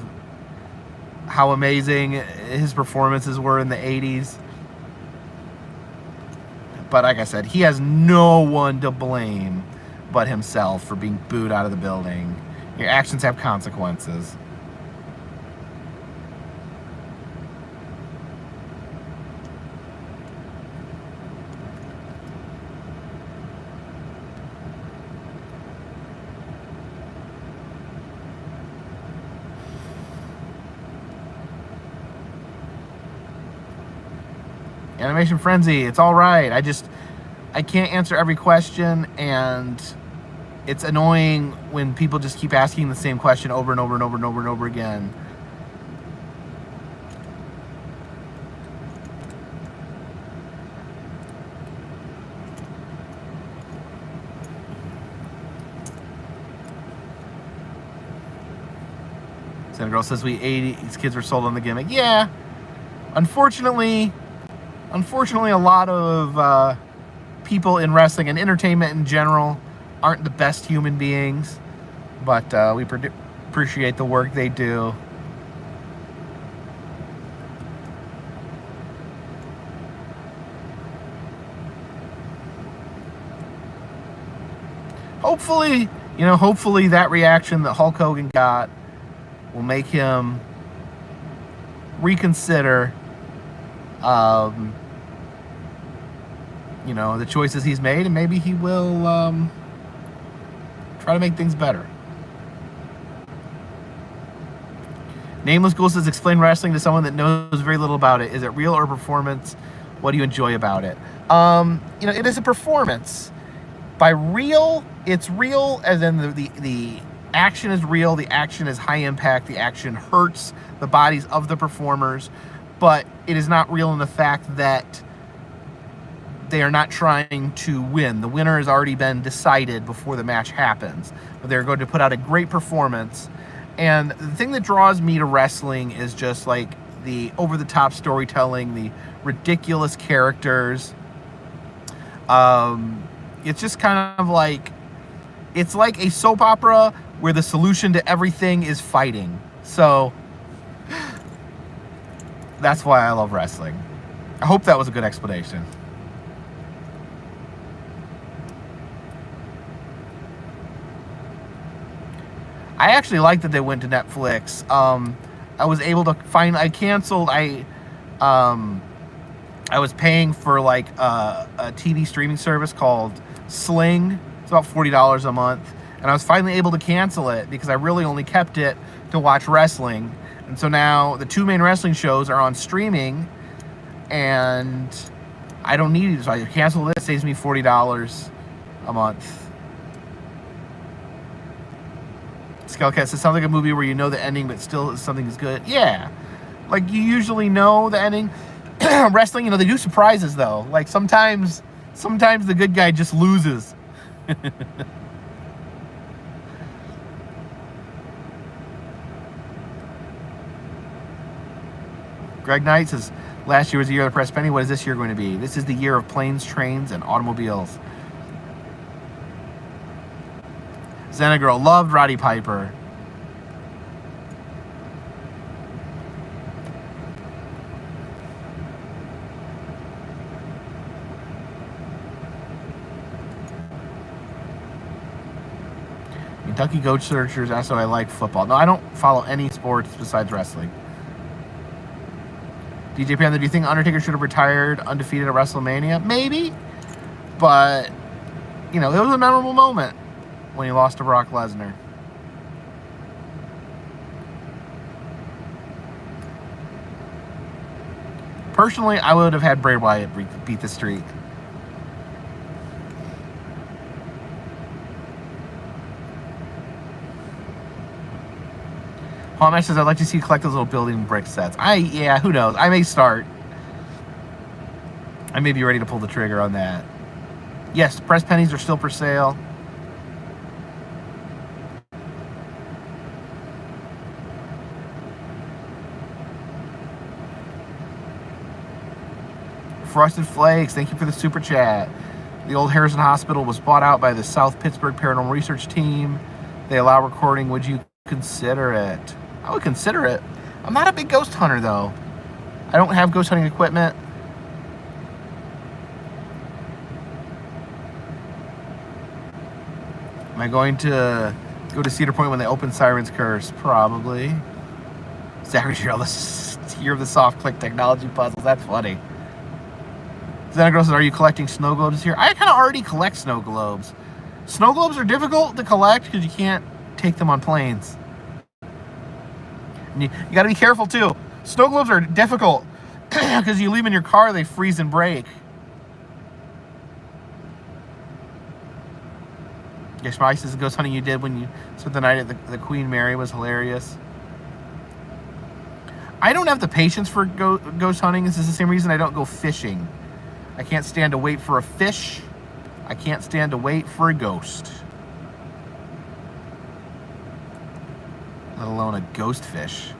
how amazing his performances were in the 80s. But like I said, he has no one to blame but himself for being booed out of the building. Your actions have consequences. Animation Frenzy, it's all right. I can't answer every question, and it's annoying when people just keep asking the same question over and over and over and over and over again. Santa Girl says these kids were sold on the gimmick. Yeah, unfortunately, a lot of people in wrestling and entertainment in general aren't the best human beings, but we appreciate the work they do. Hopefully that reaction that Hulk Hogan got will make him reconsider the choices he's made, and maybe he will try to make things better. Nameless Ghoul says, explain wrestling to someone that knows very little about it. Is it real or performance? What do you enjoy about it? It is a performance. By real, it's real as in the action is real, the action is high impact, the action hurts the bodies of the performers, but it is not real in the fact that they are not trying to win. The winner has already been decided before the match happens, but they're going to put out a great performance. And the thing that draws me to wrestling is just like the over-the-top storytelling, the ridiculous characters. It's just kind of like, it's like a soap opera where the solution to everything is fighting. So that's why I love wrestling. I hope that was a good explanation. I actually like that they went to Netflix. I was able to find, I canceled, I was paying for like a TV streaming service called Sling. It's about $40 a month. And I was finally able to cancel it because I really only kept it to watch wrestling. And so now the two main wrestling shows are on streaming, and I don't need it. So I cancel this, saves me $40 a month. Skullcat says, sounds like a movie where you know the ending, but still something is good. Yeah. Like, you usually know the ending. Wrestling, they do surprises, though. Like, sometimes the good guy just loses. Greg Knight says, last year was the year of the press penny. What is this year going to be? This is the year of planes, trains, and automobiles. Xena Girl loved Roddy Piper. Kentucky Goat Searchers asked if I like football. No, I don't follow any sports besides wrestling. DJ Panther, do you think Undertaker should have retired undefeated at WrestleMania? Maybe. But, you know, it was a memorable moment when he lost to Brock Lesnar. Personally, I would have had Bray Wyatt beat the streak. Hallmash says, I'd like to see you collect those little building brick sets. Yeah, who knows? I may start. I may be ready to pull the trigger on that. Yes, press pennies are still for sale. Frosted Flakes, thank you for the super chat. The old Harrison Hospital was bought out by the South Pittsburgh Paranormal Research Team. They allow recording. Would you consider it? I would consider it. I'm not a big ghost hunter, though. I don't have ghost hunting equipment. Am I going to go to Cedar Point when they open Siren's Curse? Probably. Zachary Sherrill, this year of the soft click technology puzzles. That's funny. Xenagirl says, are you collecting snow globes here? I kind of already collect snow globes. Snow globes are difficult to collect because you can't take them on planes. And you got to be careful, too. Snow globes are difficult because you leave them in your car, they freeze and break. Yes, Mike says the ghost hunting you did when you spent the night at the Queen Mary was hilarious. I don't have the patience for ghost hunting. This is the same reason I don't go fishing. I can't stand to wait for a fish. I can't stand to wait for a ghost. Let alone a ghost fish.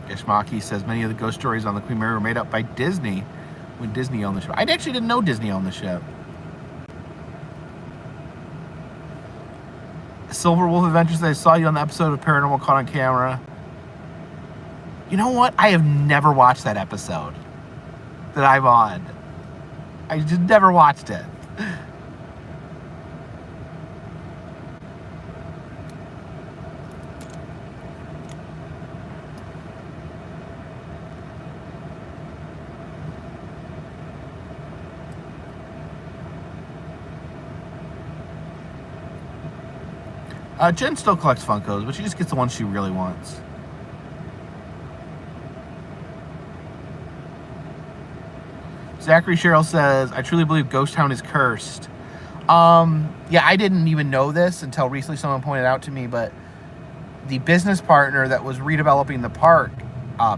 Ishmaki says many of the ghost stories on the Queen Mary were made up by Disney when Disney owned the ship. I actually didn't know Disney owned the ship. Silver Wolf Adventures, I saw you on the episode of Paranormal Caught on Camera. You know what? I have never watched that episode that I'm on. I just never watched it. Jen still collects Funkos, but she just gets the ones she really wants. Zachary Sherrill says, I truly believe Ghost Town is cursed. Yeah, I didn't even know this until recently someone pointed out to me, but the business partner that was redeveloping the park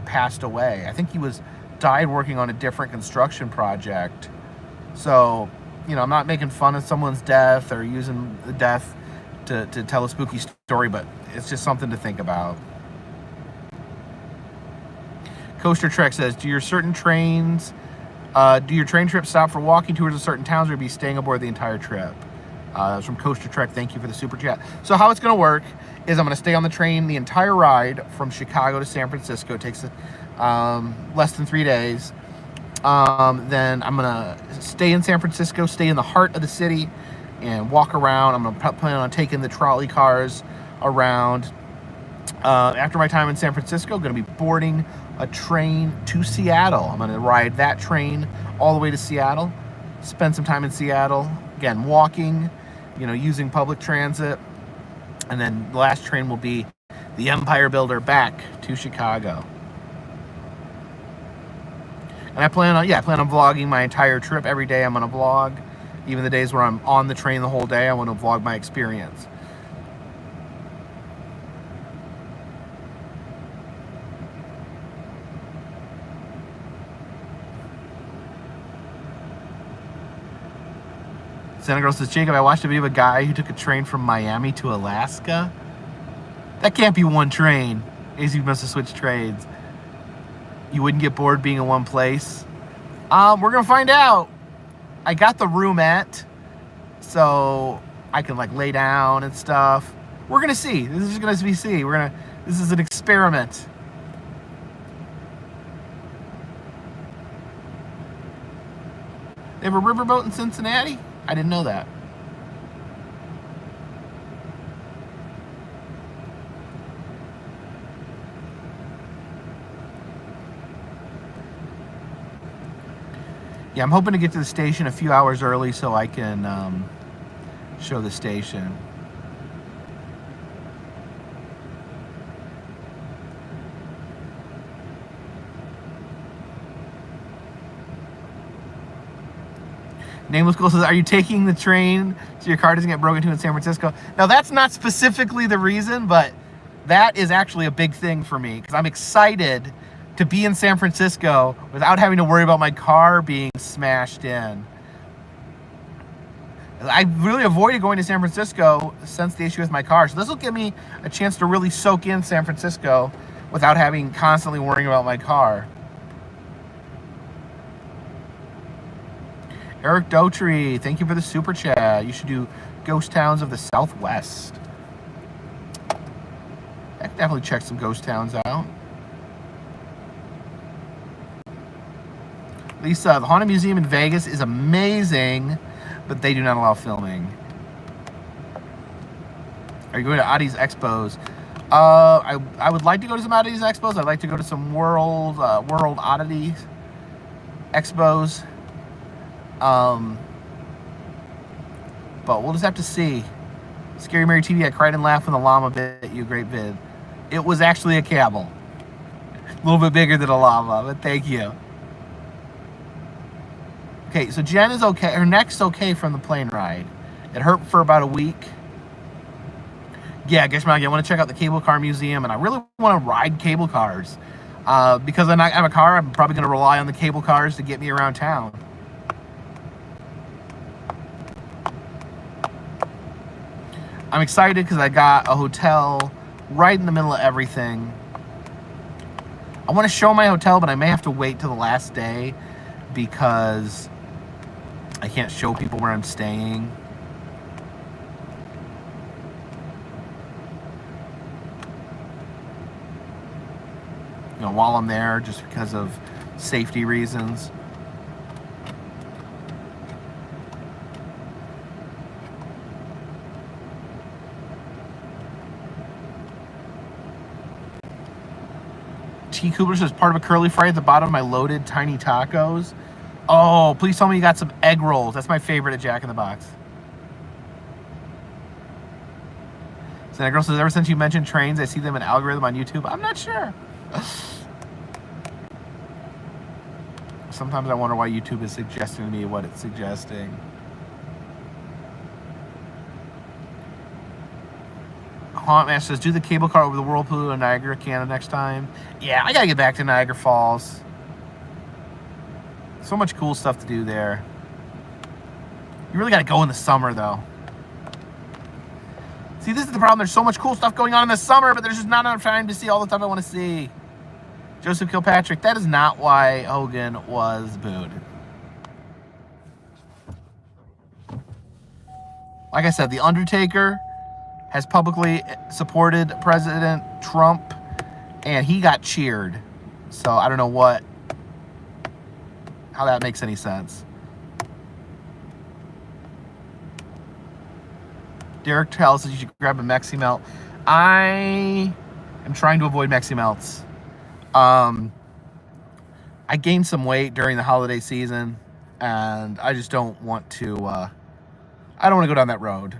passed away. I think he died working on a different construction project. So, you know, I'm not making fun of someone's death or using the death to tell a spooky story, but it's just something to think about. Coaster Trek says, do your train trips stop for walking tours of certain towns or be staying aboard the entire trip? That's from Coaster Trek. Thank you for the super chat. So how it's going to work is I'm going to stay on the train the entire ride from Chicago to San Francisco. It takes less than 3 days. Then I'm going to stay in San Francisco, stay in the heart of the city, and walk around. I'm going to plan on taking the trolley cars around After my time in San Francisco, I'm going to be boarding a train to Seattle. I'm going to ride that train all the way to Seattle, spend some time in Seattle, again, walking, using public transit. And then the last train will be the Empire Builder back to Chicago. And I plan on vlogging my entire trip. Every day I'm going to vlog. Even the days where I'm on the train the whole day, I want to vlog my experience. Santa Girl says, Jacob, I watched a video of a guy who took a train from Miami to Alaska. That can't be one train. AZ must have switched trains. You wouldn't get bored being in one place. We're going to find out. I got the roomette, so I can lay down and stuff. We're going to see. This is going to be see. This is an experiment. They have a riverboat in Cincinnati? I didn't know that. Yeah, I'm hoping to get to the station a few hours early so I can show the station. Nameless Girl says, are you taking the train so your car doesn't get broken into in San Francisco? Now, that's not specifically the reason, but that is actually a big thing for me because I'm excited to be in San Francisco without having to worry about my car being smashed in. I really avoided going to San Francisco since the issue with my car. So this will give me a chance to really soak in San Francisco without having constantly worrying about my car. Eric Dotry, thank you for the super chat. You should do ghost towns of the Southwest. I can definitely check some ghost towns out. Lisa, the Haunted Museum in Vegas is amazing, but they do not allow filming. Are you going to Adi's Expos? I would like to go to some Adi's Expos. I'd like to go to some World Oddity Expos. But we'll just have to see. Scary Mary TV, I cried and laughed when the llama bit you. Great vid. It was actually a camel. A little bit bigger than a llama, but thank you. Okay, so Jen is okay. Her neck's okay from the plane ride. It hurt for about a week. Yeah, I want to check out the Cable Car Museum, and I really want to ride cable cars. Because I have a car, I'm probably going to rely on the cable cars to get me around town. I'm excited because I got a hotel right in the middle of everything. I want to show my hotel, but I may have to wait till the last day because I can't show people where I'm staying. While I'm there, just because of safety reasons. T. Cooper says, part of a curly fry at the bottom of my loaded tiny tacos. Oh, please tell me you got some egg rolls. That's my favorite at Jack in the Box. Santa Girl says, ever since you mentioned trains, I see them in algorithm on YouTube. I'm not sure. Sometimes I wonder why YouTube is suggesting to me what it's suggesting. Haunt Master says, do the cable car over the whirlpool in Niagara, Canada next time. Yeah, I gotta get back to Niagara Falls. So much cool stuff to do there. You really gotta go in the summer, though. See, this is the problem. There's so much cool stuff going on in the summer, but there's just not enough time to see all the stuff I want to see. Joseph Kilpatrick, that is not why Hogan was booed. Like I said, The Undertaker has publicly supported President Trump, and he got cheered. So I don't know how that makes any sense. Derek tells us you should grab a Mexi Melt. I am trying to avoid Mexi Melts. I gained some weight during the holiday season, and I just don't want to. I don't want to go down that road.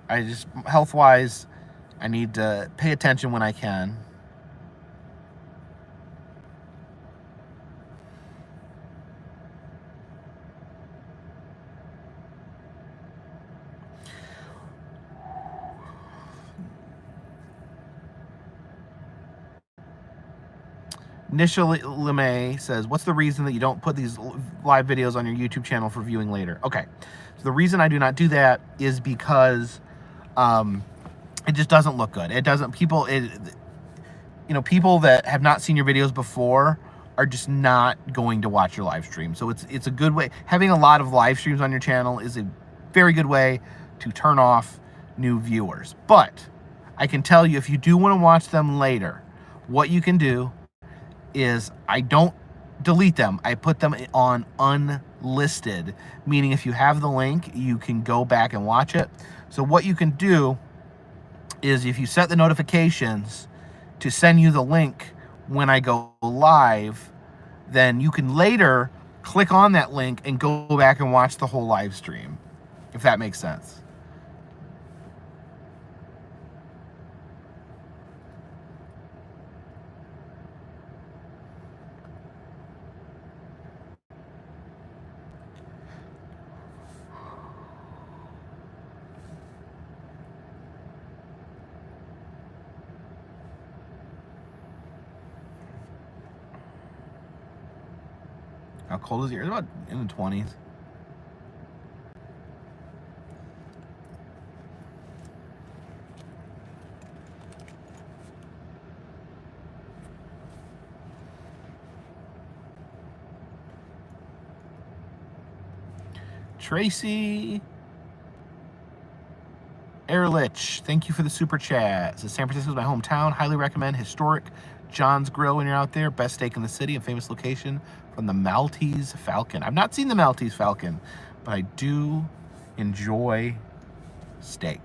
I just, health-wise, I need to pay attention when I can. Nisha LeMay says, what's the reason that you don't put these live videos on your YouTube channel for viewing later? Okay, so the reason I do not do that is because it just doesn't look good. It doesn't, people that have not seen your videos before are just not going to watch your live stream. So it's a good way. Having a lot of live streams on your channel is a very good way to turn off new viewers. But I can tell you, if you do want to watch them later, what you can do is I don't delete them. I put them on unlisted, meaning if you have the link, you can go back and watch it. So what you can do is, if you set the notifications to send you the link when I go live, then you can later click on that link and go back and watch the whole live stream, if that makes sense. How cold is it here? It's about in the 20s. Tracy Ehrlich, thank you for the super chat. It says, San Francisco is my hometown. Highly recommend historic John's Grill when you're out there. Best steak in the city, a famous location from the Maltese Falcon. I've not seen the Maltese Falcon, but I do enjoy steak.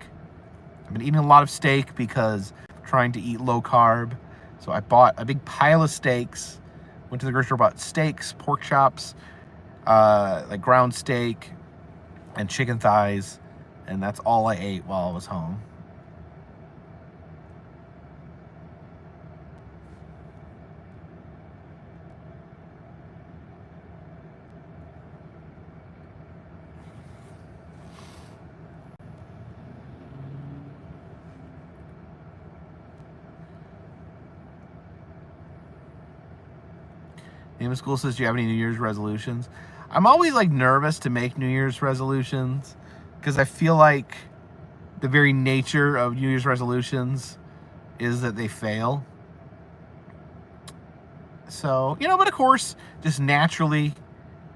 I've been eating a lot of steak because I'm trying to eat low carb. So I bought a big pile of steaks, went to the grocery store, bought steaks, pork chops, like ground steak, and chicken thighs, and that's all I ate while I was home. Name of School says, do you have any New Year's resolutions? I'm always like nervous to make New Year's resolutions because I feel like the very nature of New Year's resolutions is that they fail. So, but of course, just naturally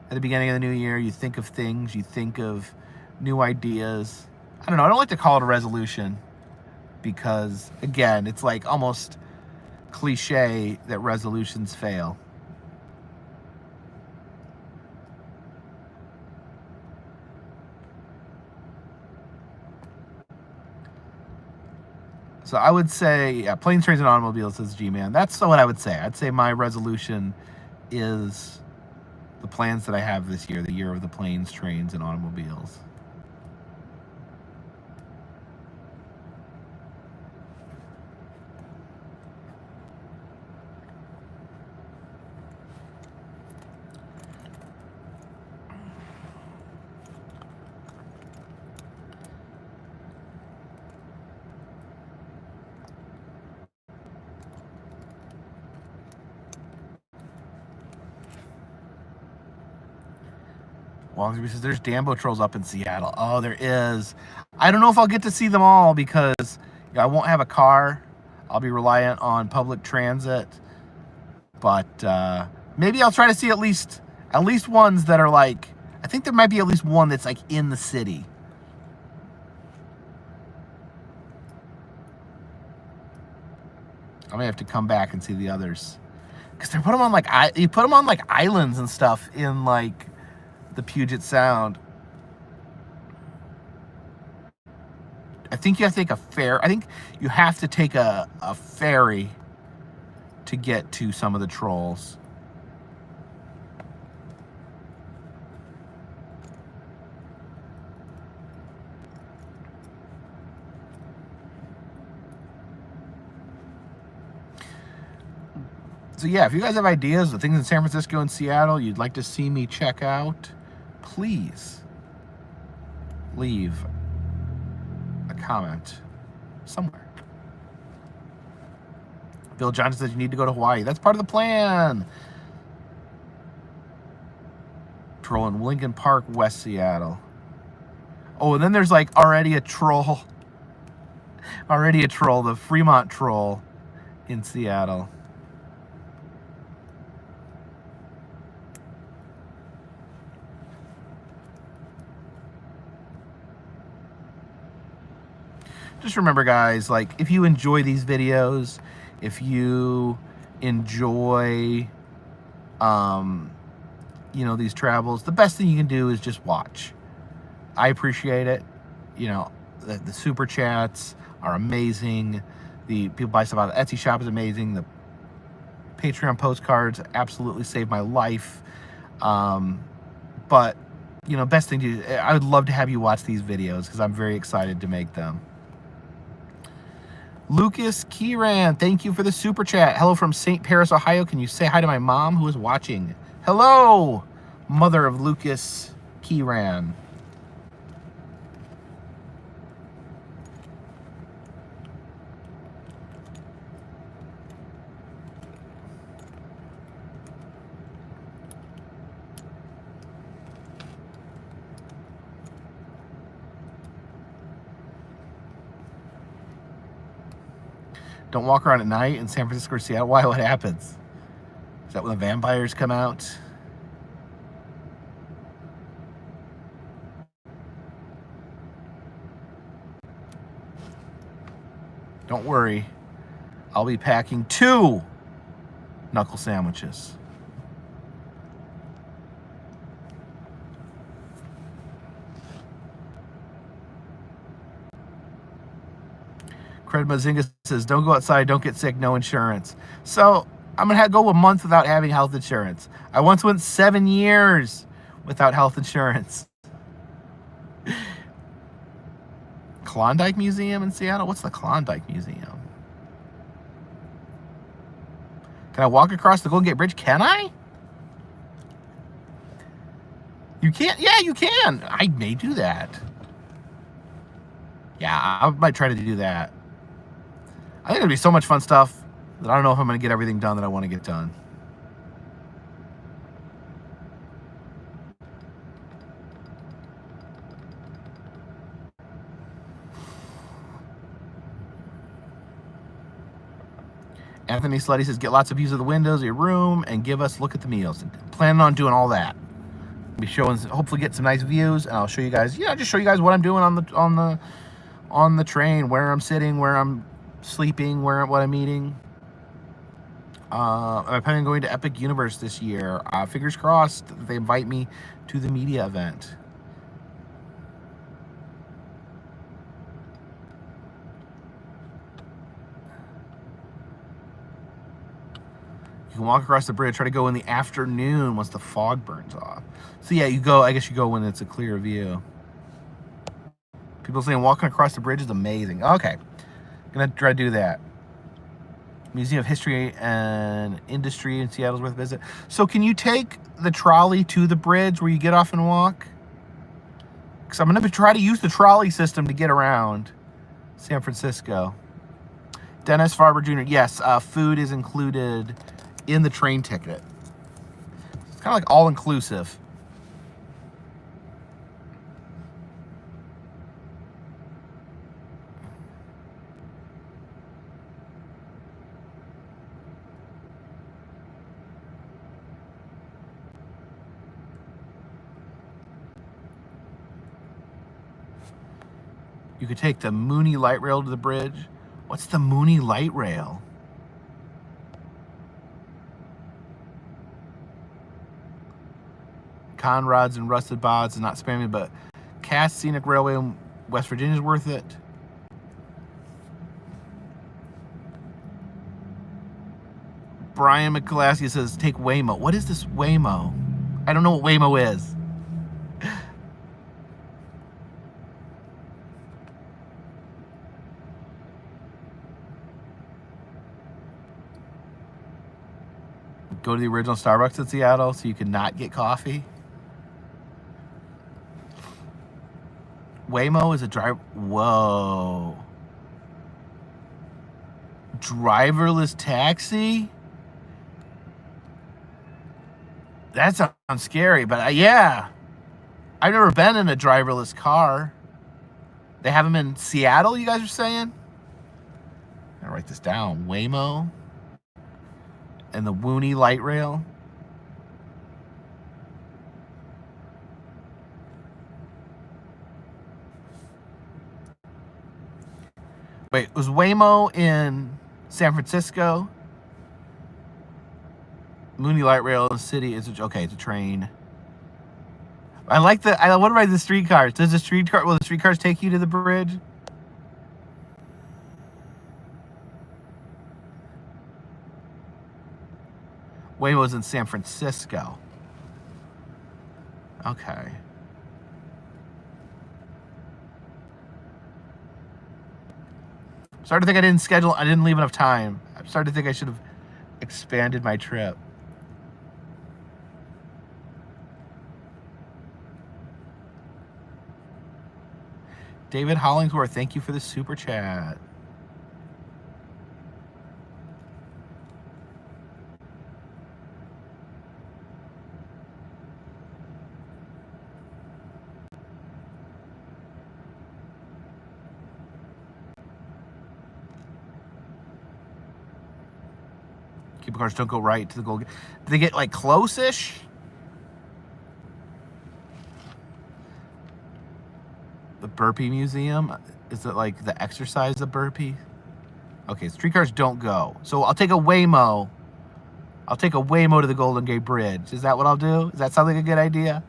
at the beginning of the new year, you think of things, you think of new ideas. I don't know, I don't like to call it a resolution because, again, it's like almost cliche that resolutions fail. So I would say, yeah, planes, trains, and automobiles, says G-Man. That's what I would say. I'd say my resolution is the plans that I have this year, the year of the planes, trains, and automobiles. Walmsley says there's Dambo trolls up in Seattle. Oh, there is. I don't know if I'll get to see them all because I won't have a car. I'll be reliant on public transit. But maybe I'll try to see at least ones that are like, I think there might be at least one that's like in the city. I may have to come back and see the others because they put them on like you put them on like islands and stuff in like the Puget Sound. I think you have to take a ferry. I think you have to take a ferry to get to some of the trolls. So yeah, if you guys have ideas of things in San Francisco and Seattle you'd like to see me check out, please leave a comment somewhere. Bill Johnson says you need to go to Hawaii. That's part of the plan. Troll in Lincoln Park, West Seattle. Oh, and then there's like already a troll, the Fremont troll in Seattle. Just remember, guys, like, if you enjoy these videos, if you enjoy, you know, these travels, the best thing you can do is just watch. I appreciate it. You know, the super chats are amazing. The people buy stuff out of the Etsy shop is amazing. The Patreon postcards absolutely saved my life. But, you know, best thing to do, I would love to have you watch these videos because I'm very excited to make them. Lucas Kieran, thank you for the super chat. Hello from St. Paris, Ohio. Can you say hi to my mom who is watching? Hello, mother of Lucas Kieran. Don't walk around at night in San Francisco or Seattle. Why? What happens? Is that when the vampires come out? Don't worry. I'll be packing 2 knuckle sandwiches. Cred Mazinga says, don't go outside, don't get sick, no insurance. So I'm going to go a month without having health insurance. I once went 7 years without health insurance. Klondike Museum in Seattle? What's the Klondike Museum? Can I walk across the Golden Gate Bridge? Can I? You can't? Yeah, you can. I may do that. Yeah, I might try to do that. I think it'll be so much fun stuff that I don't know if I'm going to get everything done that I want to get done. Anthony Slutty says, get lots of views of the windows of your room and give us a look at the meals. Planning on doing all that. Be showing, hopefully get some nice views, and I'll show you guys, just show you guys what I'm doing on the train, where I'm sitting, where I'm sleeping, what I'm eating. I'm planning on going to Epic Universe this year. Fingers crossed that they invite me to the media event. You can walk across the bridge, try to go in the afternoon once the fog burns off. So yeah, I guess you go when it's a clear view. People saying walking across the bridge is amazing. Okay, gonna try to do that. Museum of History and Industry in Seattle's worth a visit. So can you take the trolley to the bridge where you get off and walk? Because I'm gonna try to use the trolley system to get around San Francisco. Dennis Farber Jr. Yes, food is included in the train ticket. It's kind of like all-inclusive. You could take the Mooney Light Rail to the bridge. What's the Mooney Light Rail? Conrods and Rusted Bods is not spamming, but Cass Scenic Railway in West Virginia is worth it. Brian McClaskey says, take Waymo. What is this Waymo? I don't know what Waymo is. Go to the original Starbucks in Seattle so you can not get coffee. Waymo is a driver. Whoa. Driverless taxi? That sounds scary, but yeah. I've never been in a driverless car. They have them in Seattle, you guys are saying? I'm gonna write this down. Waymo and the Woony light rail. Wait, was Waymo in San Francisco? Mooney light rail in the city is okay. It's a train. I like the. I want to ride the streetcars. Will the streetcars take you to the bridge? Waymo's in San Francisco. Okay. I'm starting to think I didn't leave enough time. I'm starting to think I should have expanded my trip. David Hollingsworth, thank you for the super chat. Cable cars don't go right to the goal. Do they get like close-ish? The Burpee Museum? Is it like the exercise of Burpee? Okay, streetcars don't go. So I'll take a Waymo. I'll take a Waymo to the Golden Gate Bridge. Is that what I'll do? Does that sound like a good idea?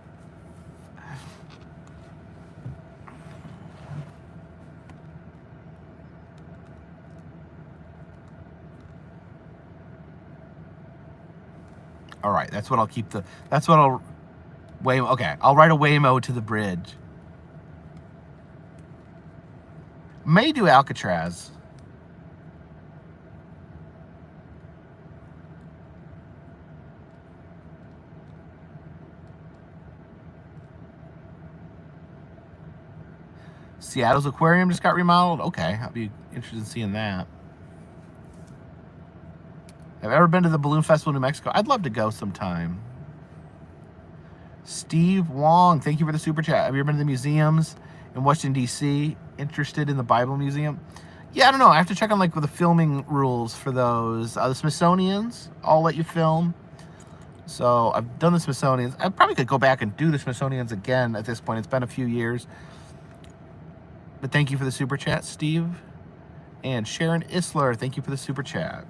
All right, that's what I'll keep that's what I'll, Waymo, okay, I'll write a Waymo to the bridge. May do Alcatraz. Seattle's aquarium just got remodeled. Okay, I'll be interested in seeing that. Have I ever been to the Balloon Festival in New Mexico? I'd love to go sometime. Steve Wong, thank you for the super chat. Have you ever been to the museums in Washington, D.C.? Interested in the Bible Museum? Yeah, I don't know. I have to check on like the filming rules for those. The Smithsonian's, I'll let you film. So I've done the Smithsonian's. I probably could go back and do the Smithsonian's again at this point. It's been a few years. But thank you for the super chat, Steve. And Sharon Isler, thank you for the super chat.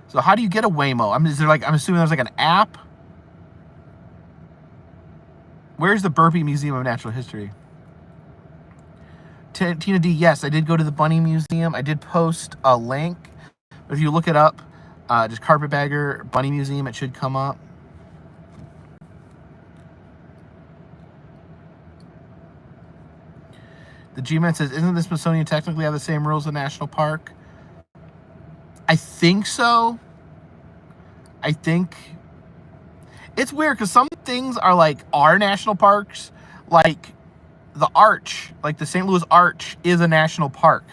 So how do you get a Waymo? I'm assuming there's like an app. Where's the Burpee Museum of Natural History? Tina D, yes, I did go to the Bunny Museum. I did post a link. But if you look it up, just Carpetbagger Bunny Museum, it should come up. The G-Man says, isn't the Smithsonian technically have the same rules as a national park? I think so. I think it's weird because some things are like our national parks, like the Arch, like the St. Louis Arch is a national park.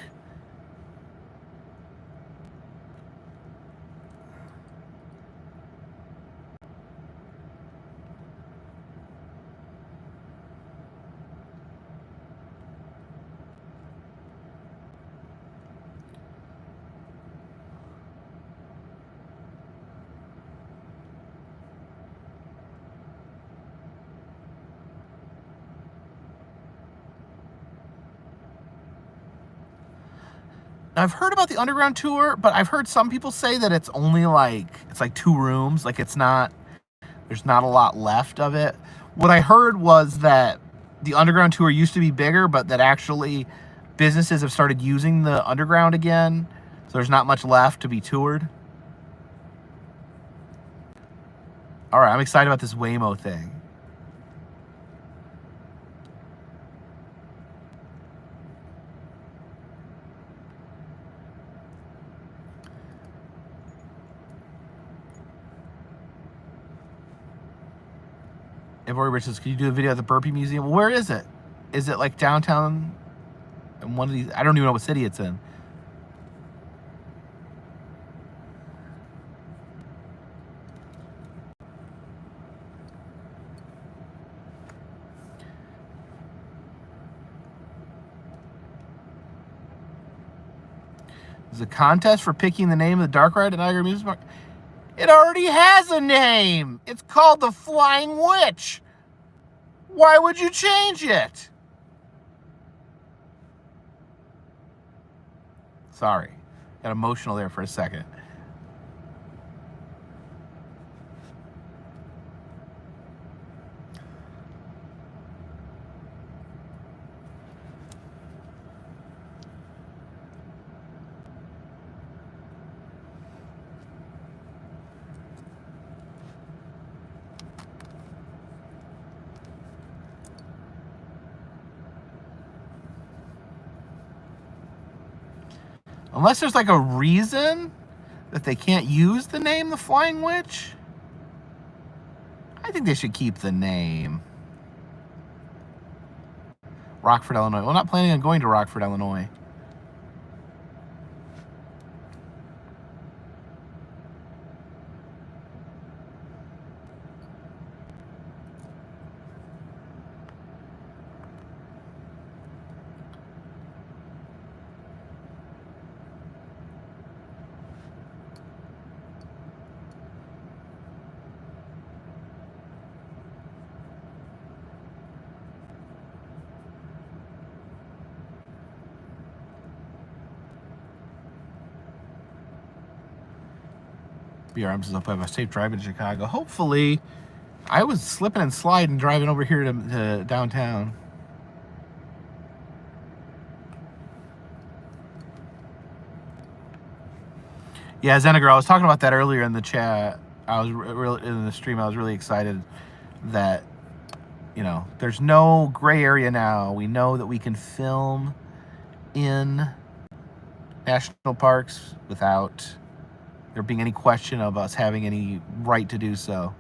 I've heard about the underground tour, but I've heard some people say that it's only like, it's like 2 rooms. Like it's not, there's not a lot left of it. What I heard was that the underground tour used to be bigger, but that actually businesses have started using the underground again. So there's not much left to be toured. All right, I'm excited about this Waymo thing. Everybody Rich says, "Can you do a video at the Burpee Museum?" Well, where is it? Is it like downtown? In one of these, I don't even know what city it's in. There's a contest for picking the name of the dark ride at Niagara Amusement Park. It already has a name. It's called the Flying Witch. Why would you change it? Sorry. Got emotional there for a second. Unless there's like a reason that they can't use the name the Flying Witch, I think they should keep the name. Rockford, Illinois. Well, not planning on going to Rockford, Illinois. BRM says, I'll have a safe drive in Chicago. Hopefully. I was slipping and sliding driving over here to downtown. Yeah, Xenagirl, I was talking about that earlier in the chat. I was really in the stream. I was really excited that, you know, there's no gray area now. We know that we can film in national parks without there being any question of us having any right to do so.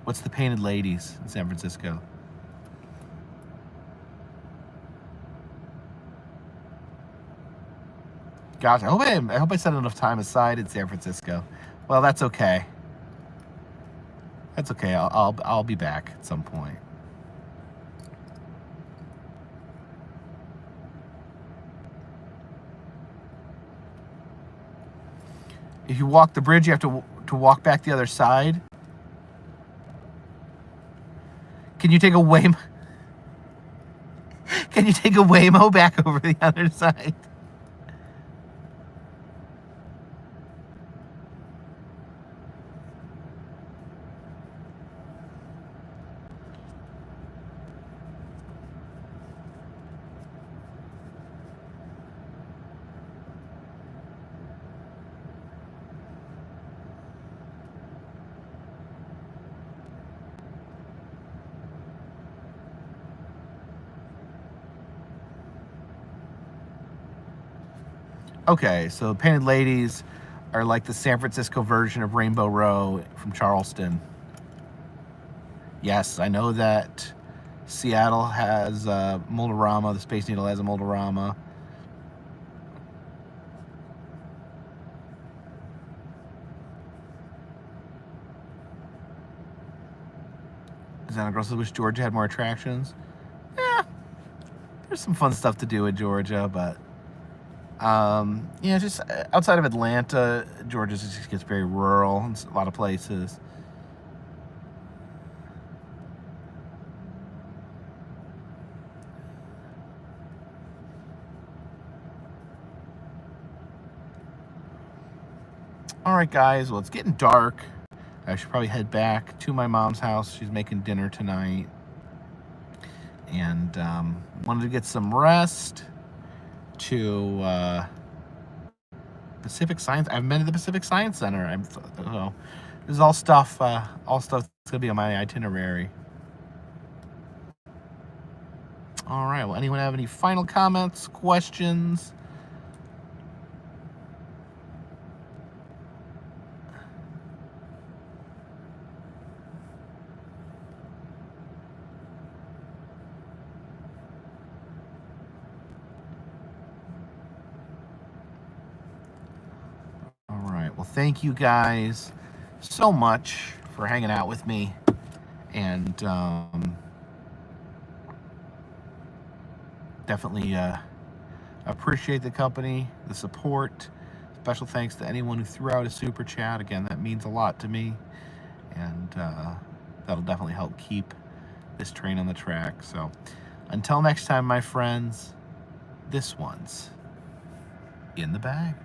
What's the Painted Ladies in San Francisco? Gosh, I hope I set enough time aside in San Francisco. Well, that's okay. That's okay. I'll be back at some point. If you walk the bridge, you have to walk back the other side. Can you take a Waymo? Can you take a Waymo back over the other side? Okay, so Painted Ladies are like the San Francisco version of Rainbow Row from Charleston. Yes, I know that Seattle has Moldorama. The Space Needle has a Moldorama. Xenagirl says, wish Georgia had more attractions. Yeah, there's some fun stuff to do in Georgia, but yeah, just outside of Atlanta, Georgia just gets very rural in a lot of places. All right, guys. Well, it's getting dark. I should probably head back to my mom's house. She's making dinner tonight. And wanted to get some rest to Pacific Science. I haven't been to the Pacific Science Center. This is all stuff that's gonna be on my itinerary. All right. Well, anyone have any final comments, questions? All right. Well, thank you guys so much for hanging out with me, and definitely appreciate the company, the support. Special thanks to anyone who threw out a super chat. Again, that means a lot to me, and that'll definitely help keep this train on the track. So until next time, my friends, this one's in the bag.